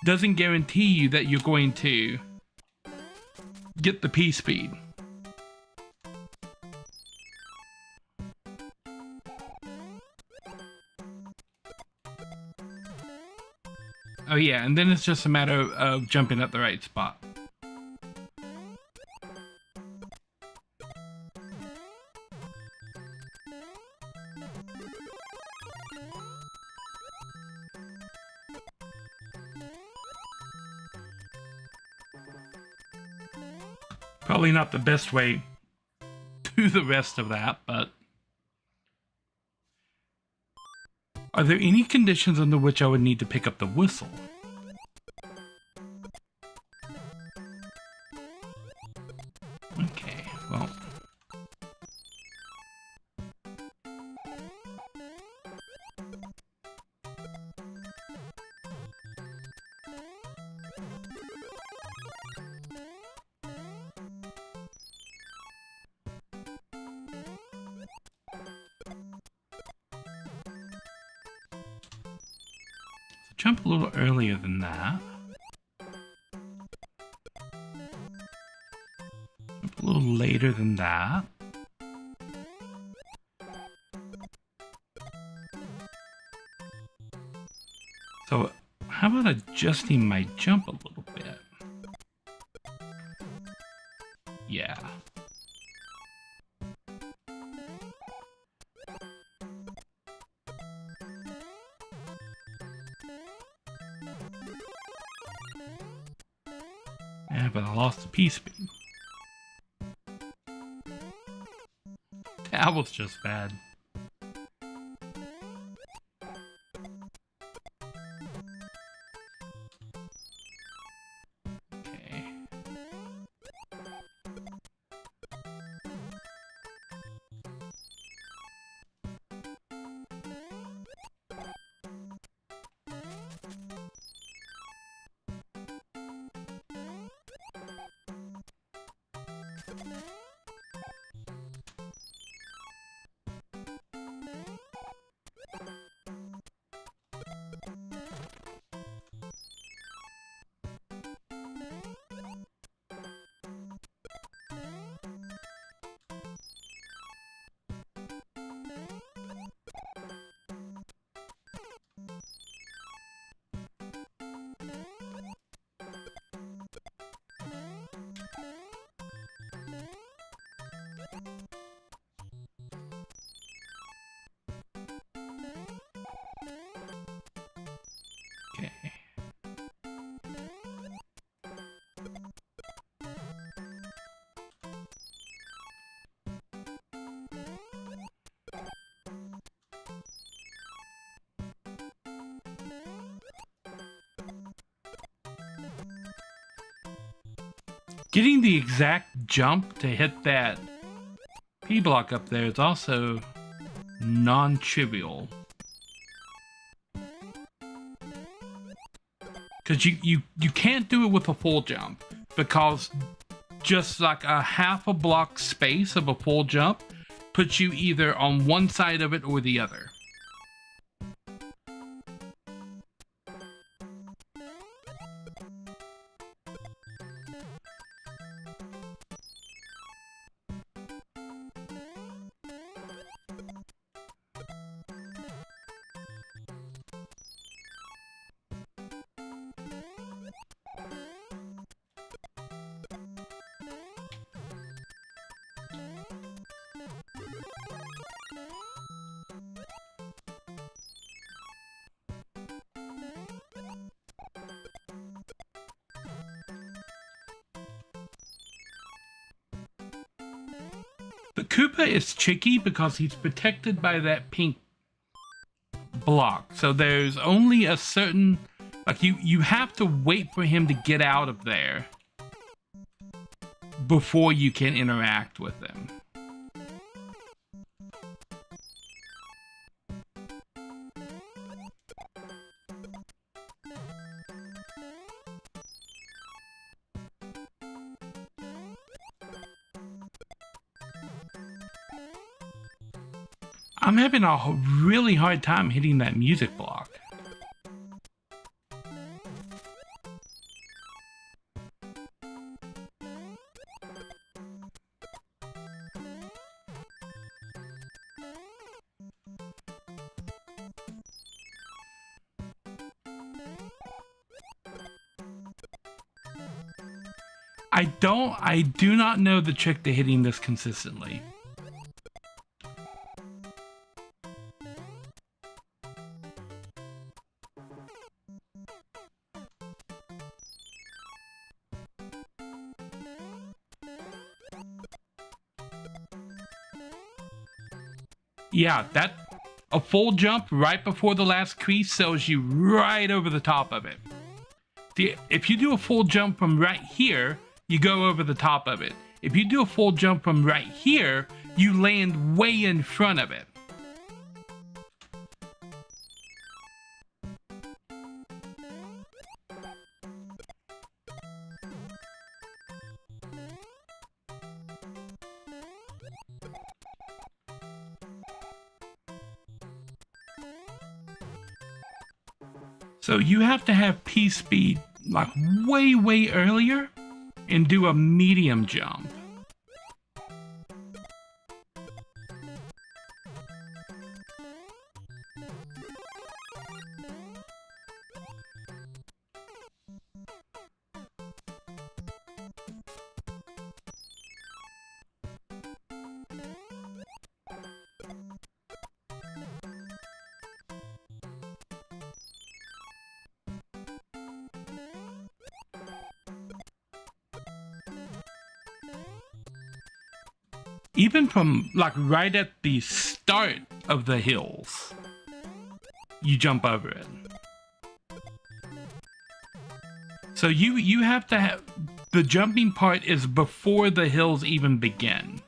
doesn't guarantee you that you're going to get the P-speed. Oh yeah, and then it's just a matter of jumping at the right spot. Probably not the best way to the rest of that, but... Are there any conditions under which I would need to pick up the whistle? Okay, well... Jump a little earlier than that. Jump a little later than that. So, how about adjusting my jump a little bit? Yeah. Yeah, but I lost the P-speed. That was just bad. Okay. Okay. Getting the exact jump to hit that P block up there is also non-trivial. Because you can't do it with a full jump, because just like a half a block space of a full jump puts you either on one side of it or the other. The Koopa is tricky because he's protected by that pink block. So there's only a certain, like you have to wait for him to get out of there before you can interact with him. I'm having a really hard time hitting that music block. I do not know the trick to hitting this consistently. Yeah, a full jump right before the last crease sells you right over the top of it. If you do a full jump from right here, you go over the top of it. If you do a full jump from right here, you land way in front of it. So you have to have P speed like way earlier and do a medium jump. Even from like right at the start of the hills, you jump over it. So you have to have, the jumping part is before the hills even begin.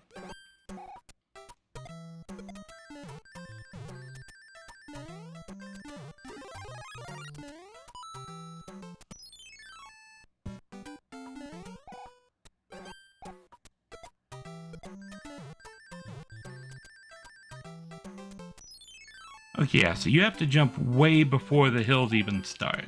Okay, yeah, so you have to jump way before the hills even start.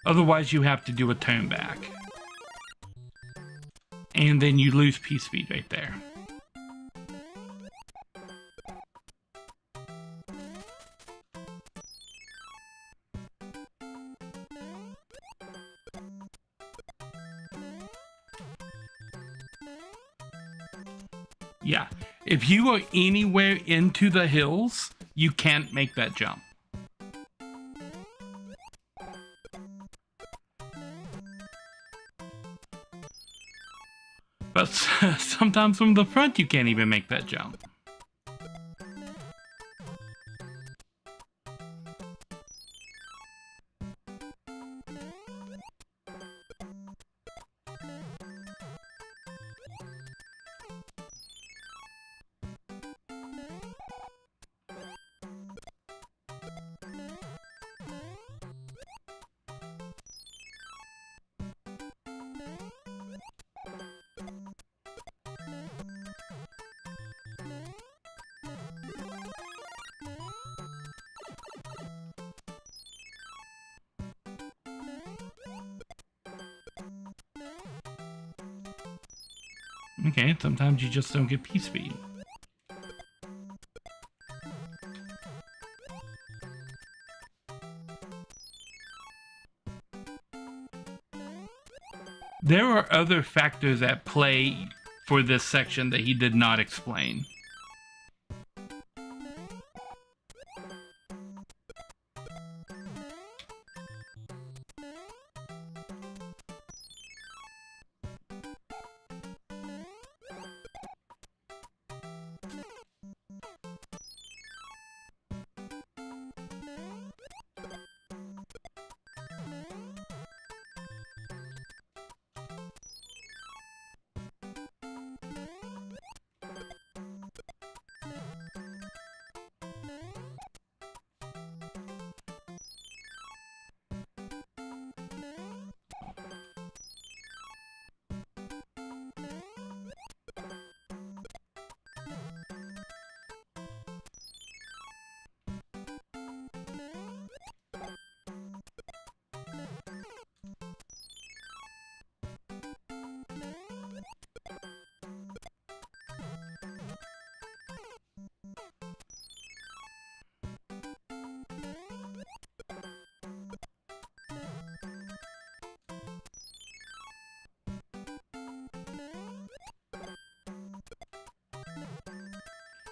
Otherwise, you have to do a turn back. And then you lose P speed right there. Yeah, if you are anywhere into the hills, you can't make that jump. But sometimes from the front, you can't even make that jump. Okay, sometimes you just don't get P-Speed. There are other factors at play for this section that he did not explain.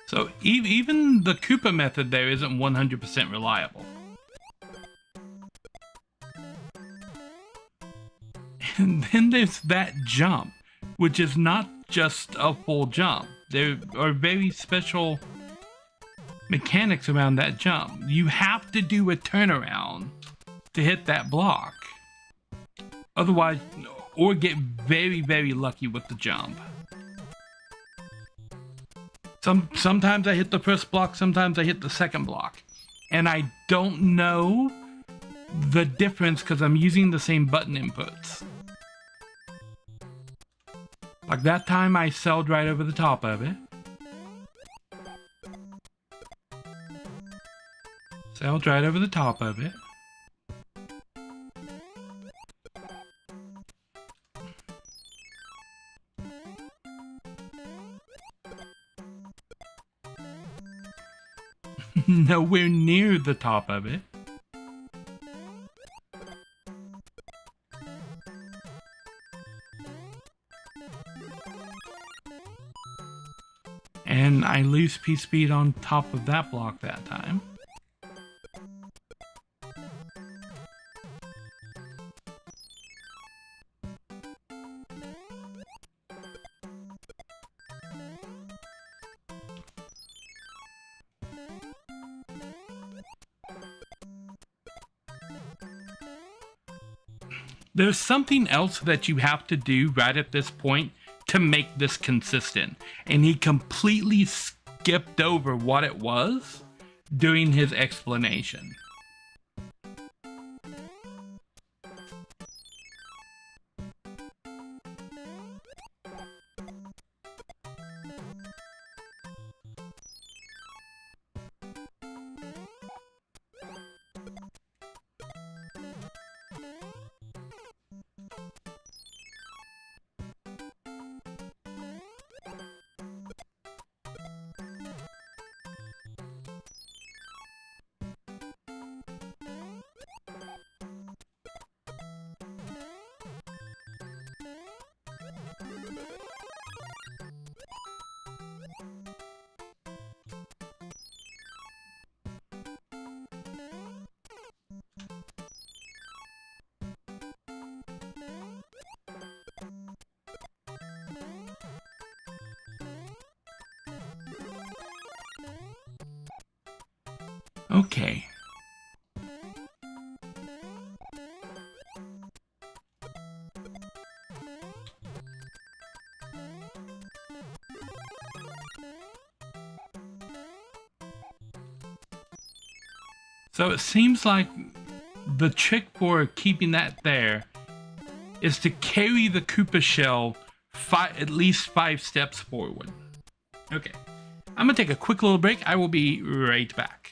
So even the Koopa method there isn't 100% reliable. And then there's that jump, which is not just a full jump. There are very special mechanics around that jump. You have to do a turnaround to hit that block. Otherwise, or get very, very lucky with the jump. Sometimes I hit the first block, sometimes I hit the second block. And I don't know the difference because I'm using the same button inputs. Like that time I sailed right over the top of it. Sailed right over the top of it. Nowhere near the top of it. And I lose P-Speed on top of that block that time. There's something else that you have to do right at this point to make this consistent. And he completely skipped over what it was during his explanation. Okay. So it seems like the trick for keeping that there is to carry the Koopa shell at least 5 steps forward. Okay. I'm gonna take a quick little break. I will be right back.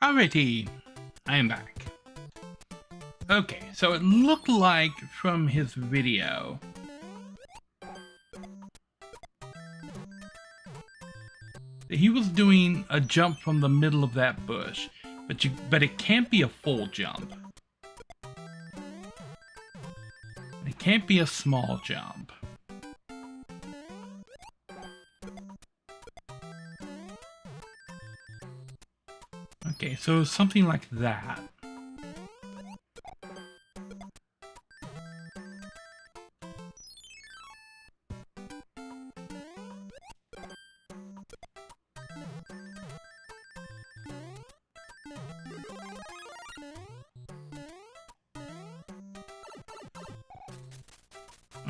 Alrighty, I am back. Okay, so it looked like from his video that he was doing a jump from the middle of that bush, but it can't be a full jump. It can't be a small jump. Okay, so something like that.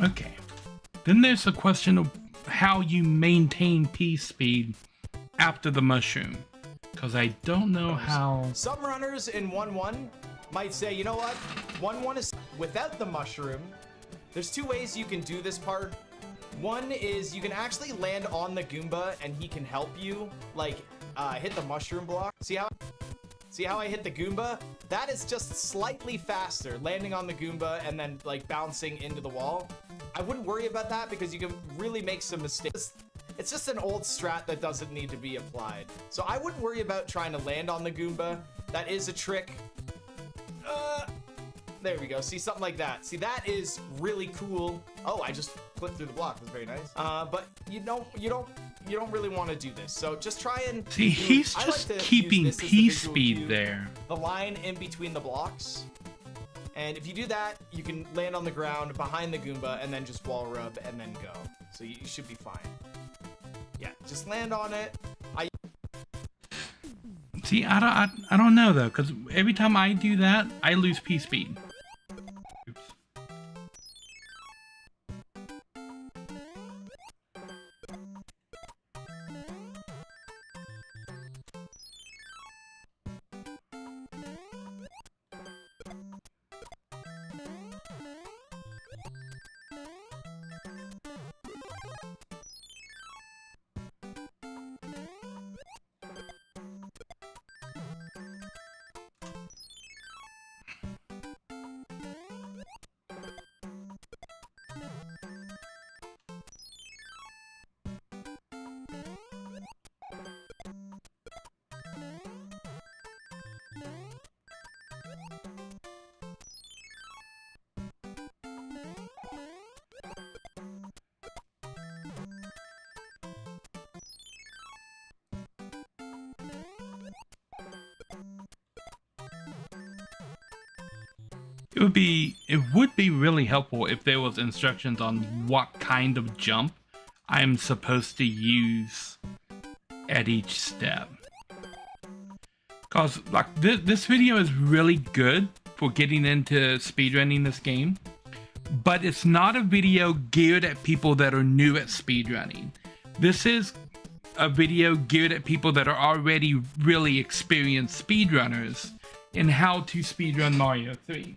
Okay, then there's the question of how you maintain P-speed after the mushroom, because I don't know how... Some runners in 1-1 might say, you know what, 1-1 is without the mushroom. There's two ways you can do this part. One is you can actually land on the Goomba and he can help you, like hit the mushroom block. See how I hit the Goomba? That is just slightly faster, landing on the Goomba and then like bouncing into the wall. I wouldn't worry about that because you can really make some mistakes. It's just an old strat that doesn't need to be applied. So I wouldn't worry about trying to land on the Goomba. That is a trick. There we go. See, something like that. See, that is really cool. Oh, I just clipped through the block. That's very nice. But you don't really want to do this. So just try and see. He's just keeping P-speed there. The line in between the blocks. And if you do that, you can land on the ground behind the Goomba and then just wall rub and then go. So you should be fine. Yeah, just land on it. See, I don't know though, because every time I do that, I lose P-speed. Oops. It would be really helpful if there was instructions on what kind of jump I'm supposed to use at each step. Cause like this video is really good for getting into speedrunning this game, but it's not a video geared at people that are new at speedrunning. This is a video geared at people that are already really experienced speedrunners in how to speedrun Mario 3.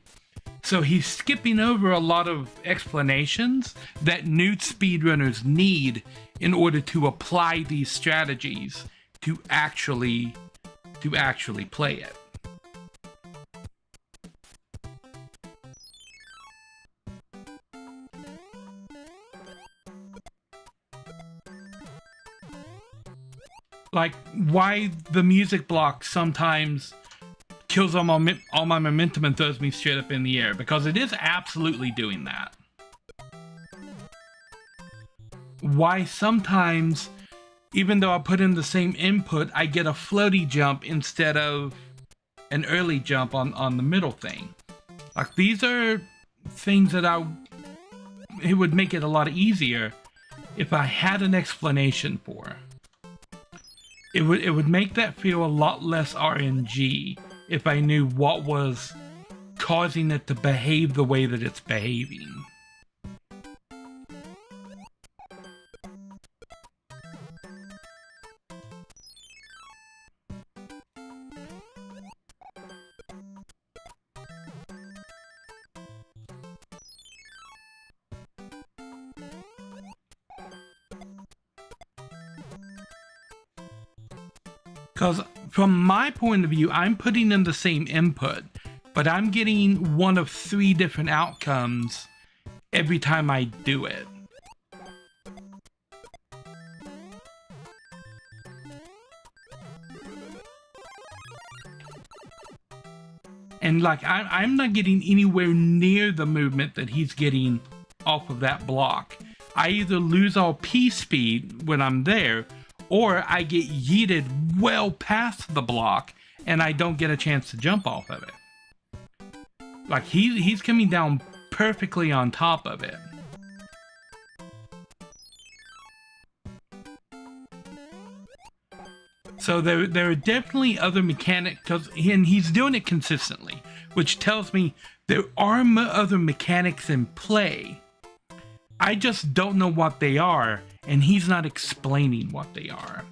So he's skipping over a lot of explanations that new speedrunners need in order to apply these strategies to actually play it. Like why the music block sometimes kills all my momentum and throws me straight up in the air, because it is absolutely doing that. Why sometimes, even though I put in the same input, I get a floaty jump instead of an early jump on the middle thing. Like these are things that it would make it a lot easier if I had an explanation for. It would make that feel a lot less RNG if I knew what was causing it to behave the way that it's behaving. Because from my point of view, I'm putting in the same input, but I'm getting one of 3 different outcomes every time I do it. And like, I'm not getting anywhere near the movement that he's getting off of that block. I either lose all P speed when I'm there, or I get yeeted well past the block and I don't get a chance to jump off of it. Like, he's coming down perfectly on top of it. So there are definitely other mechanics, and he's doing it consistently, which tells me there are other mechanics in play. I just don't know what they are, and he's not explaining what they are.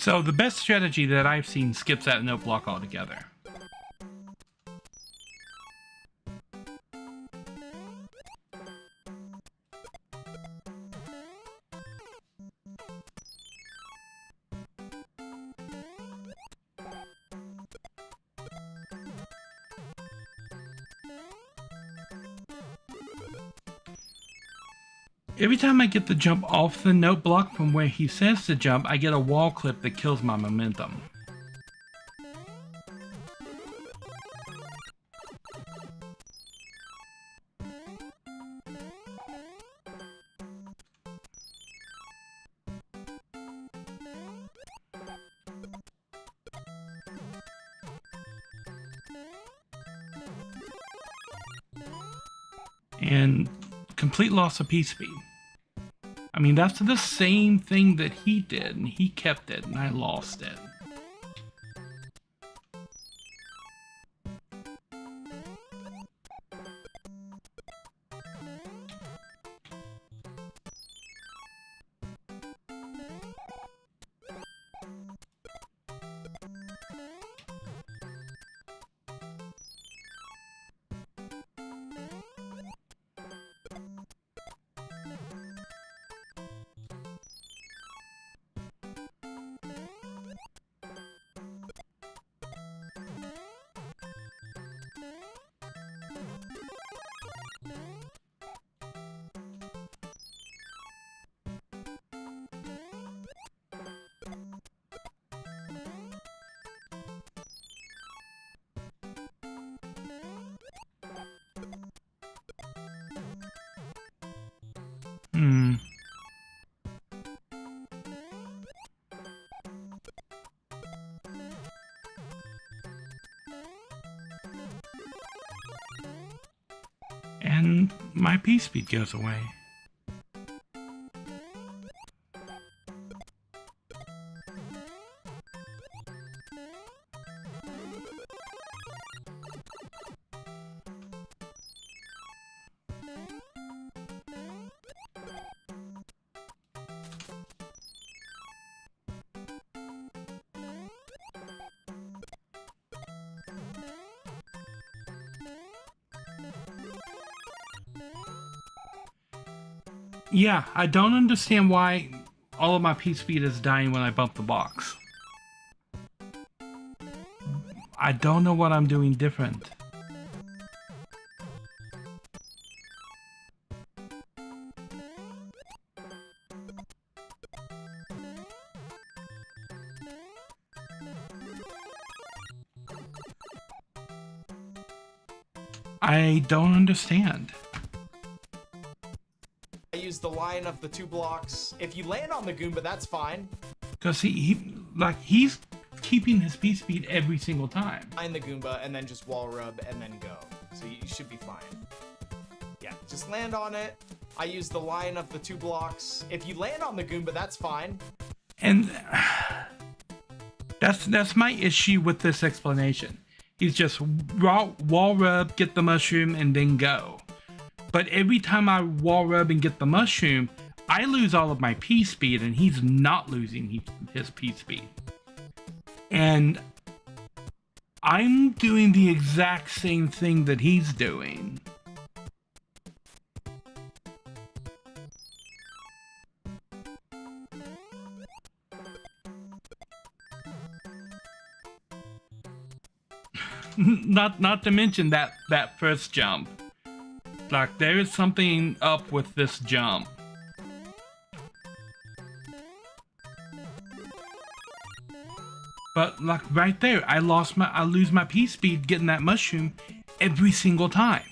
So the best strategy that I've seen skips that note block altogether. Every time I get the jump off the note block from where he says to jump, I get a wall clip that kills my momentum. And complete loss of P speed. I mean, that's the same thing that he did, and he kept it, and I lost it. Hmm. And my P-speed goes away. Yeah, I don't understand why all of my P-speed is dying when I bump the box. I don't know what I'm doing different. I don't understand. I use the line of the 2 blocks. If you land on the Goomba, that's fine. Because he's keeping his P-speed every single time. Find the Goomba and then just wall rub and then go. So you should be fine. Yeah, just land on it. I use the line of the 2 blocks. If you land on the Goomba, that's fine. And that's my issue with this explanation. He's just wall rub, get the mushroom, and then go. But every time I wall rub and get the mushroom, I lose all of my P-speed, and he's not losing his P-speed. And I'm doing the exact same thing that he's doing. Not to mention that first jump. Like, there is something up with this jump. But like right there, I lose my P-speed getting that mushroom every single time.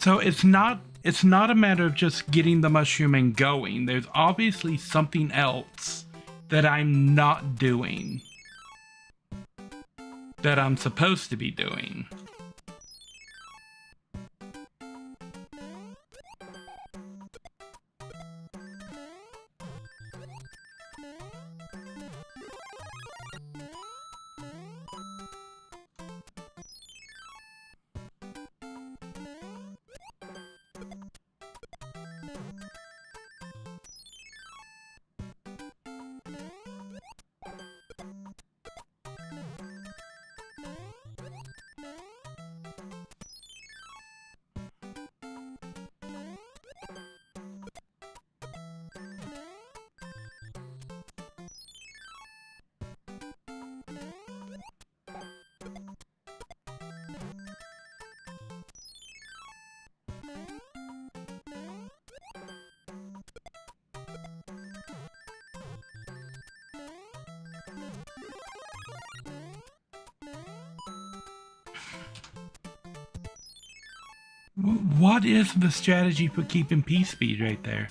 So it's not a matter of just getting the mushroom and going. There's obviously something else that I'm not doing that I'm supposed to be doing. What is the strategy for keeping P-speed right there?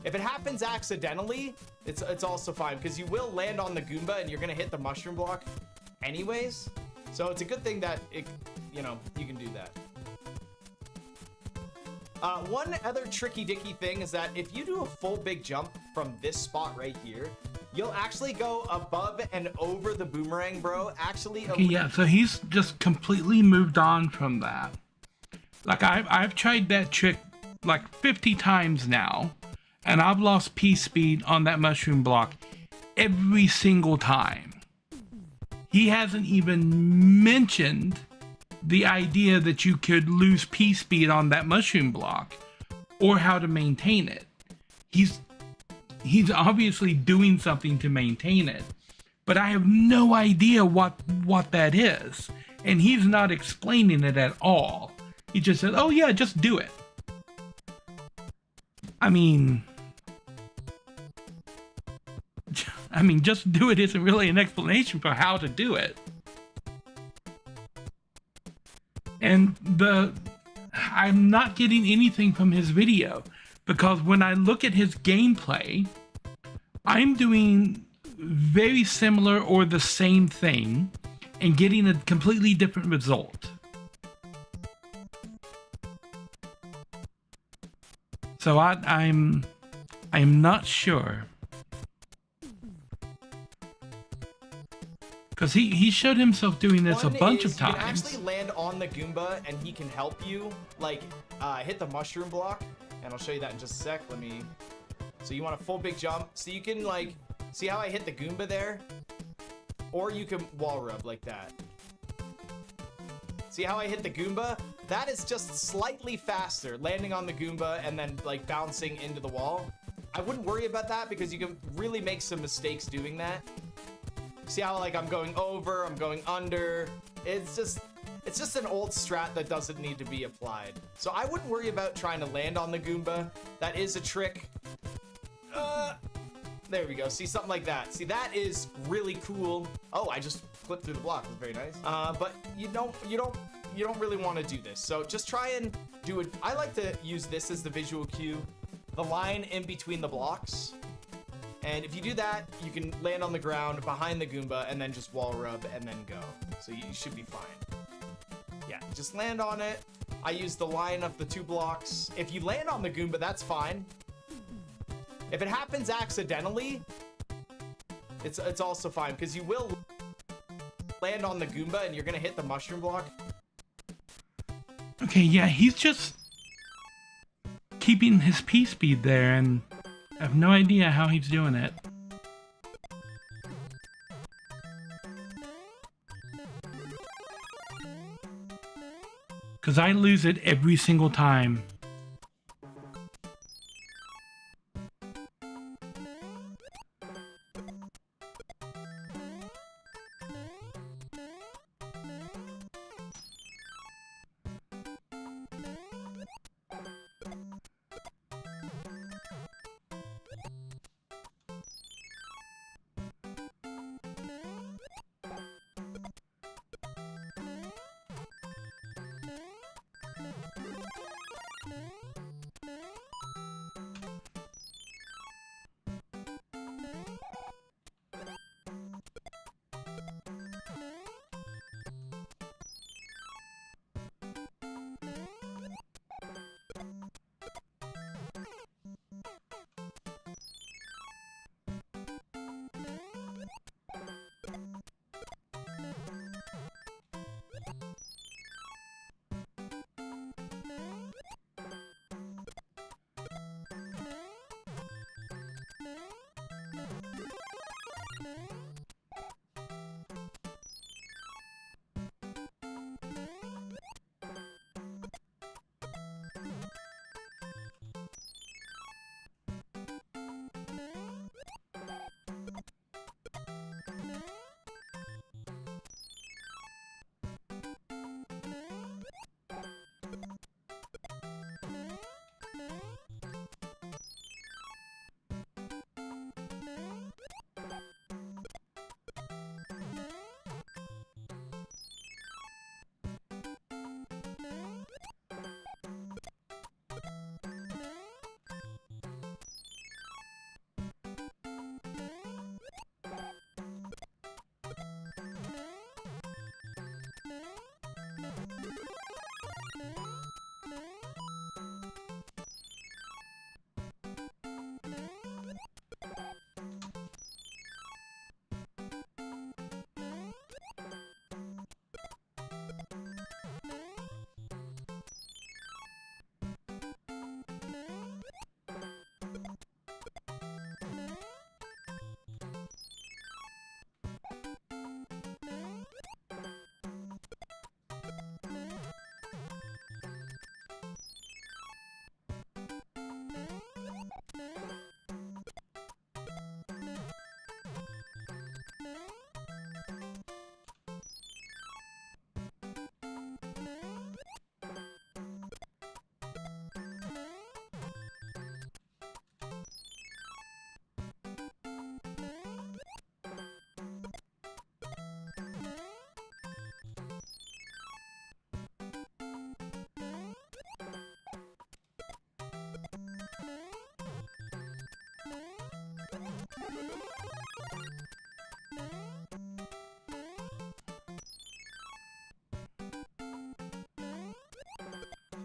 If it happens accidentally, it's also fine because you will land on the Goomba and you're gonna hit the mushroom block anyways. So it's a good thing that you can do that. One other tricky dicky thing is that if you do a full big jump from this spot right here, you'll actually go above and over the boomerang, bro. Actually, okay, yeah, so he's just completely moved on from that. Like I've tried that trick like 50 times now, and I've lost P-speed on that mushroom block every single time. He hasn't even mentioned the idea that you could lose P-speed on that mushroom block or how to maintain it. He's obviously doing something to maintain it, but I have no idea what that is, and he's not explaining it at all. He just said, oh yeah, just do it. I mean, just do it isn't really an explanation for how to do it. And I'm not getting anything from his video, because when I look at his gameplay, I'm doing very similar or the same thing and getting a completely different result. So I'm not sure. Because he showed himself doing this a bunch of times. You can actually land on the Goomba and he can help you, like, hit the mushroom block. And I'll show you that in just a sec. So you want a full big jump. So you can, like, see how I hit the Goomba there? Or you can wall rub like that. See how I hit the Goomba? That is just slightly faster, landing on the Goomba and then, like, bouncing into the wall. I wouldn't worry about that because you can really make some mistakes doing that. See how, like, I'm going over, I'm going under. It's just an old strat that doesn't need to be applied. So I wouldn't worry about trying to land on the Goomba. That is a trick. There we go. See, something like that. See, that is really cool. Oh, I just clipped through the block. That's very nice. But you don't really want to do this. So just try and do it. I like to use this as the visual cue. The line in between the blocks. And if you do that, you can land on the ground behind the Goomba and then just wall rub and then go. So you should be fine. Yeah, just land on it. I use the line of the 2 blocks. If you land on the Goomba, that's fine. If it happens accidentally, it's also fine because you will land on the Goomba and you're gonna hit the mushroom block. Okay, yeah, he's just keeping his P-speed there, and I have no idea how he's doing it. Because I lose it every single time.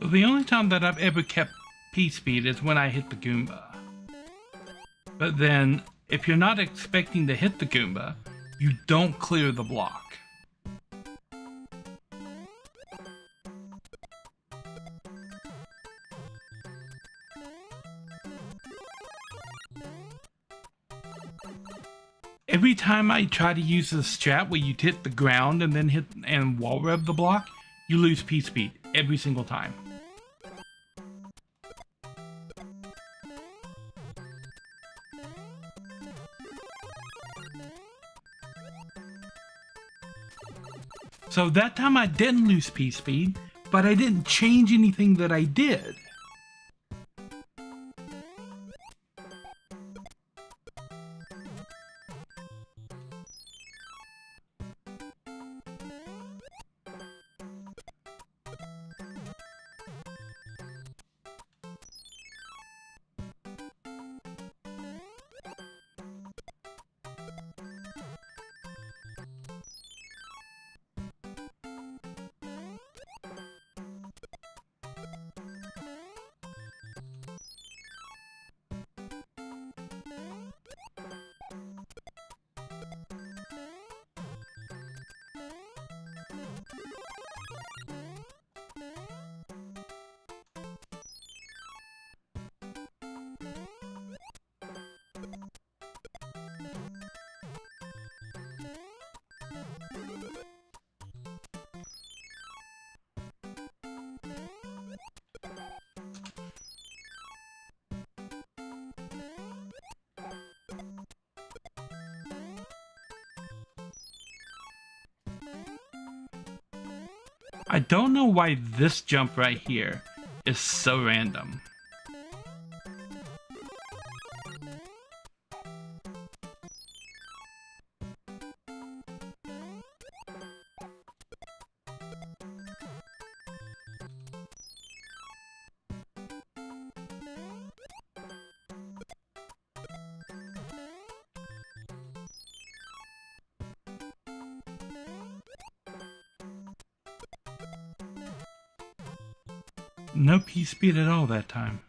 So the only time that I've ever kept P-speed is when I hit the Goomba. But then, if you're not expecting to hit the Goomba, you don't clear the block. Every time I try to use this strat where you hit the ground and then hit and wall rev the block, you lose P-speed every single time. So that time I didn't lose P-speed, but I didn't change anything that I did. I don't know why this jump right here is so random. No P-speed at all that time.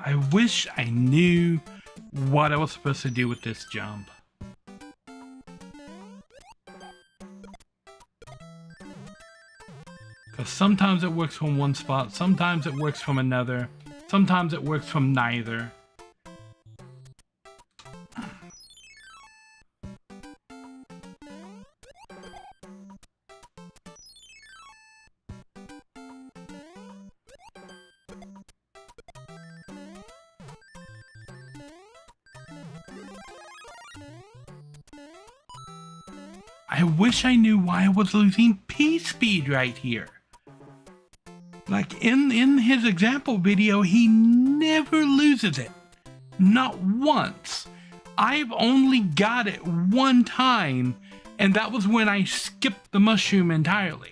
I wish I knew what I was supposed to do with this jump. Because sometimes it works from one spot, sometimes it works from another, sometimes it works from neither. I wish I knew why I was losing P-speed right here. Like in his example video, he never loses it. Not once. I've only got it one time, and that was when I skipped the mushroom entirely.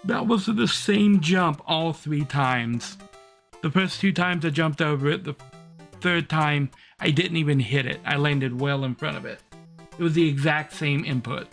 That was the same jump all 3 times. The first 2 times I jumped over it. The 3rd time I didn't even hit it. I landed well in front of it. It was the exact same input.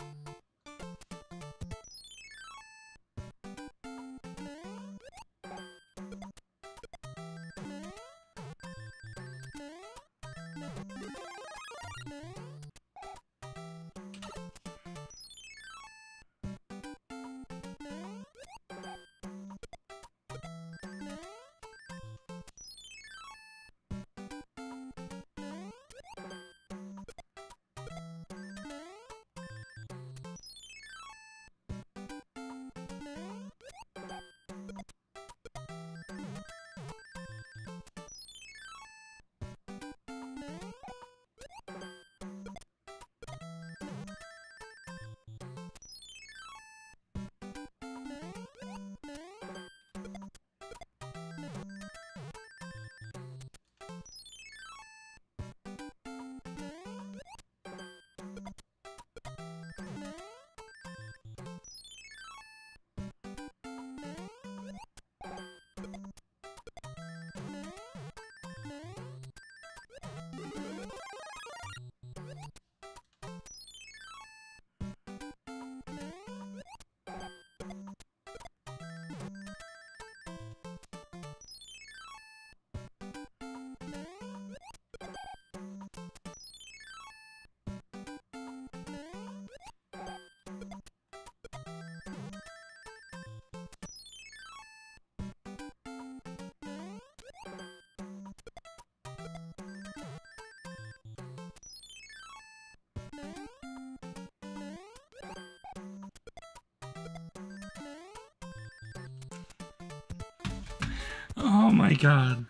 Oh my god.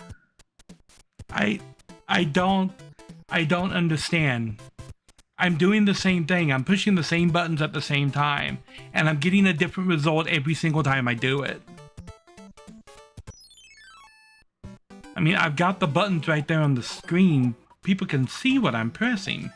I don't understand. I'm doing the same thing. I'm pushing the same buttons at the same time, and I'm getting a different result every single time I do it. I mean, I've got the buttons right there on the screen. People can see what I'm pressing.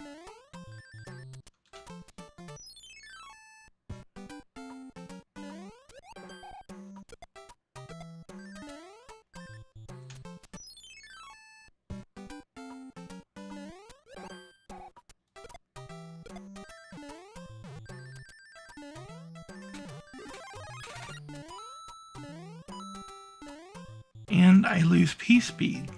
And I lose P-speed.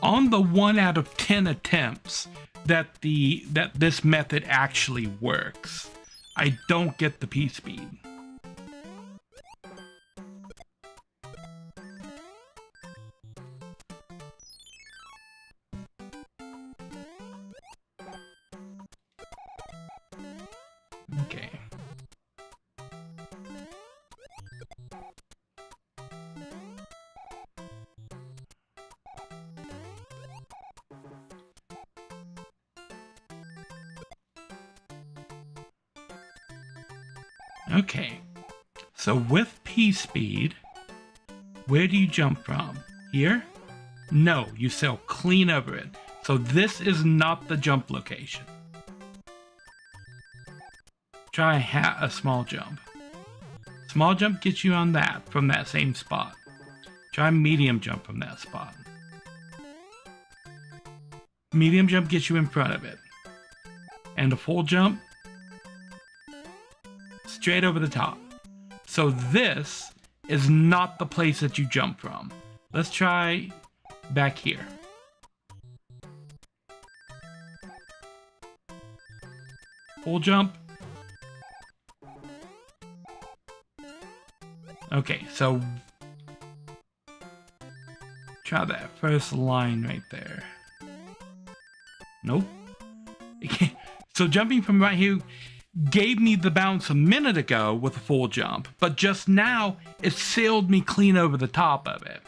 On the 1 out of 10 attempts that this method actually works, I don't get the P-speed. Okay. Okay, so with P-speed, where do you jump from? Here? No, you sail clean over it. So this is not the jump location. Try a small jump. Small jump gets you on that from that same spot. Try medium jump from that spot. Medium jump gets you in front of it. And a full jump, straight over the top. So this is not the place that you jump from. Let's try back here. Full jump. Okay, so try that first line right there. Nope. So jumping from right here gave me the bounce a minute ago with a full jump, but just now it sailed me clean over the top of it.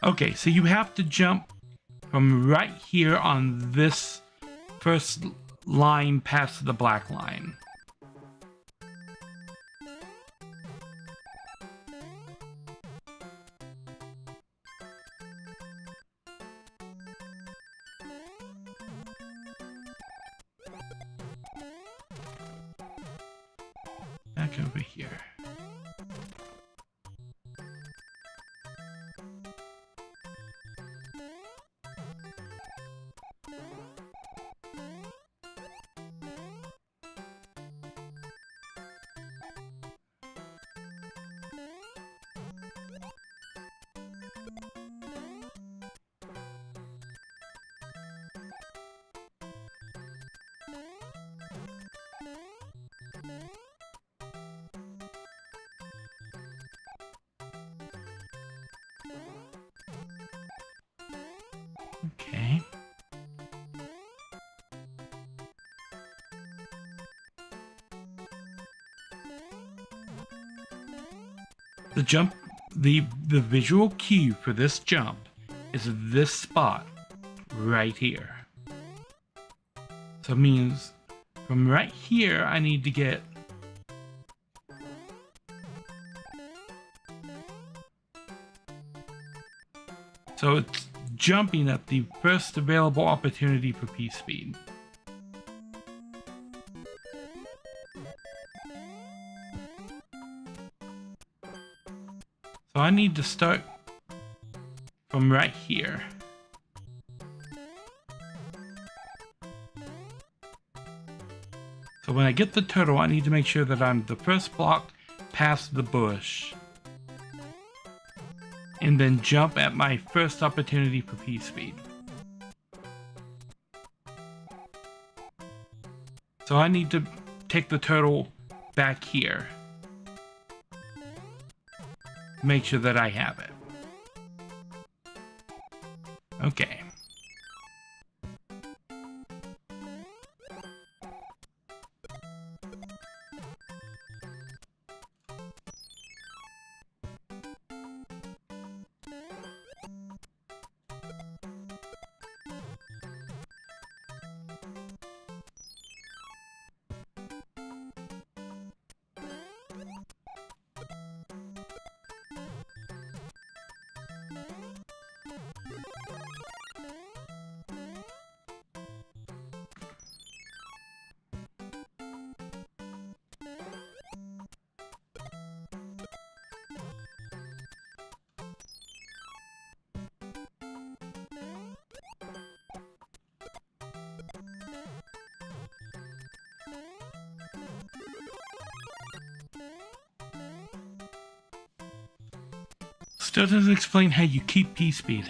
Okay, so you have to jump from right here on this first line past the black line. Back over here. Okay. The jump, the visual cue for this jump is this spot right here. So it means from right here I need to get so it's jumping at the first available opportunity for P-speed. So I need to start from right here. So when I get the turtle, I need to make sure that I'm the first block past the bush. And then jump at my first opportunity for P-speed. So I need to take the turtle back here. Make sure that I have it. Okay. Still doesn't explain how you keep P-speed.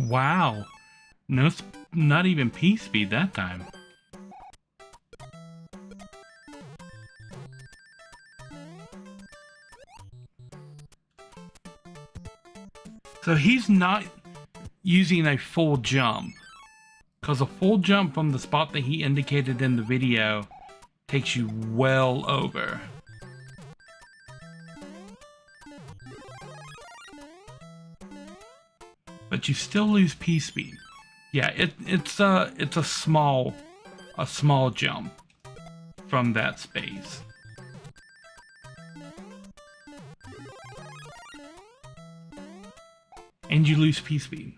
Wow. No, not even P-speed that time. So he's not using a full jump, because a full jump from the spot that he indicated in the video takes you well over. But you still lose P-speed. Yeah, it's a small jump from that space. And you lose P-speed.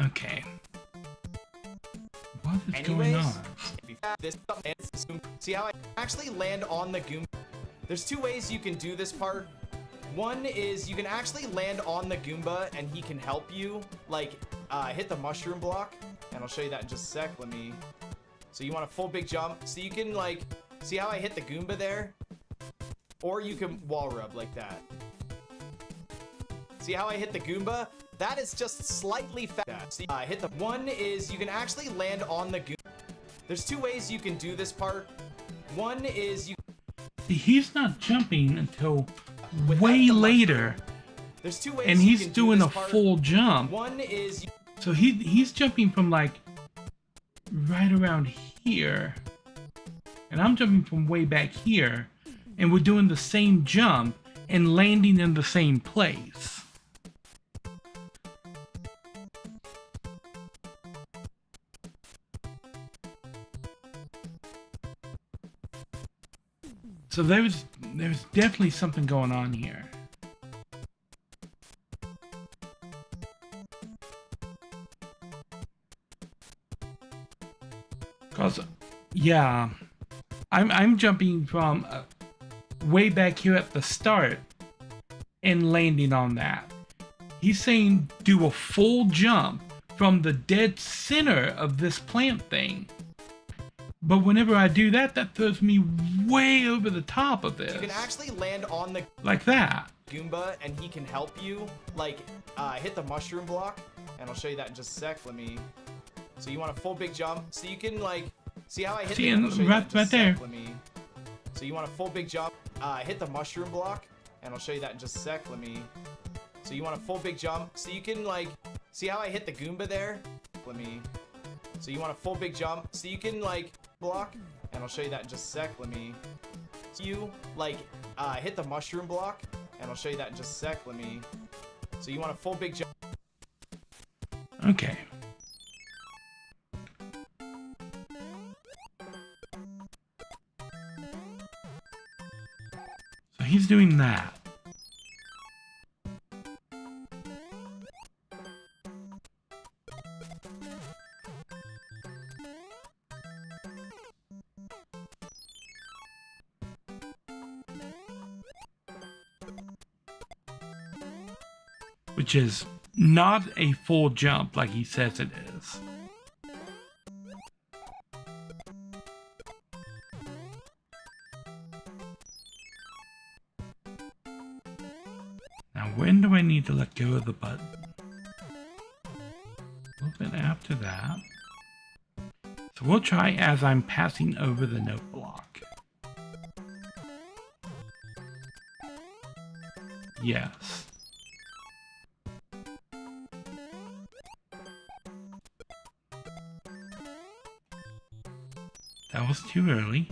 Okay. What is going on? See how I actually land on the Goomba? There's two ways you can do this part. One is you can actually land on the Goomba and he can help you, like hit the mushroom block, and I'll show you that in just a sec. So you want a full big jump, so you can like, see how I hit the Goomba there? Or you can wall rub like that. See how I hit the Goomba? That is just slightly fast. See, hit the one is you can actually land on the Goomba. There's two ways you can do this part. One is you. See, he's not jumping until way later. There's two ways and he's doing a full jump. One is so he's jumping from like right around here, and I'm jumping from way back here, and we're doing the same jump and landing in the same place. So there's definitely something going on here. Cause yeah, I'm jumping from way back here at the start and landing on that. He's saying do a full jump from the dead center of this plant thing. But whenever I do that, that throws me way over the top of this. You can actually land on the like that Goomba and he can help you, like hit the mushroom block, and I'll show you that in just a sec. So you want a full big jump, so you can like, see how I hit the right there. So you want a full big jump, hit the mushroom block, and I'll show you that in just a sec. So you want a full big jump, so you can like, see how I hit the Goomba there? So you want a full big jump, so you can like block, and I'll show you that in just a sec. So you like hit the mushroom block, and I'll show you that in just a sec. So you want a full big jump. Okay. So he's doing that. Which is not a full jump like he says it is. Now when do I need to let go of the button? A little bit after that. So we'll try as I'm passing over the note block. Yes. That was too early.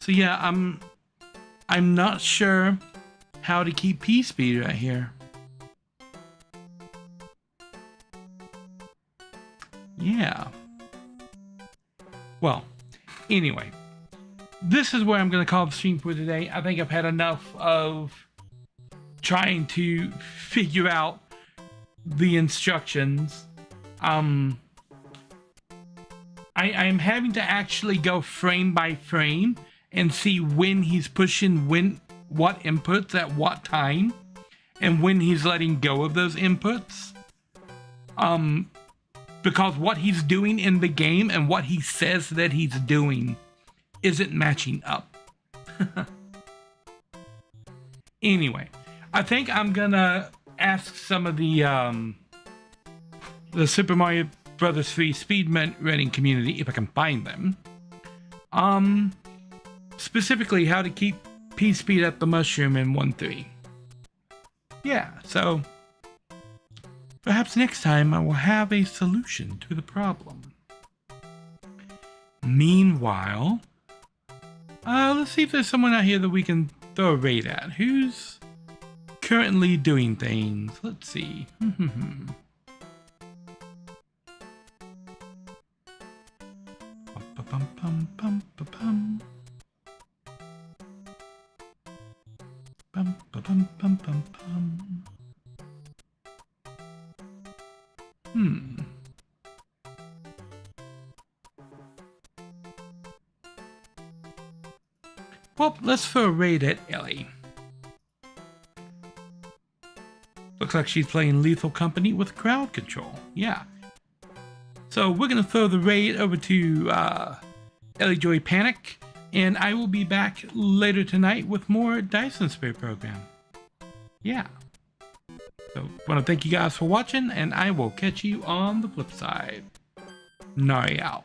So yeah, I'm not sure how to keep P-speed right here. Anyway, this is where I'm going to call the stream for today. I think I've had enough of trying to figure out the instructions. I'm having to actually go frame by frame and see when he's pushing what inputs at what time, and when he's letting go of those inputs. Because what he's doing in the game and what he says that he's doing isn't matching up. Anyway, I think I'm gonna ask some of the Super Mario Brothers 3 speedrunning community, if I can find them, specifically how to keep P-Speed at the mushroom in 1.3. Yeah, so perhaps next time I will have a solution to the problem. Meanwhile, let's see if there's someone out here that we can throw a raid at. Who's currently doing things? Let's see. Well, let's throw a raid at Ellie. Looks like she's playing Lethal Company with crowd control. Yeah. So we're gonna throw the raid over to Ellie Joy Panic, and I will be back later tonight with more Dyson Spray program. Yeah. So want to thank you guys for watching, and I will catch you on the flip side. Nari out.